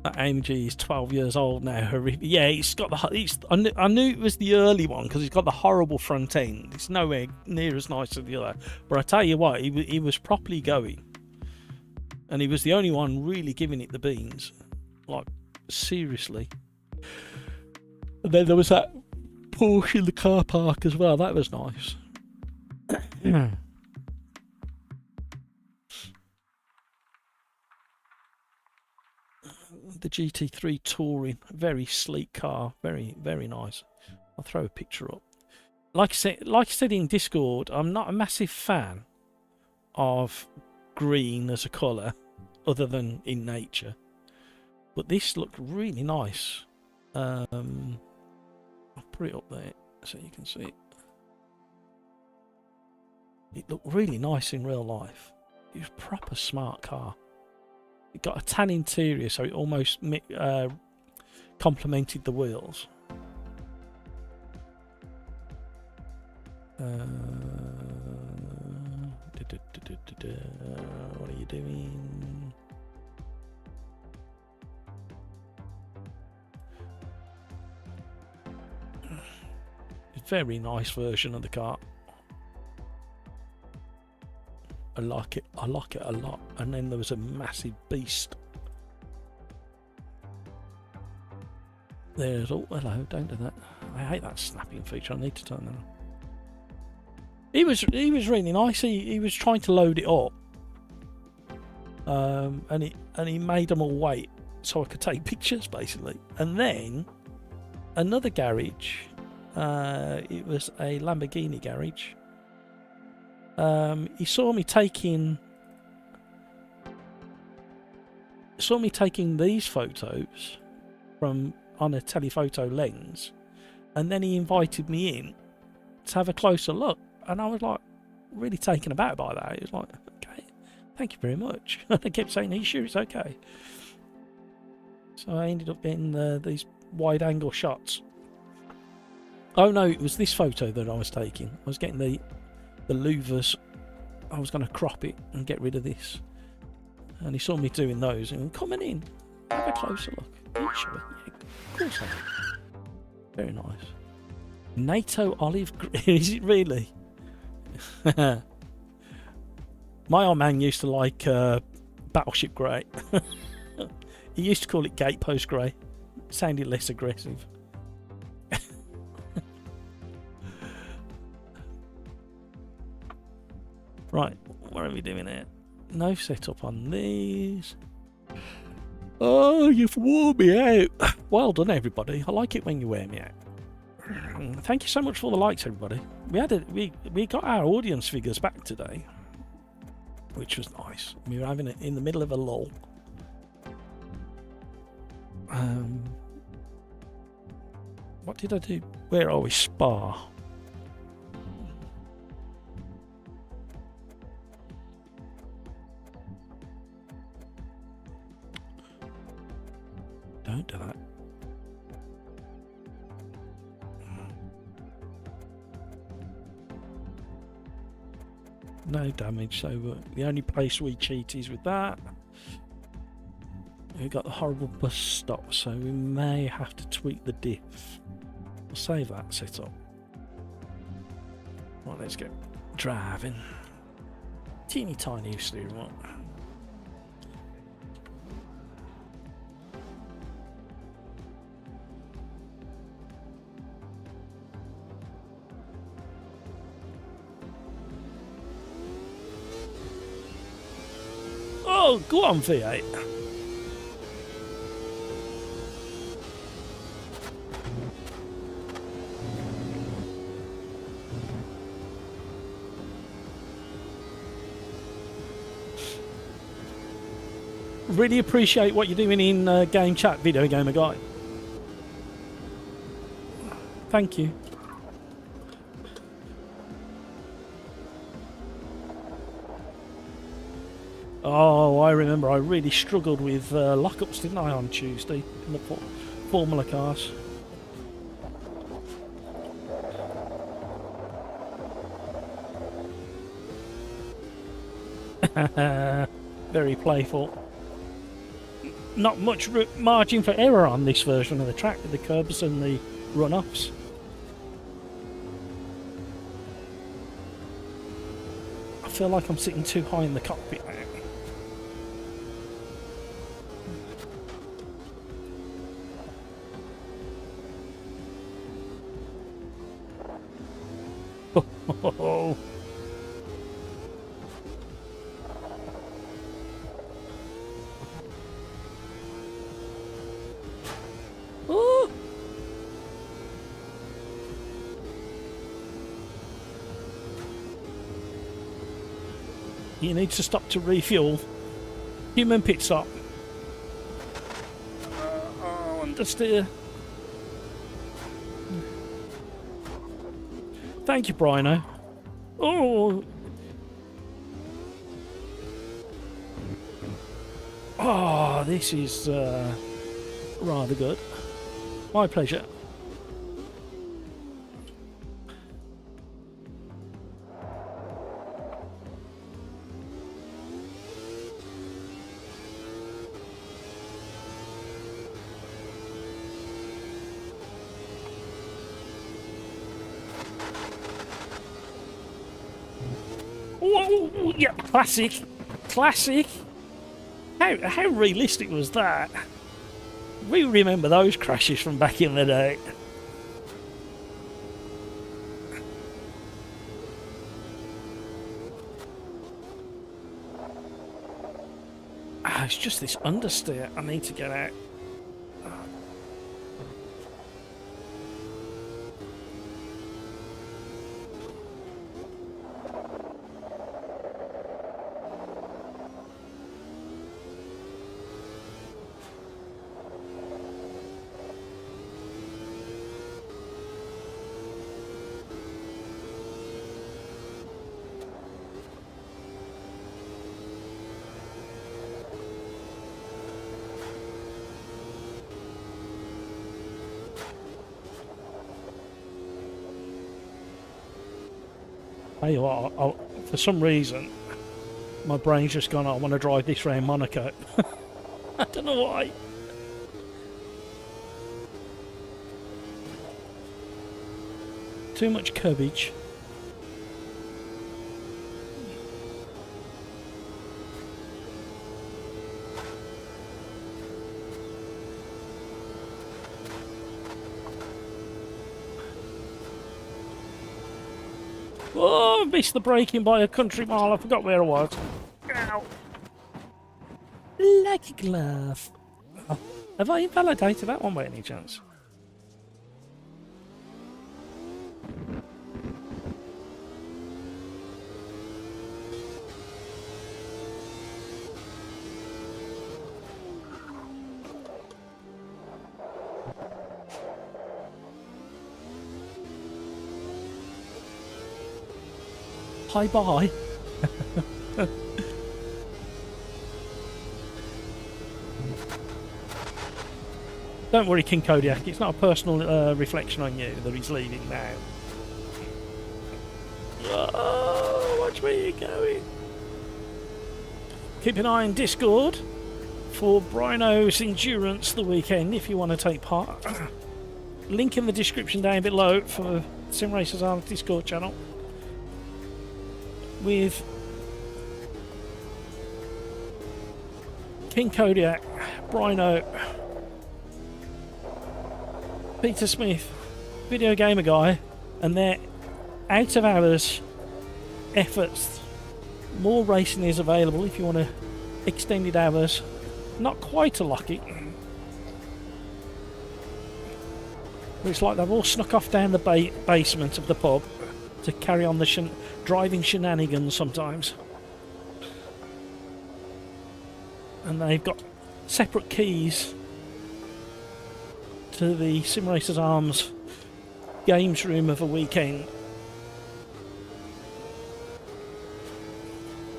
[SPEAKER 1] That AMG is 12 years old now. Yeah, it's got the. I knew it was the early one because it's got the horrible front end. It's nowhere near as nice as the other. But I tell you what, he was properly going, and he was the only one really giving it the beans. Like seriously. And then there was that Porsche in the car park as well. That was nice. The GT3 Touring, very sleek car, very, very nice. I'll throw a picture up. Like I said in Discord, I'm not a massive fan of green as a colour, other than in nature. But this looked really nice. I'll put it up there so you can see it. It looked really nice in real life. It was a proper smart car. It got a tan interior, so it almost complemented the wheels. What are you doing? Very nice version of the car. I like it a lot. And then there was a massive beast. There's, oh hello, don't do that. I hate that snapping feature. I need to turn that on. He was really nice. He was trying to load it up. And he made them all wait so I could take pictures basically. And then another garage, it was a Lamborghini garage. He saw me taking these photos from on a telephoto lens, and then he invited me in to have a closer look, and I was like really taken aback by that. He was like, okay, thank you very much. I kept saying, are you sure it's okay? So I ended up getting these wide angle shots. Oh no, it was this photo that I was taking. I was getting the louvers. I was going to crop it and get rid of this, and he saw me doing those and went, come on in, have a closer look. Are you sure? Yeah, of course I am. Very nice. NATO olive green. Is it really? My old man used to like Battleship grey. He used to call it gatepost grey. It sounded less aggressive. Right, what are we doing here? No setup on these. Oh, you've worn me out. Well done, everybody. I like it when you wear me out. Thank you so much for the likes, everybody. We got our audience figures back today, which was nice. We were having it in the middle of a lull. What did I do? Where are we? Spa. Don't do that. No damage, so the only place we cheat is with that. we've got the horrible bus stop, so we may have to tweak the diff. We'll save that setup. Right, let's get driving. Teeny tiny steering wheel. Oh, go on, V8. Really appreciate what you're doing in game chat, Video Gamer Guy. Thank you. Oh, I remember I really struggled with lockups, didn't I, on Tuesday in the Formula cars. Very playful. Not much margin for error on this version of the track with the curbs and the run-ups. I feel like I'm sitting too high in the cockpit now. Oh. Oh. You need to stop to refuel. Human pit stop. Oh, understeer. Thank you, Brino. Oh. Oh, this is rather good. My pleasure. Whoa, yeah, classic. Classic. How realistic was that? We remember those crashes from back in the day. It's just this understeer I need to get out. Tell you what, for some reason, my brain's just gone, I want to drive this round Monaco. I don't know why. Too much cabbage. Oh, I missed the braking by a country mile. I forgot where I was. Ow. Like a glove. Oh, have I invalidated that one by any chance? Hi, bye. Don't worry, King Kodiak. It's not a personal reflection on you that he's leaving now. Oh, watch where you're going. Keep an eye on Discord. for Brino's Endurance the weekend if you want to take part. Link in the description down below for Sim Racers on Discord channel with King Kodiak, Brino, Peter Smith, Video Gamer Guy, and their out of hours efforts. More racing is available if you want to extended hours. Not quite a lucky. It's like they've all snuck off down the basement of the pub to carry on the driving shenanigans sometimes. And they've got separate keys to the Sim Racers Arms games room of a weekend.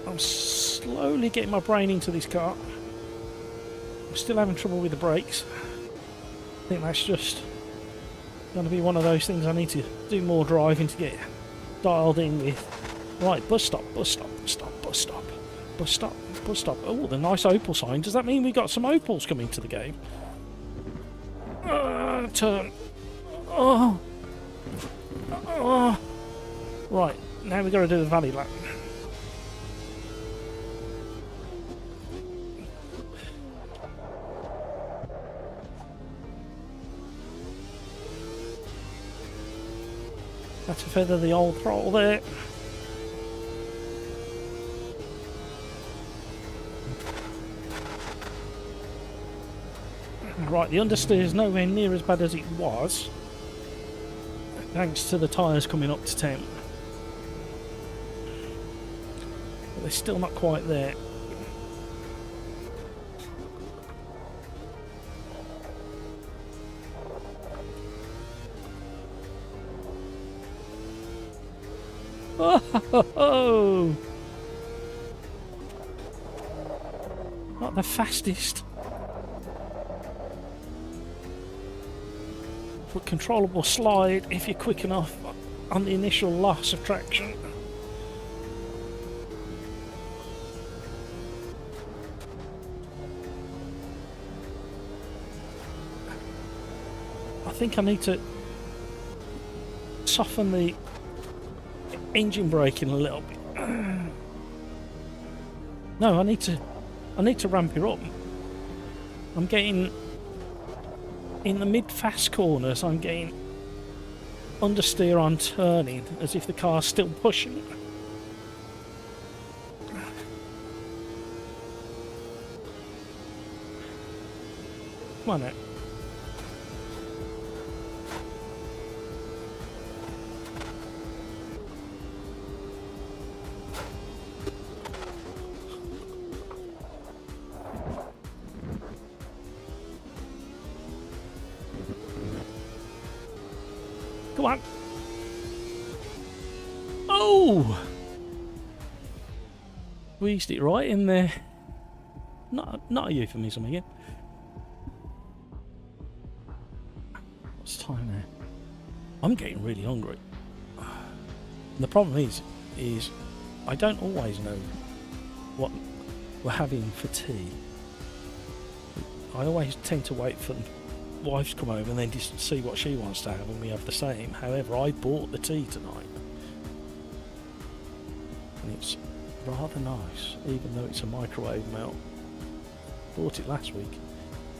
[SPEAKER 1] I'm slowly getting my brain into this car. I'm still having trouble with the brakes. I think that's just going to be one of those things I need to do more driving to get dialed in with. Right, bus stop, bus stop, bus stop, bus stop, bus stop, bus stop. Oh, the nice Opel sign. Does that mean we got some Opels coming to the game? Turn. Oh. Oh. Right, now we've got to do the valley lap. Had to feather the old throttle there. Right, the understeer is nowhere near as bad as it was, thanks to the tyres coming up to 10. But they're still not quite there. Oh, not the fastest, but controllable slide if you're quick enough on the initial loss of traction. I think I need to soften the engine braking a little bit. No, I need to ramp it up. I'm getting in the mid-fast corners. I'm getting understeer on turning as if the car's still pushing. Come on now. Come on. Oh! Squeezed it right in there. Not a euphemism again. What's the time now? I'm getting really hungry. The problem is I don't always know what we're having for tea. I always tend to wait for wife to come over and then just see what she wants to have and we have the same. However, I bought the tea tonight and it's rather nice, even though it's a microwave melt. Bought it last week.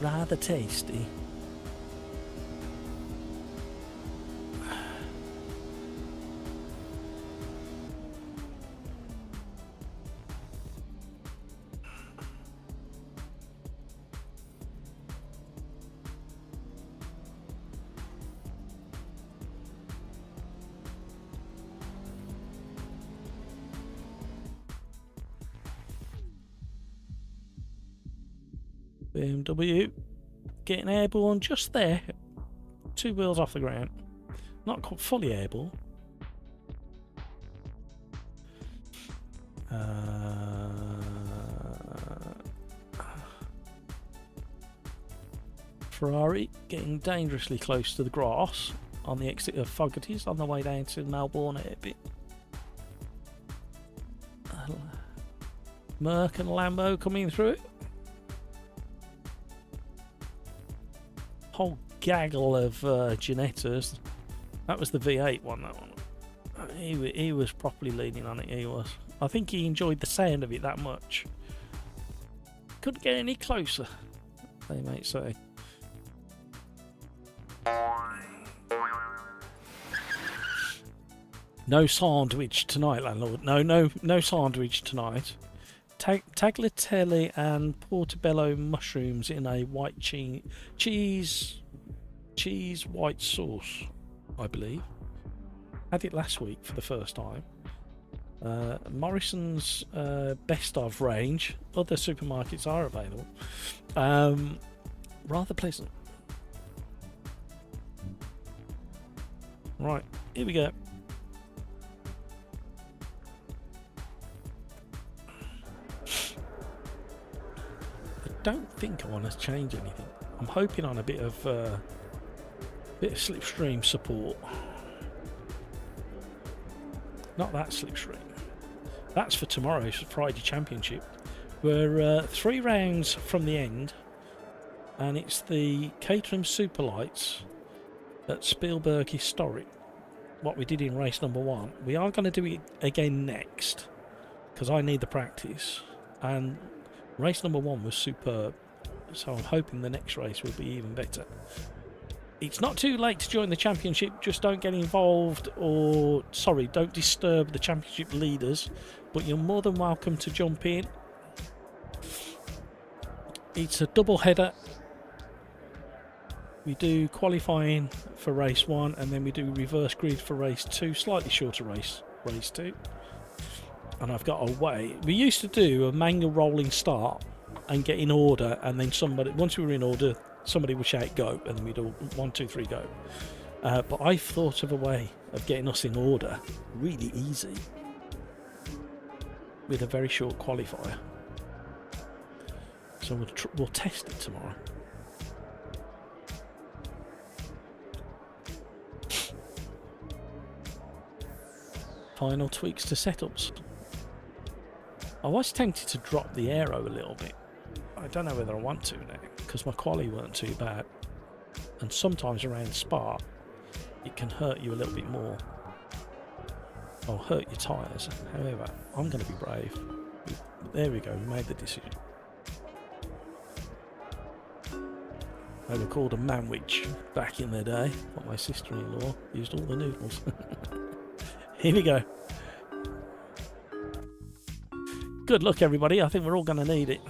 [SPEAKER 1] Rather tasty. BMW getting airborne just there, 2 wheels off the ground, not fully airborne. Ferrari getting dangerously close to the grass on the exit of Fogarty's on the way down to Melbourne a bit. Merc and Lambo coming through it. whole gaggle of Ginettas. That was the V8 one, that one. He was properly leaning on it, he was. I think he enjoyed the sound of it that much. Couldn't get any closer, they might say. No sandwich tonight, landlord. No sandwich tonight. Tagliatelle and portobello mushrooms in a white cheese white sauce, I believe. Had it last week for the first time. Morrison's best of range. Other supermarkets are available. Rather pleasant. Right, here we go. I don't think I want to change anything. I'm hoping on a bit of slipstream support. Not that slipstream. That's for tomorrow's Friday Championship. We're 3 rounds from the end, and it's the Caterham Superlights at Spielberg Historic. What we did in race number 1. We are going to do it again next, because I need the practice. And race number 1 was superb, so I'm hoping the next race will be even better. It's not too late to join the championship, just don't get involved don't disturb the championship leaders, but you're more than welcome to jump in. It's a double header. We do qualifying for race 1 and then we do reverse grid for race 2, slightly shorter race 2. And I've got a way. We used to do a manual rolling start and get in order, and then once we were in order, somebody would shout go, and then we'd all 1, 2, 3 go. But I've thought of a way of getting us in order really easy with a very short qualifier. So we'll test it tomorrow. Final tweaks to setups. I was tempted to drop the aero a little bit. I don't know whether I want to now, because my quali weren't too bad. And sometimes around Spa, it can hurt you a little bit more. Or hurt your tyres. However, I'm going to be brave. There we go, we made the decision. They were called a manwich back in the day, but my sister-in-law used all the noodles. Here we go. Good luck, everybody. I think we're all going to need it.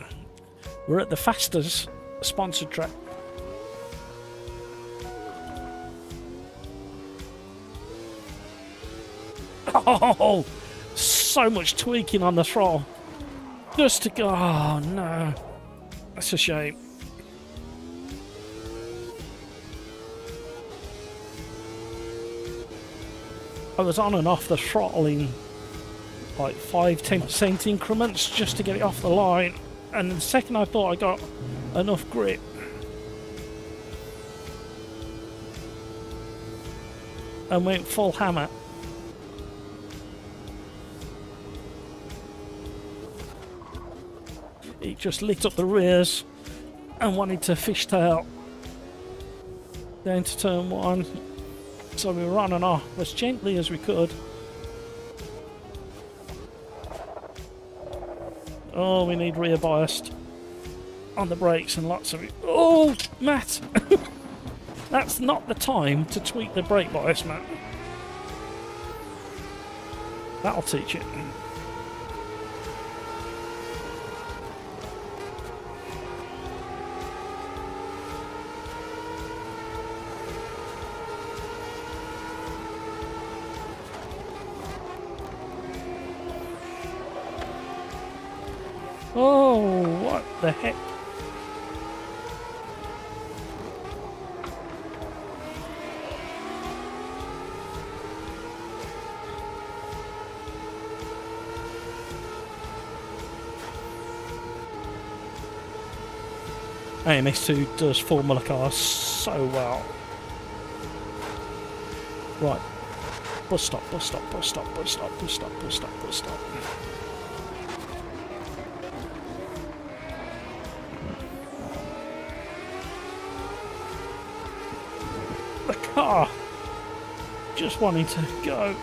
[SPEAKER 1] We're at the Fasters sponsored track. Oh, so much tweaking on the throttle. Just to go. Oh, no. That's a shame. I was on and off the throttle in like 5-10% increments just to get it off the line, and the second I thought I got enough grip, and went full hammer, it just lit up the rears and wanted to fishtail down to turn 1. So we were on and off as gently as we could. Oh, we need rear biased on the brakes and lots of it. Oh, Matt! That's not the time to tweak the brake bias, Matt. That'll teach it. Oh, what the heck? AMS2 does Formula cars so well. Right. Bus stop, bus stop, bus stop, bus stop, bus stop, bus stop, bus stop. car. Just wanting to go.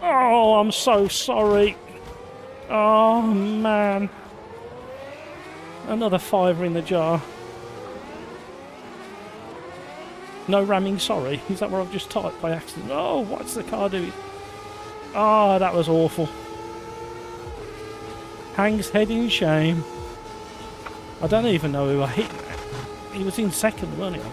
[SPEAKER 1] Oh, I'm so sorry. Oh, man. Another fiver in the jar. No ramming sorry. Is that what I've just typed by accident? Oh, what's the car doing? Oh, that was awful. Hangs head in shame. I don't even know who I hit. He was in second, wasn't he?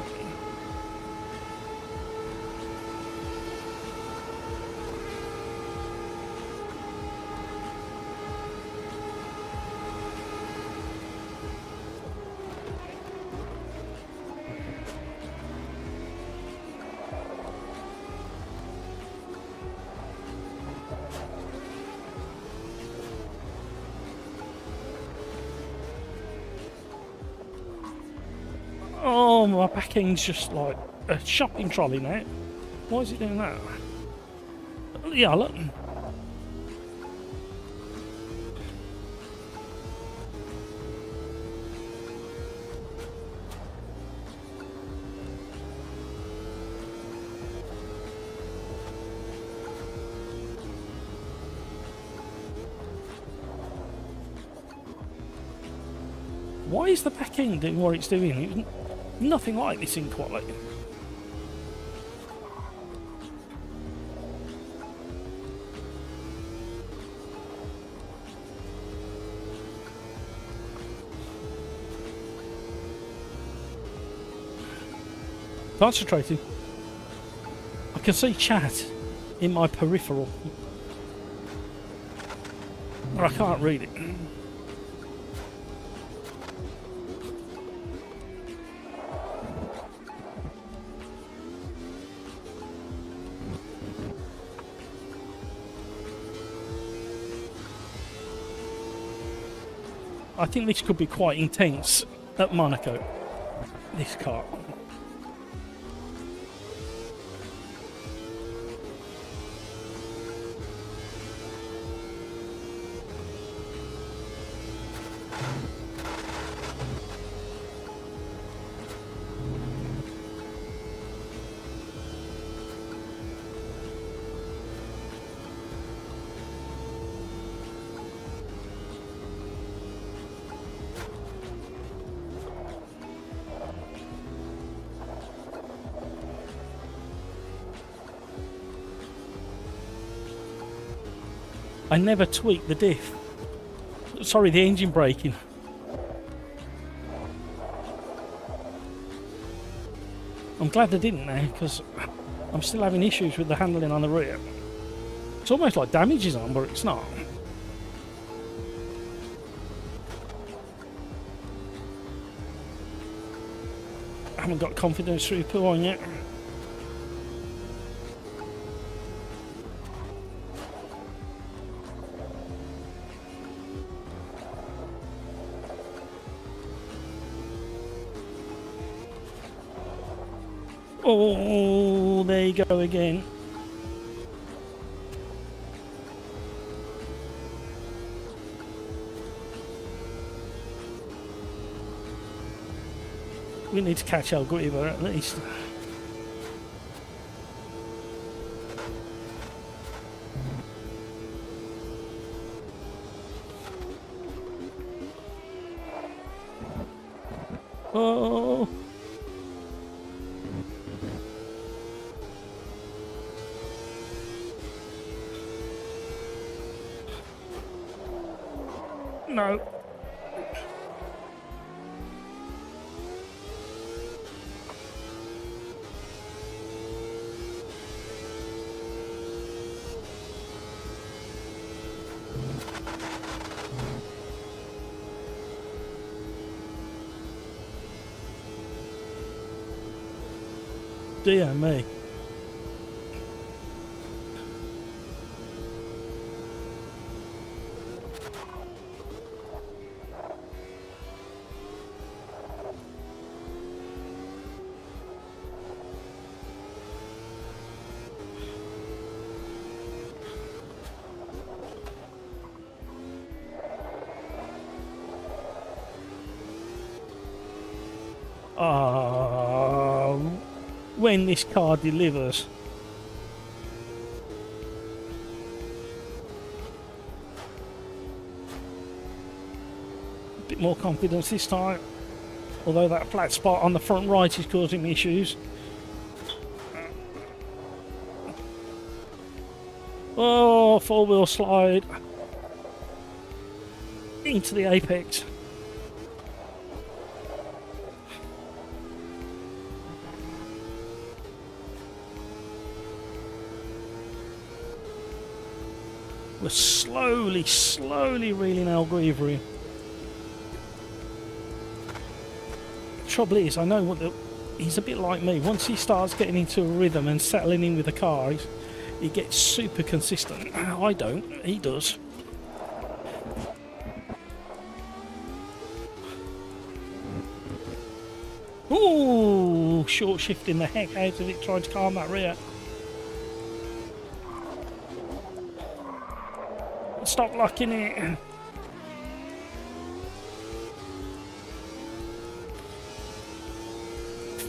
[SPEAKER 1] Oh, my back end's just like a shopping trolley now. Why is it doing that? Yeah, look. Why is the back end doing what it's doing? It was nothing like this in Quali. Concentrating. I can see chat in my peripheral. Or I can't read it. I think this could be quite intense at Monaco, this car. I never tweaked the diff. Sorry, the engine braking. I'm glad I didn't now, because I'm still having issues with the handling on the rear. It's almost like damage is on, but it's not. I haven't got confidence through P1 yet. Oh, there you go again. We need to catch El Guiba at least. Oh. No. Dear me. When this car delivers. A bit more confidence this time. Although that flat spot on the front right is causing me issues. Oh, four-wheel slide into the apex. We're slowly reeling El Griever in. Trouble is, I know what he's a bit like me. Once he starts getting into a rhythm and settling in with the car, he gets super consistent. I don't, he does. Ooh, short shifting the heck out of it, trying to calm that rear. Stop locking it.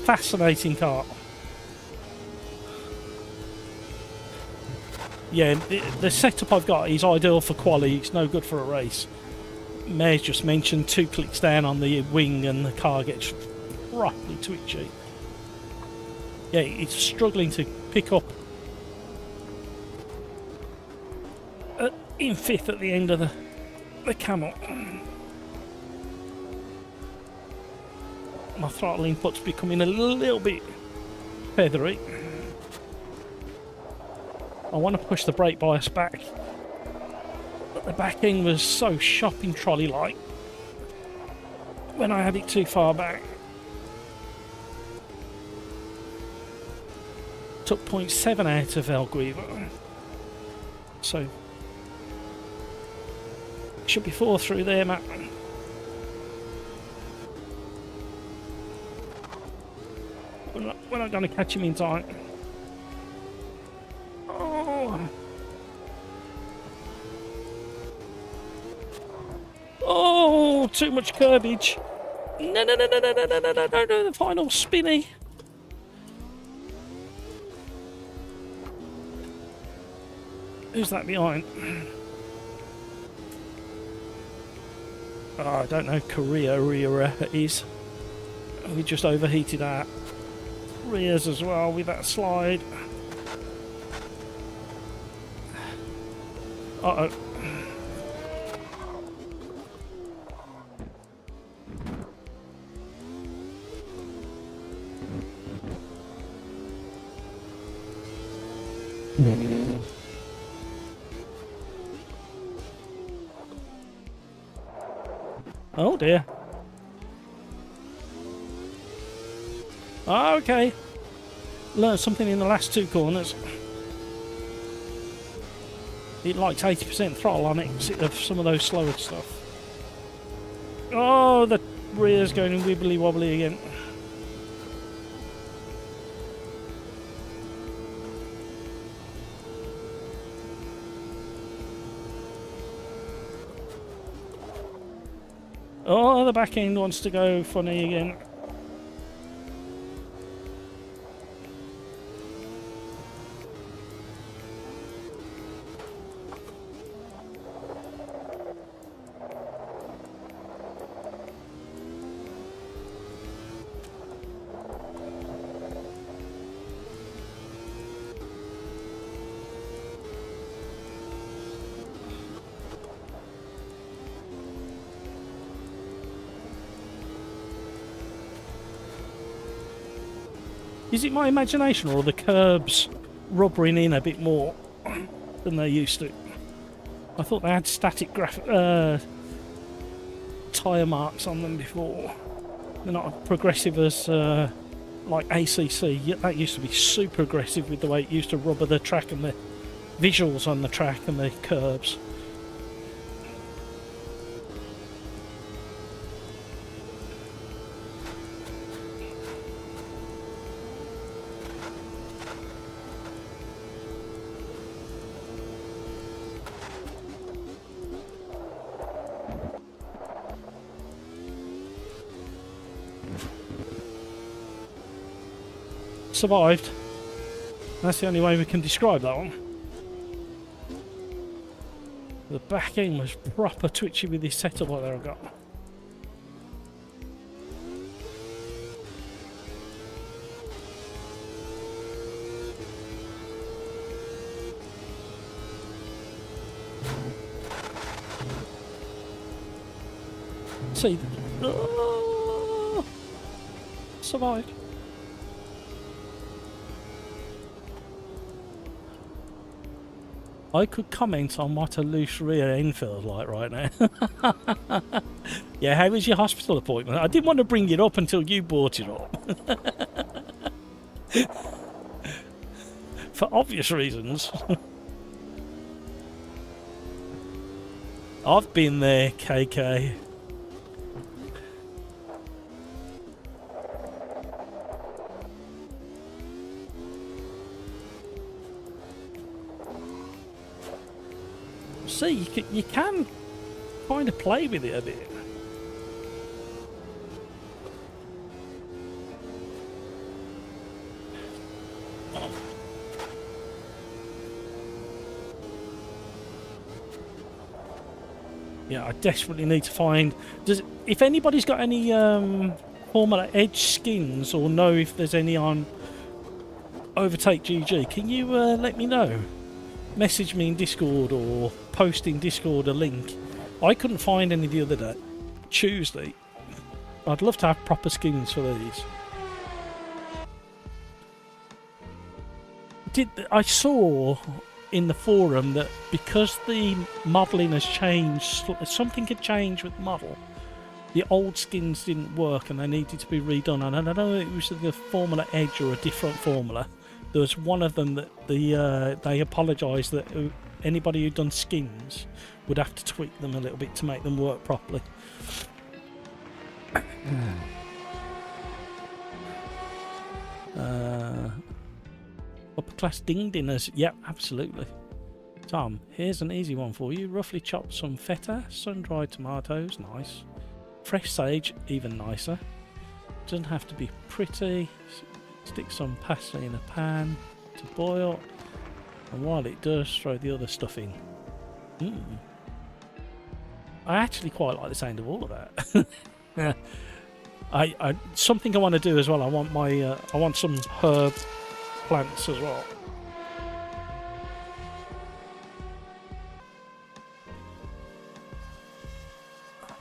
[SPEAKER 1] Fascinating car. Yeah, the setup I've got is ideal for Quali. It's no good for a race. Mayor's just mentioned 2 clicks down on the wing and the car gets roughly twitchy. Yeah, it's struggling to pick up in 5th at the end of the camel. My throttle input's becoming a little bit feathery. I want to push the brake bias back, but the back end was so shopping trolley-like when I had it too far back. Took 0.7 out of El Griever, so should be 4 through there, Matt. We're not going to catch him in time. Oh, too much curbage. No, the final spinny. Who's that behind? Oh, I don't know. Korea is. We just overheated our rears as well with that slide. Uh-oh. Oh dear. Oh, okay. Learned something in the last 2 corners. It likes 80% throttle on exit of some of those slower stuff. Oh, the rear's going wibbly wobbly again. Oh, the back end wants to go funny again. Is it my imagination or are the curbs rubbering in a bit more than they used to? I thought they had static tyre marks on them before. They're not as progressive as like ACC. That used to be super aggressive with the way it used to rubber the track and the visuals on the track and the curbs. Survived. That's the only way we can describe that one. The back end was proper twitchy with this setup that I've got. See, survived. I could comment on what a loose rear end feels like right now. Yeah, how was your hospital appointment? I didn't want to bring it up until you brought it up. For obvious reasons. I've been there, KK. See, you can kind of play with it a bit. Yeah, I desperately need to find... if anybody's got any Formula Edge skins or know if there's any on Overtake GG, can you let me know? Message me in Discord or post in Discord a link. I couldn't find any the other day. Tuesday. I'd love to have proper skins for these. I saw in the forum that because the modelling has changed, something had changed with the model. The old skins didn't work and they needed to be redone. And I don't know if it was the Formula Edge or a different formula. There was one of them that they apologised that anybody who'd done skins would have to tweak them a little bit to make them work properly. Upper class ding dinners, yep, absolutely. Tom, here's an easy one for you. Roughly chop some feta, sun-dried tomatoes, nice. Fresh sage, even nicer. Doesn't have to be pretty. Stick some pasta in a pan to boil, and while it does, throw the other stuff in. I actually quite like the sound of all of that. Yeah. I something I want to do as well. I want my I want some herb plants as well.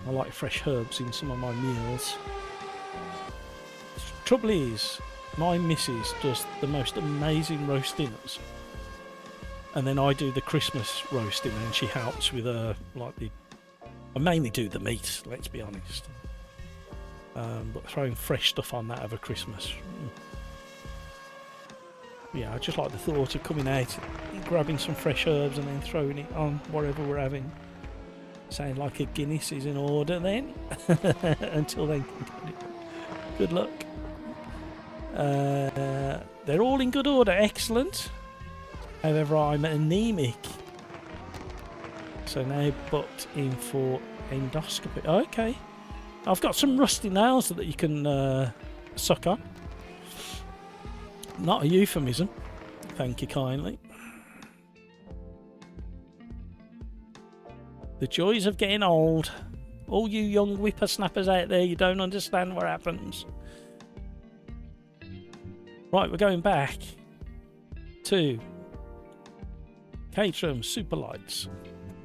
[SPEAKER 1] I like fresh herbs in some of my meals. Trouble is, my missus does the most amazing roast dinners, and then I do the Christmas roast dinner, and she helps with I mainly do the meat, let's be honest. But throwing fresh stuff on that over Christmas. Yeah, I just like the thought of coming out, grabbing some fresh herbs and then throwing it on whatever we're having. Sound like a Guinness is in order then. Until then, good luck. They're all in good order, excellent. However, I'm anemic. So now booked in for endoscopy. Okay. I've got some rusty nails that you can suck on. Not a euphemism. Thank you kindly. The joys of getting old. All you young whippersnappers out there, you don't understand what happens. Right, we're going back to Caterham Superlights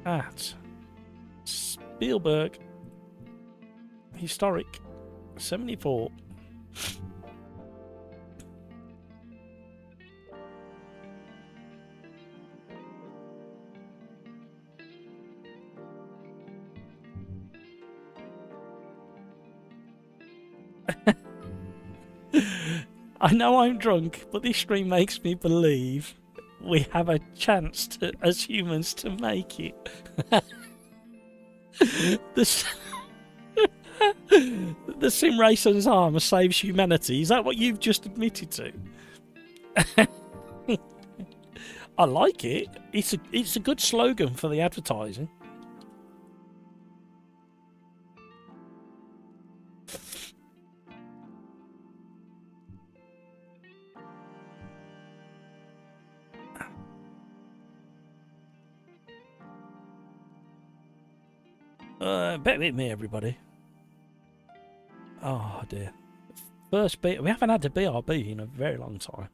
[SPEAKER 1] at Spielberg Historic 74. I know I'm drunk, but this stream makes me believe we have a chance to, as humans, to make it. The Sim Racers arm saves humanity. Is that what you've just admitted to? I like it. It's a good slogan for the advertising. Bet with me, everybody. Oh dear. First B. We haven't had a BRB in a very long time.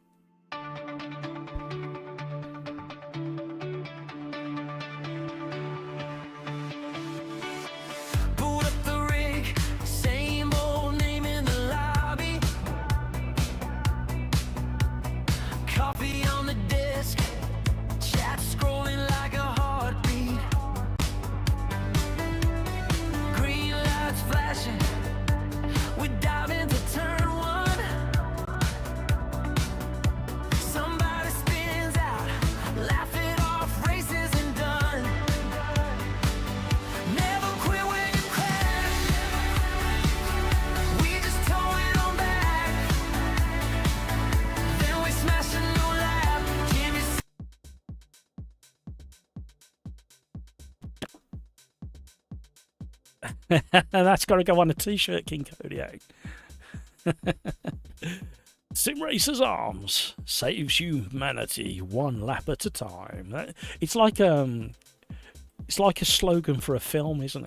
[SPEAKER 1] That's got to go on a t-shirt, King Kodiak. Sim Racers Arms saves humanity one lap at a time. It's like a slogan for a film, isn't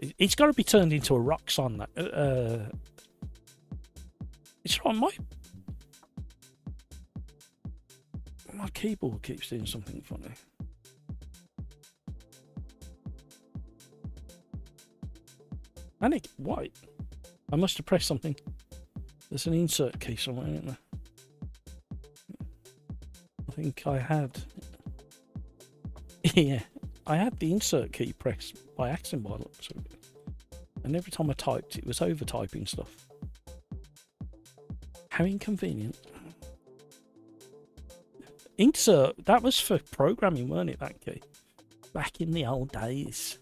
[SPEAKER 1] it? It's got to be turned into a rock song. That it's on my keyboard keeps doing something funny. And it white. I must have pressed something. There's an insert key somewhere, isn't there? I think I had. Yeah, I had the insert key pressed by accident by the looks of it. And every time I typed, it was over typing stuff. How inconvenient. Insert, that was for programming, weren't it, that key? Back in the old days.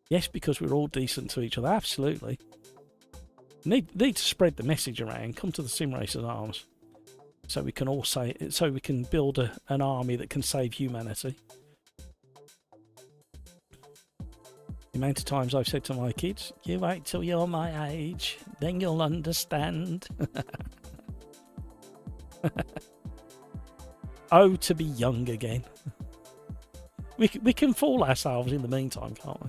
[SPEAKER 1] Yes, because we're all decent to each other, absolutely. Need to spread the message around. Come to the Sim Racers Arms. So we can all say, so we can build an army that can save humanity. The amount of times I've said to my kids, you wait till you're my age, then you'll understand. Oh, to be young again. We can fool ourselves in the meantime, can't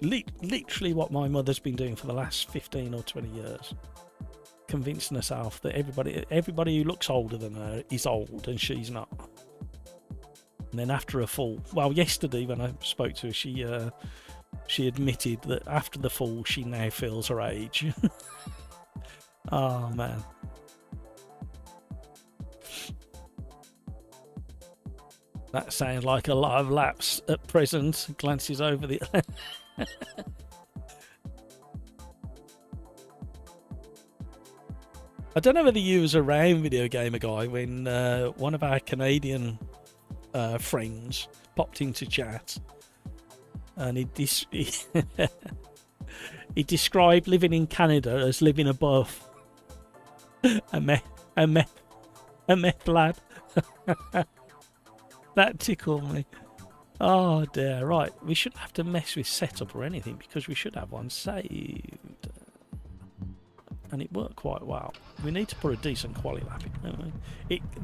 [SPEAKER 1] we? Literally what my mother's been doing for the last 15 or 20 years. Convincing herself that everybody who looks older than her is old and she's not. And then after a fall, well, yesterday when I spoke to her, she admitted that after the fall she now feels her age. Oh man. That sounds like a lot of laps at present. Glances over the I don't know whether you was around, Video Gamer Guy, when one of our Canadian friends popped into chat, and he described living in Canada as living above a meth lad. That tickled me. Oh dear, right, we shouldn't have to mess with setup or anything because we should have one saved. And it worked quite well. We need to put a decent Quali lap in, don't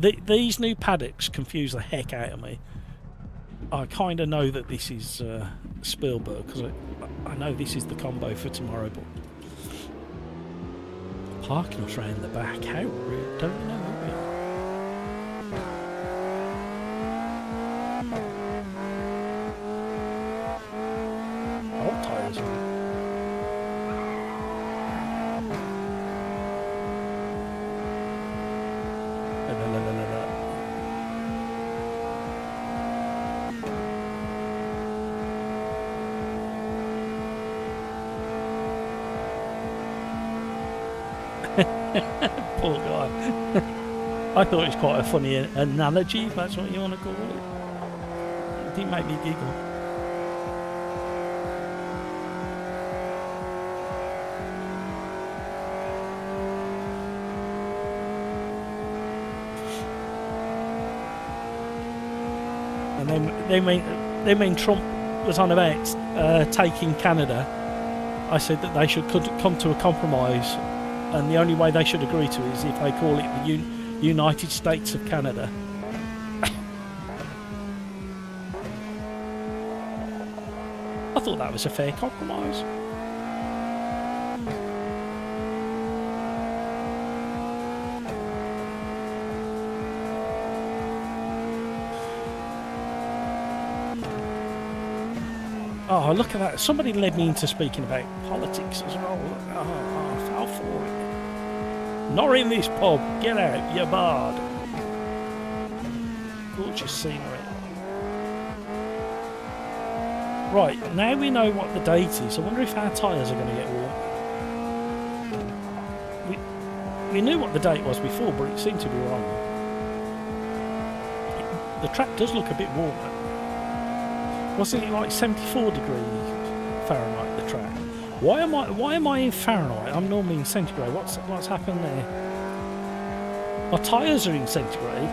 [SPEAKER 1] we? These new paddocks confuse the heck out of me. I kind of know that this is Spielberg, because I know this is the combo for tomorrow, but parking us round the back, how rude, don't you know who we are? Old tyres on. Poor guy. I thought it was quite a funny analogy, if that's what you want to call it. It didn't make me giggle. And then Trump was on about taking Canada, I said that they should come to a compromise, and the only way they should agree to it is if they call it the United States of Canada. I thought that was a fair compromise. Oh, look at that. Somebody led me into speaking about politics as well. Oh, I fell for it. Not in this pub. Get out, you bard. Gorgeous scenery. Right, now we know what the date is. I wonder if our tyres are going to get warm. We knew what the date was before, but it seemed to be wrong. The track does look a bit warmer. Wasn't it like 74 degrees Fahrenheit, the track? Why am I in Fahrenheit? I'm normally in centigrade. What's happened there? My tyres are in centigrade.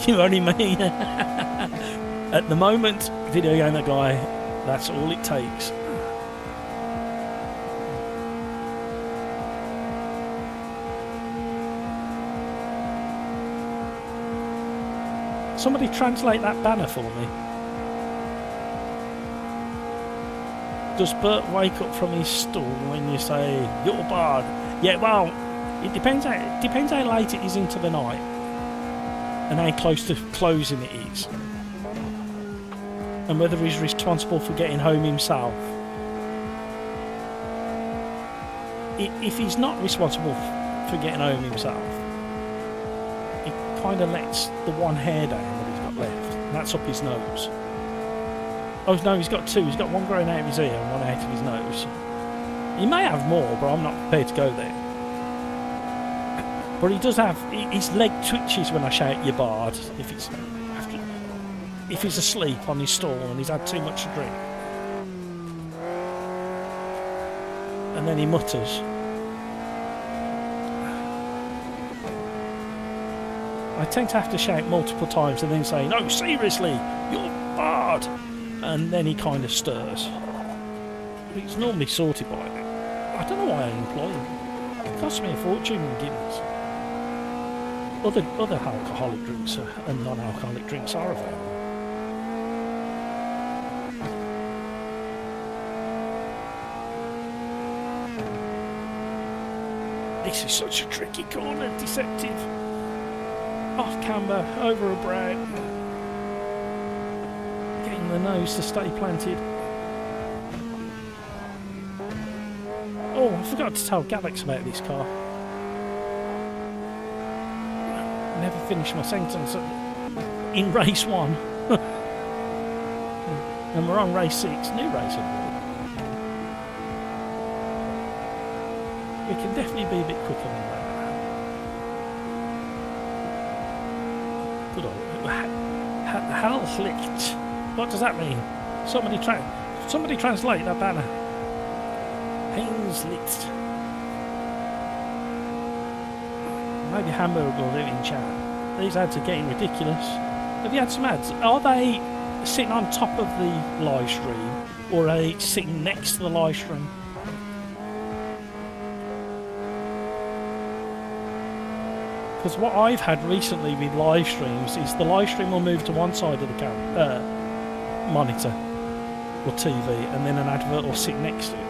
[SPEAKER 1] You only mean at the moment, video gamer guy, that's all it takes. Somebody translate that banner for me. Does Bert wake up from his stool when you say, "You're bard"? Yeah, well, it depends how late it is into the night and how close to closing it is, and whether he's responsible for getting home himself. If he's not responsible for getting home himself, he kind of lets the one hair down that he's got left, and that's up his nose. Oh no, he's got two. He's got one growing out of his ear and one out of his nose. He may have more, but I'm not prepared to go there. But he does have, his leg twitches when I shout "you bard" if he's asleep on his stool and he's had too much to drink. And then he mutters. I tend to have to shout multiple times and then say, "No, seriously, you're bard!" And then he kind of stirs. He's normally sorted by it. I don't know why I employ him. It costs me a fortune in Guinness. Other alcoholic drinks and non-alcoholic drinks are available. This is such a tricky corner, deceptive. Off camber, over a brow. Getting the nose to stay planted. Oh, I forgot to tell Galax about this car. Never finished my sentence in race 1. And we're on race 6, new racing. We can definitely be a bit quicker than that. Good old Hellflicht. What does that mean? Somebody translate that banner. Hainslicht. Maybe Hamburg will do it in chat. These ads are getting ridiculous. Have you had some ads? Are they sitting on top of the live stream, or are they sitting next to the live stream? Because what I've had recently with live streams is the live stream will move to one side of the monitor or TV, and then an advert will sit next to it.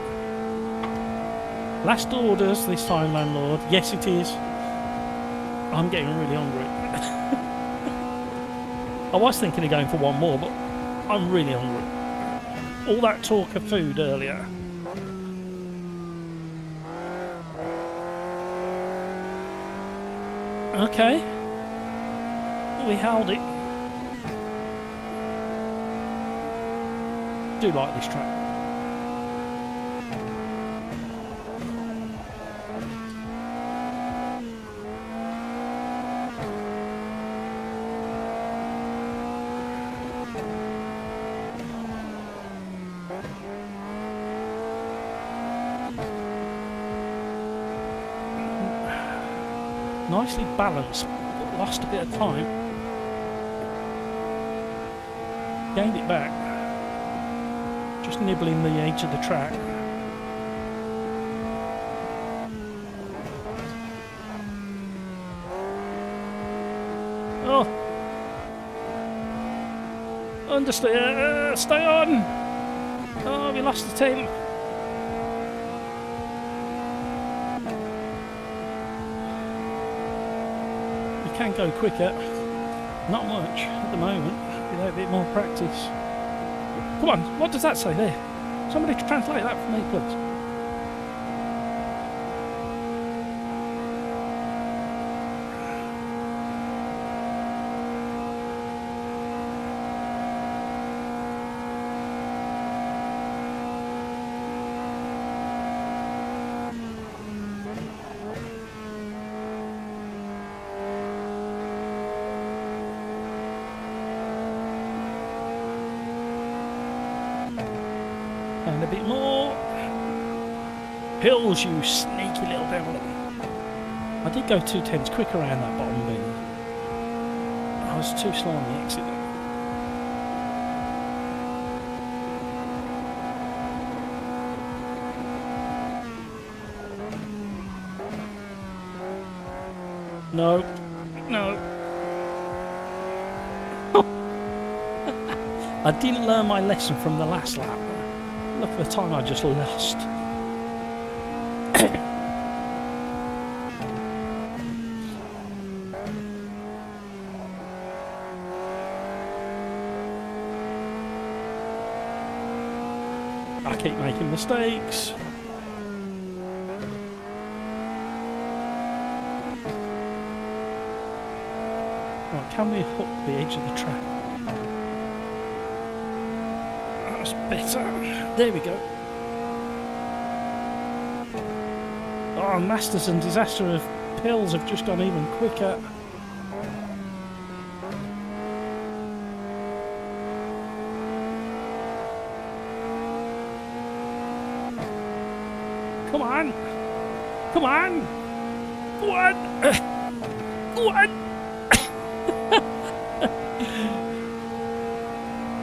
[SPEAKER 1] Last orders this time, landlord. Yes, it is. I'm getting really hungry. I was thinking of going for one more, but I'm really hungry. All that talk of food earlier. Okay. We held it. Do like this track. Nicely balanced. lost a bit of time. Gained it back. Just nibbling the edge of the track. Oh! Understeer! Stay on! Oh, we lost the team. We can go quicker. Not much at the moment. Without a bit more practice. Come on, what does that say there? Somebody translate that for me, please. And a bit more. Hills, you sneaky little devil. I did go 2/10 quick around that bottom bend. I was too slow on the exit. No. No. I didn't learn my lesson from the last lap. Look at the time I just lost. I keep making mistakes. Right, can we hook the edge of the track? That's better. There we go. Oh, Masters and Disaster of Pills have just gone even quicker. Come on! Come on! Go on! Go on!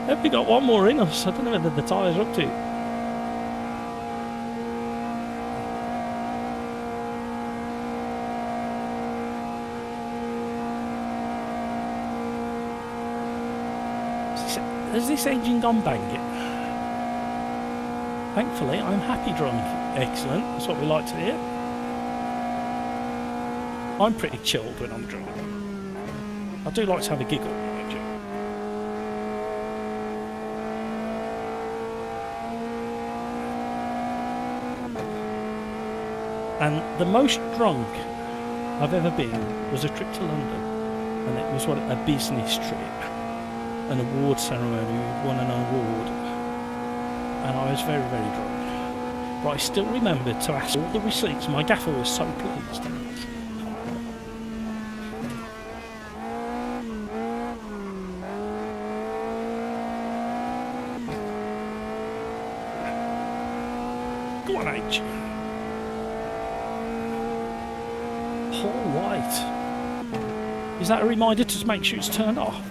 [SPEAKER 1] Have we got one more in us? I don't know whether the tyres are up to it. Has this engine gone bang yet? Thankfully, I'm happy drunk. Excellent. That's what we like to hear. I'm pretty chilled when I'm drunk. I do like to have a giggle, mind you. And the most drunk I've ever been was a trip to London. And it was a business trip. An award ceremony. We won an award. And I was very, very drunk. But I still remembered to ask all the receipts. My gaffer was so pleased. Go on, H. All right. Is that a reminder to make sure it's turned off?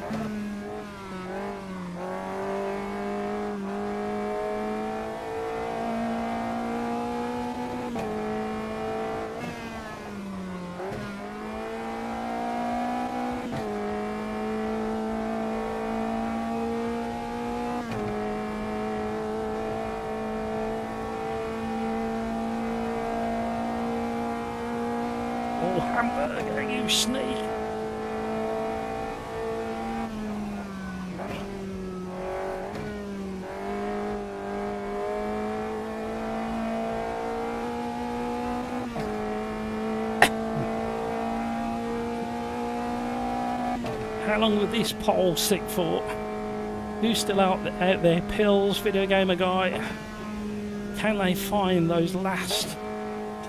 [SPEAKER 1] Oh, hamburger, you sneak! How long will this pole sit for? Who's still out there? Pills, video gamer guy. Can they find those last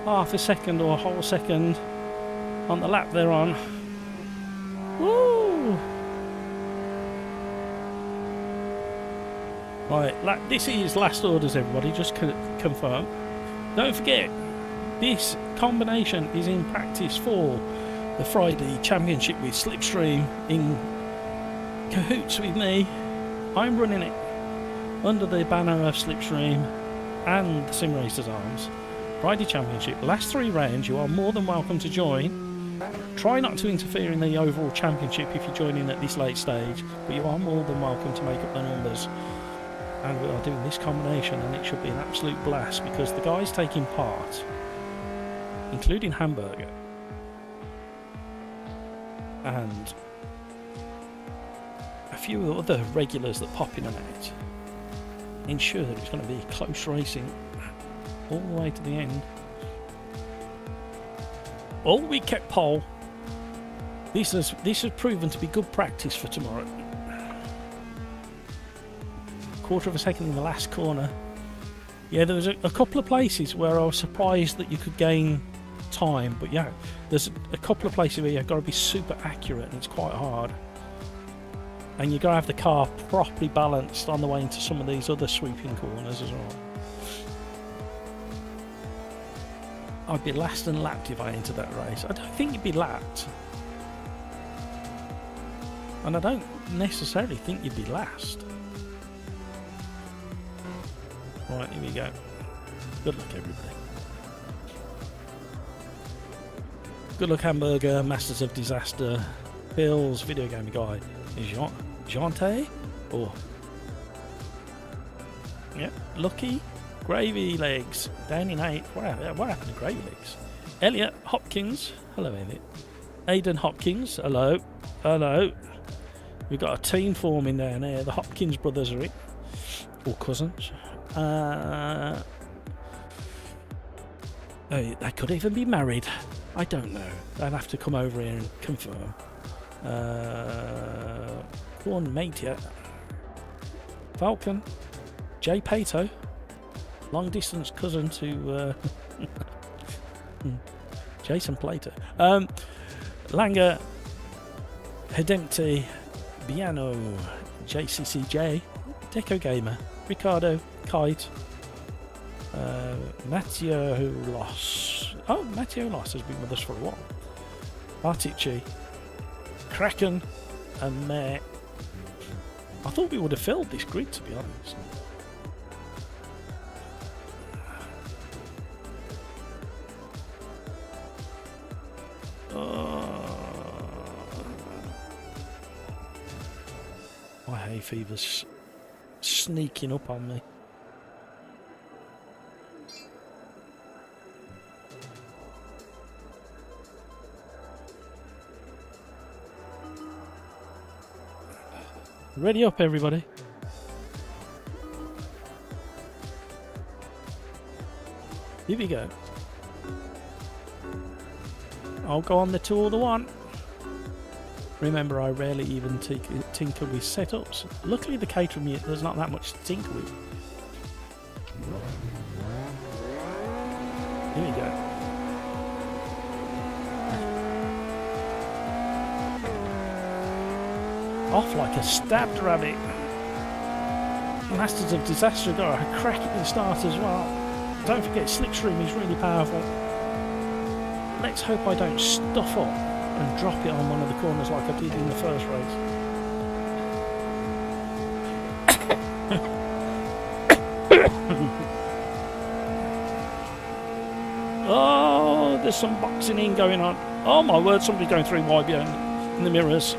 [SPEAKER 1] half a second or a whole second on the lap they're on? Woo! Right, this is last orders, everybody. Just confirm. Don't forget, this combination is in practice for the Friday Championship with Slipstream in cahoots with me. I'm running it under the banner of Slipstream and the Sim Racers Arms. Friday Championship, last 3 rounds. You are more than welcome to join. Try not to interfere in the overall championship if you join in at this late stage, but you are more than welcome to make up the numbers. And we are doing this combination, and it should be an absolute blast because the guys taking part, including Hamburger and a few other regulars that pop in and out, ensure that it's going to be close racing all the way to the end. All we kept pole. This has proven to be good practice for tomorrow. Quarter of a second in the last corner. Yeah, there was a couple of places where I was surprised that you could gain time, but yeah, there's a couple of places where you've got to be super accurate and it's quite hard. And you've got to have the car properly balanced on the way into some of these other sweeping corners as well. I'd be last and lapped if I entered that race. I don't think you'd be lapped. And I don't necessarily think you'd be last. Right, here we go. Good luck, everybody. Good luck, Hamburger, Masters of Disaster, Bill's Video Game Guy, Jante, or yeah, Lucky, Gravy Legs, down in 8. What happened to Gravy Legs? Elliot Hopkins, hello Elliot. Aidan Hopkins, hello, hello. We've got a team forming down there. The Hopkins brothers are it, or cousins. They could even be married. I don't know. They'll have to come over here and confirm. Corn Matia, Falcon, Jay Pato, long distance cousin to Jason Plato, Langer, Hedempty, Biano, JCCJ, Deco Gamer, Ricardo, Kite, Matteo Loss. Oh, Matteo Loss has been with us for a while. Artici, Kraken, and Mare. I thought we would have filled this grid, to be honest. My hay fever's sneaking up on me. Ready up, everybody. Here we go. I'll go on the 2 or the 1. Remember, I rarely even tinker with setups. Luckily, the catering, there's not that much to tinker with. Here we go. Off like a stabbed rabbit. Masters of Disaster got a cracking start as well. Don't forget, Slipstream is really powerful. Let's hope I don't stuff up and drop it on one of the corners like I did in the first race. Oh, there's some boxing in going on. Oh my word, somebody's going through YBO in the mirrors.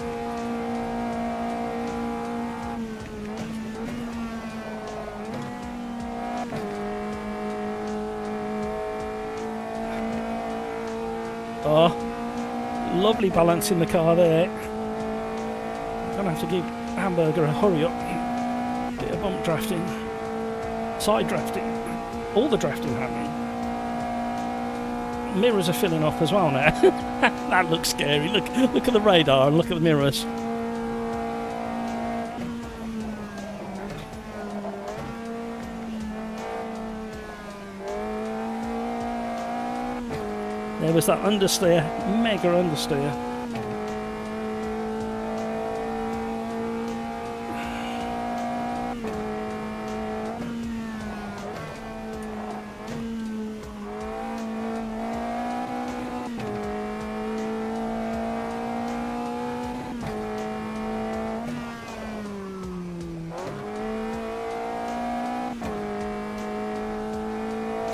[SPEAKER 1] Oh, lovely balance in the car there. I'm gonna have to give Hamburger a hurry up. Bit of bump drafting, side drafting, all the drafting happening. Mirrors are filling up as well now. That looks scary. Look at the radar and look at the mirrors. There was that understeer, mega understeer.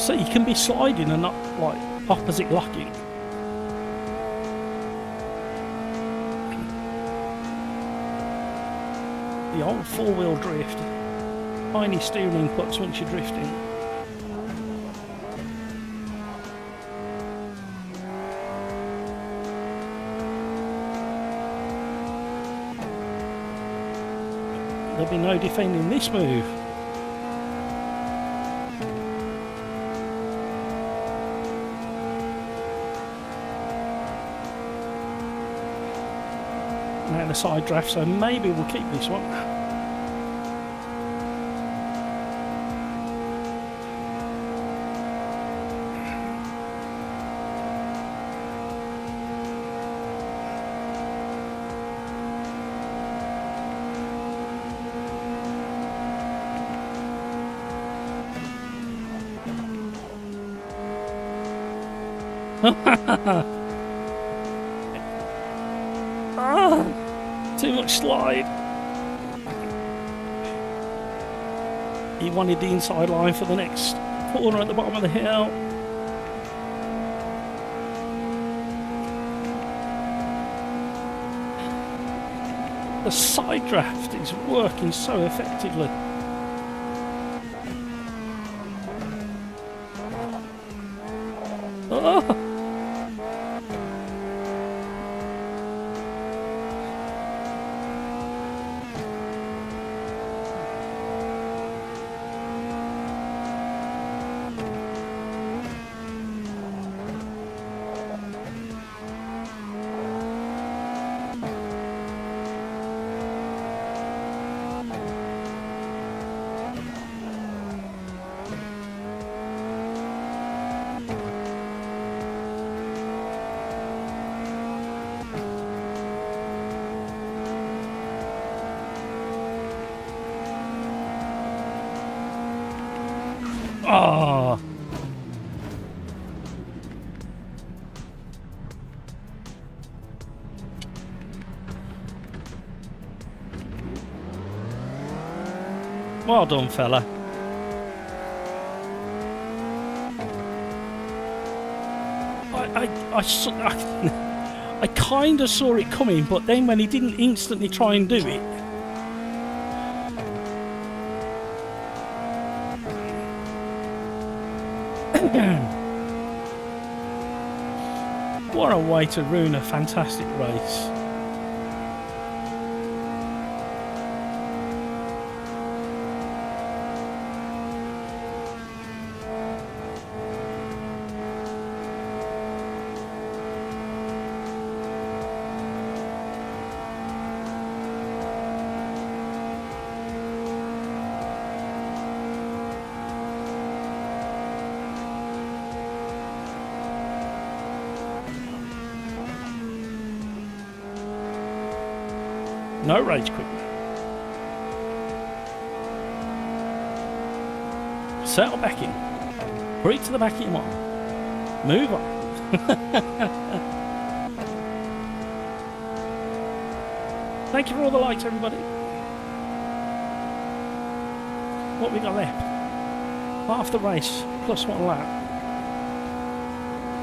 [SPEAKER 1] So you can be sliding and not like opposite locking. The old four-wheel drift. Tiny steering inputs once you're drifting. There'll be no defending this move. Now the side draft, so maybe we'll keep this one. Too much slide. He wanted the inside line for the next corner at the bottom of the hill. The side draft is working so effectively. Oh. Oh. Well done, fella. I kind of saw it coming, but then when he didn't instantly try and do it, what a way to ruin a fantastic race. No rage quit. Settle back in. Breathe to the back of your mind. Move on. Thank you for all the likes, everybody. What we got left? Half the race, plus one lap.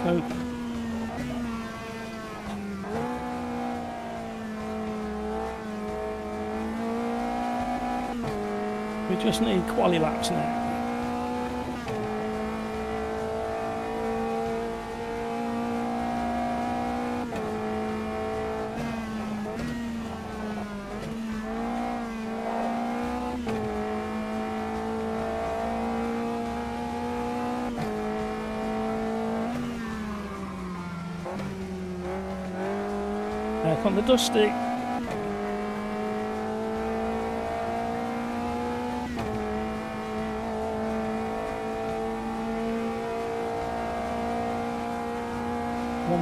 [SPEAKER 1] So we just need Quali laps now. Back on the dusty.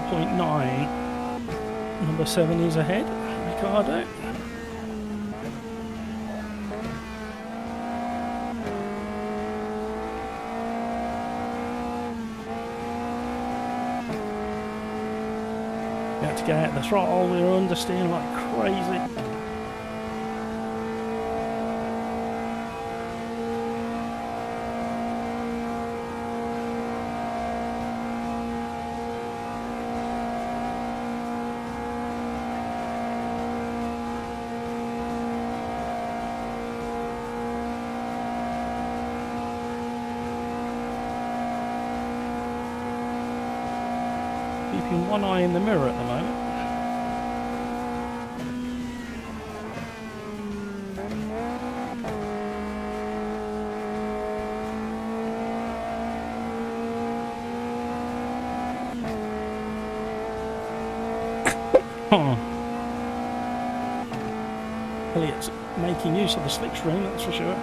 [SPEAKER 1] .9. Number 7 is ahead, Ricardo. We had to get out the throttle, we were understeering like crazy. Keeping one eye in the mirror at the moment. Elliot's making use of the slipstream, that's for sure.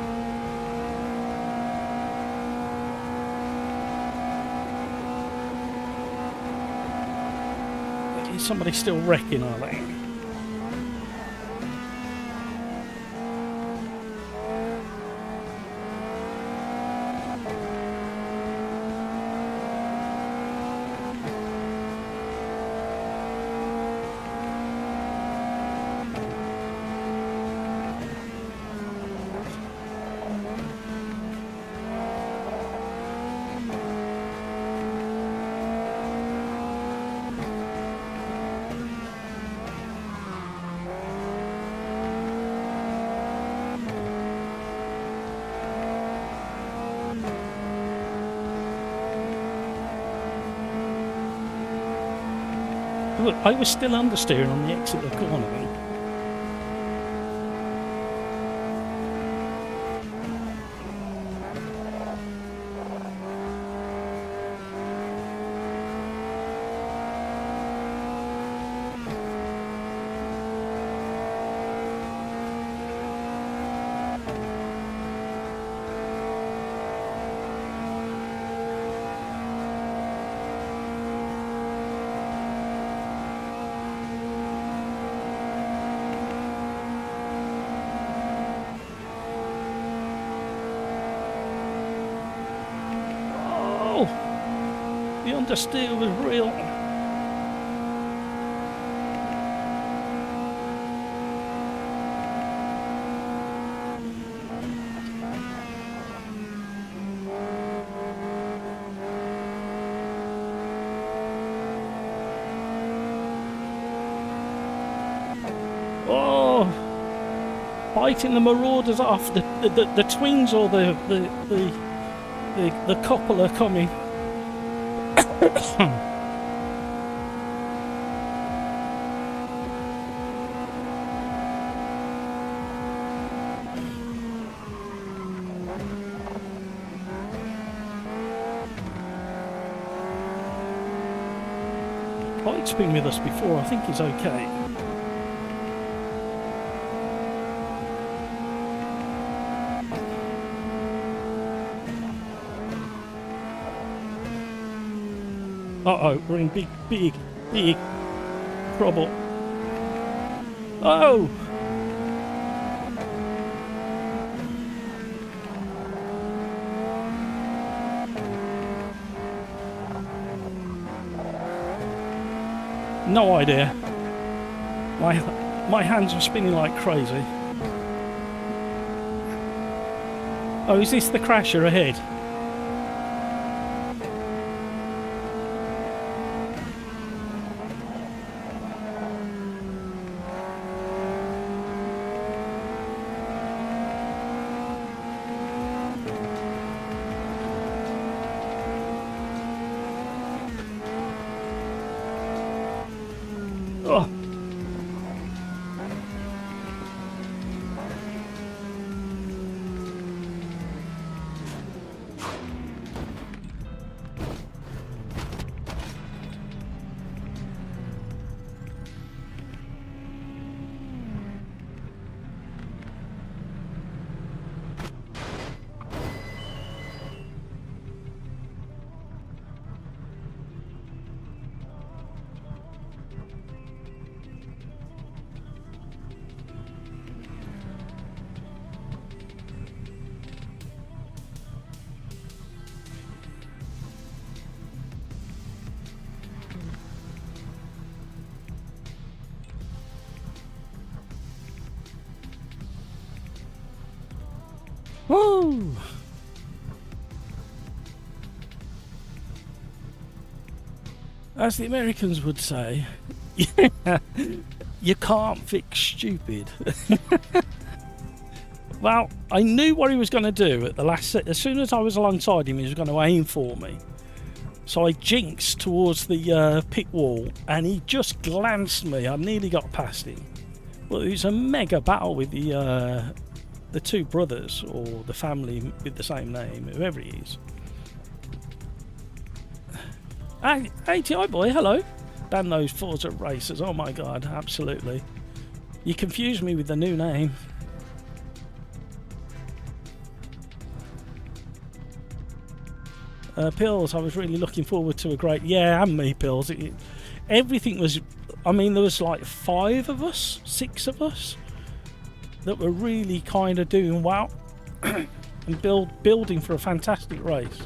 [SPEAKER 1] Is somebody still wrecking, are they? Look, I was still understeering on the exit of the corner then. The understeer was real. Oh, biting the marauders off. The twins or the couple are coming. Quali's been with us before, I think he's okay. Uh-oh, we're in big trouble. Oh! No idea. My hands are spinning like crazy. Oh, is this the crasher ahead? Oh. Woo! As the Americans would say, you can't fix stupid. Well, I knew what he was going to do at the last set. As soon as I was alongside him, he was going to aim for me. So I jinxed towards the pit wall, and he just glanced me. I nearly got past him. Well, it was a mega battle with the two brothers, or the family with the same name, whoever he is. Hey, ATI boy, hello. Damn those Forza racers, oh my god, absolutely. You confused me with the new name. Pills, I was really looking forward to a great... Yeah, and me, Pills. Everything was... I mean, there was like 5 of us, 6 of us, that were really kind of doing well and building for a fantastic race.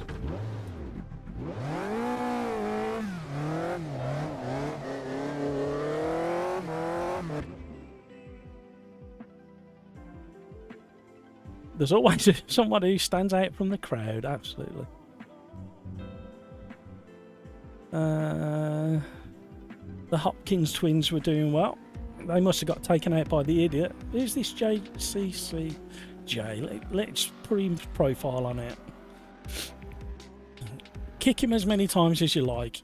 [SPEAKER 1] There's always someone who stands out from the crowd, absolutely. The Hopkins twins were doing well. They must have got taken out by the idiot. Who's this JCCJ? Let's put his profile on it. Kick him as many times as you like.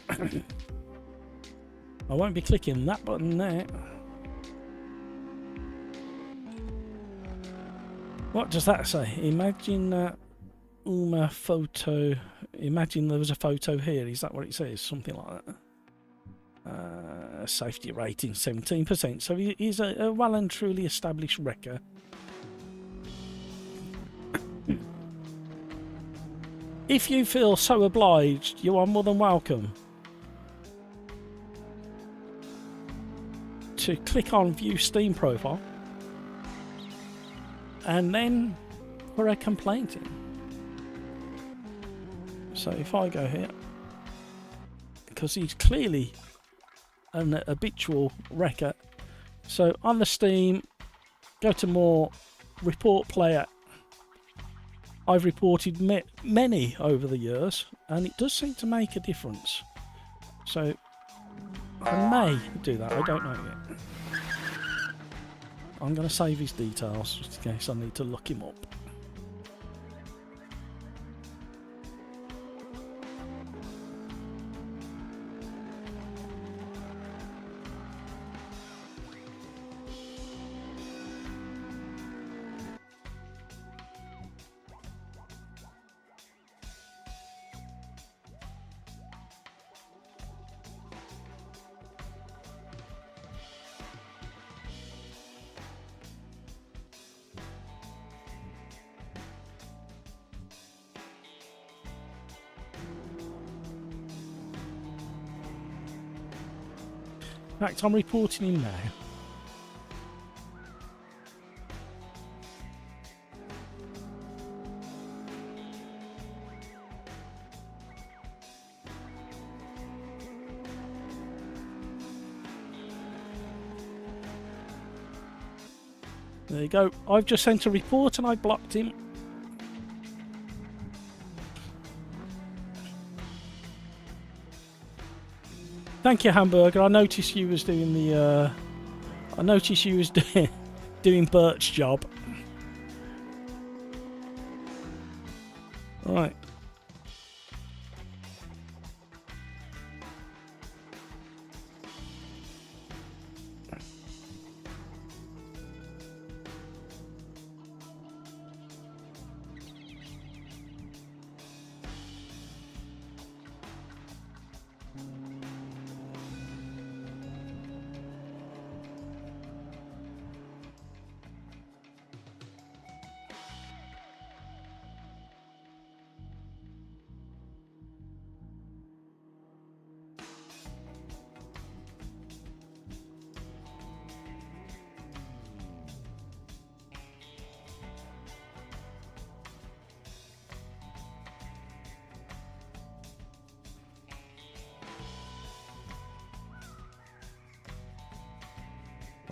[SPEAKER 1] I won't be clicking that button there. What does that say? Imagine that photo. Imagine there was a photo here. Is that what it says? Something like that. Safety rating 17%. So he's a well and truly established wrecker. If you feel so obliged, you are more than welcome to click on View Steam Profile and then for a complaint in. So if I go here, because he's clearly an habitual wrecker, so on the Steam, go to more, report player. I've reported many over the years, and it does seem to make a difference. So I may do that, I don't know yet. I'm going to save his details just in case I need to look him up. In fact, I'm reporting him now. There you go. I've just sent a report and I blocked him. Thank you, Hamburger. I noticed you was doing the. I noticed you was doing Bert's job. Right.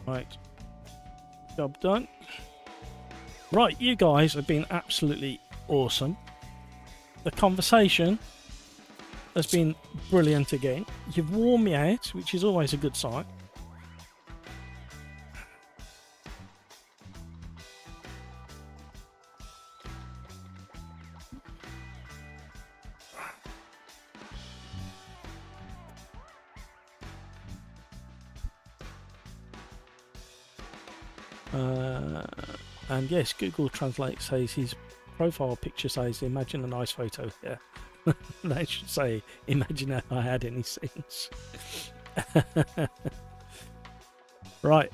[SPEAKER 1] Right, job done. Right, you guys have been absolutely awesome. The conversation has been brilliant again. You've worn me out, which is always a good sign. And yes, Google Translate says his profile picture says, imagine a nice photo. Yeah. They should say, imagine if I had any sense. Right.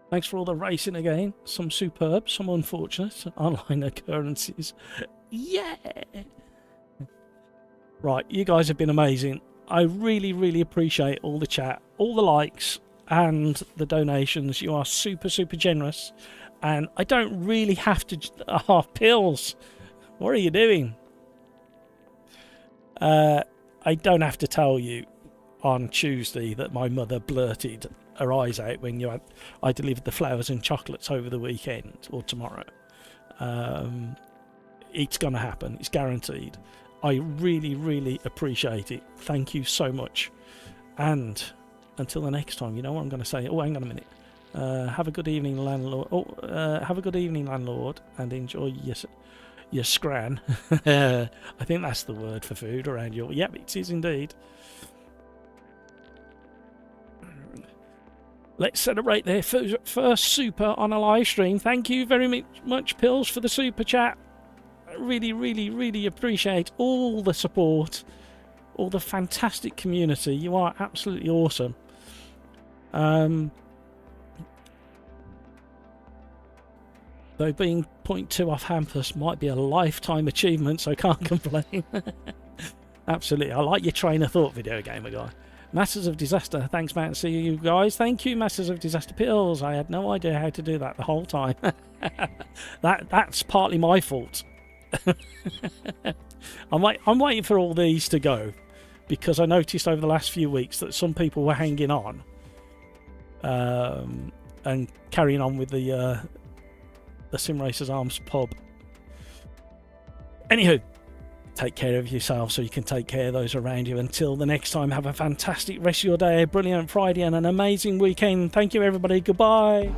[SPEAKER 1] Thanks for all the racing again. Some superb, some unfortunate online occurrences. Yeah! Right, you guys have been amazing. I really, really appreciate all the chat, all the likes, and the donations. You are super, super generous. And I don't really have to... Oh, Pills! What are you doing? I don't have to tell you on Tuesday that my mother blurted her eyes out when I delivered the flowers and chocolates over the weekend or tomorrow. It's going to happen. It's guaranteed. I really, really appreciate it. Thank you so much. And until the next time, you know what I'm going to say? Oh, hang on a minute. Have a good evening, landlord. Have a good evening, landlord, and enjoy your scran. I think that's the word for food around your... Yep, it is indeed. Let's celebrate their first super on a live stream. Thank you very much, Pills, for the super chat. I really, really, really appreciate all the support, all the fantastic community. You are absolutely awesome. Though being 0.2 off Hampus might be a lifetime achievement, so can't complain. Absolutely. I like your train of thought, video gamer guy. Masters of Disaster, thanks, Matt. See you guys. Thank you, Masters of Disaster Pills. I had no idea how to do that the whole time. That's partly my fault. I'm waiting for all these to go, because I noticed over the last few weeks that some people were hanging on and carrying on with the Sim Racers Arms pub. Anywho, take care of yourself so you can take care of those around you. Until the next time, have a fantastic rest of your day, a brilliant Friday, and an amazing weekend. Thank you, everybody. Goodbye.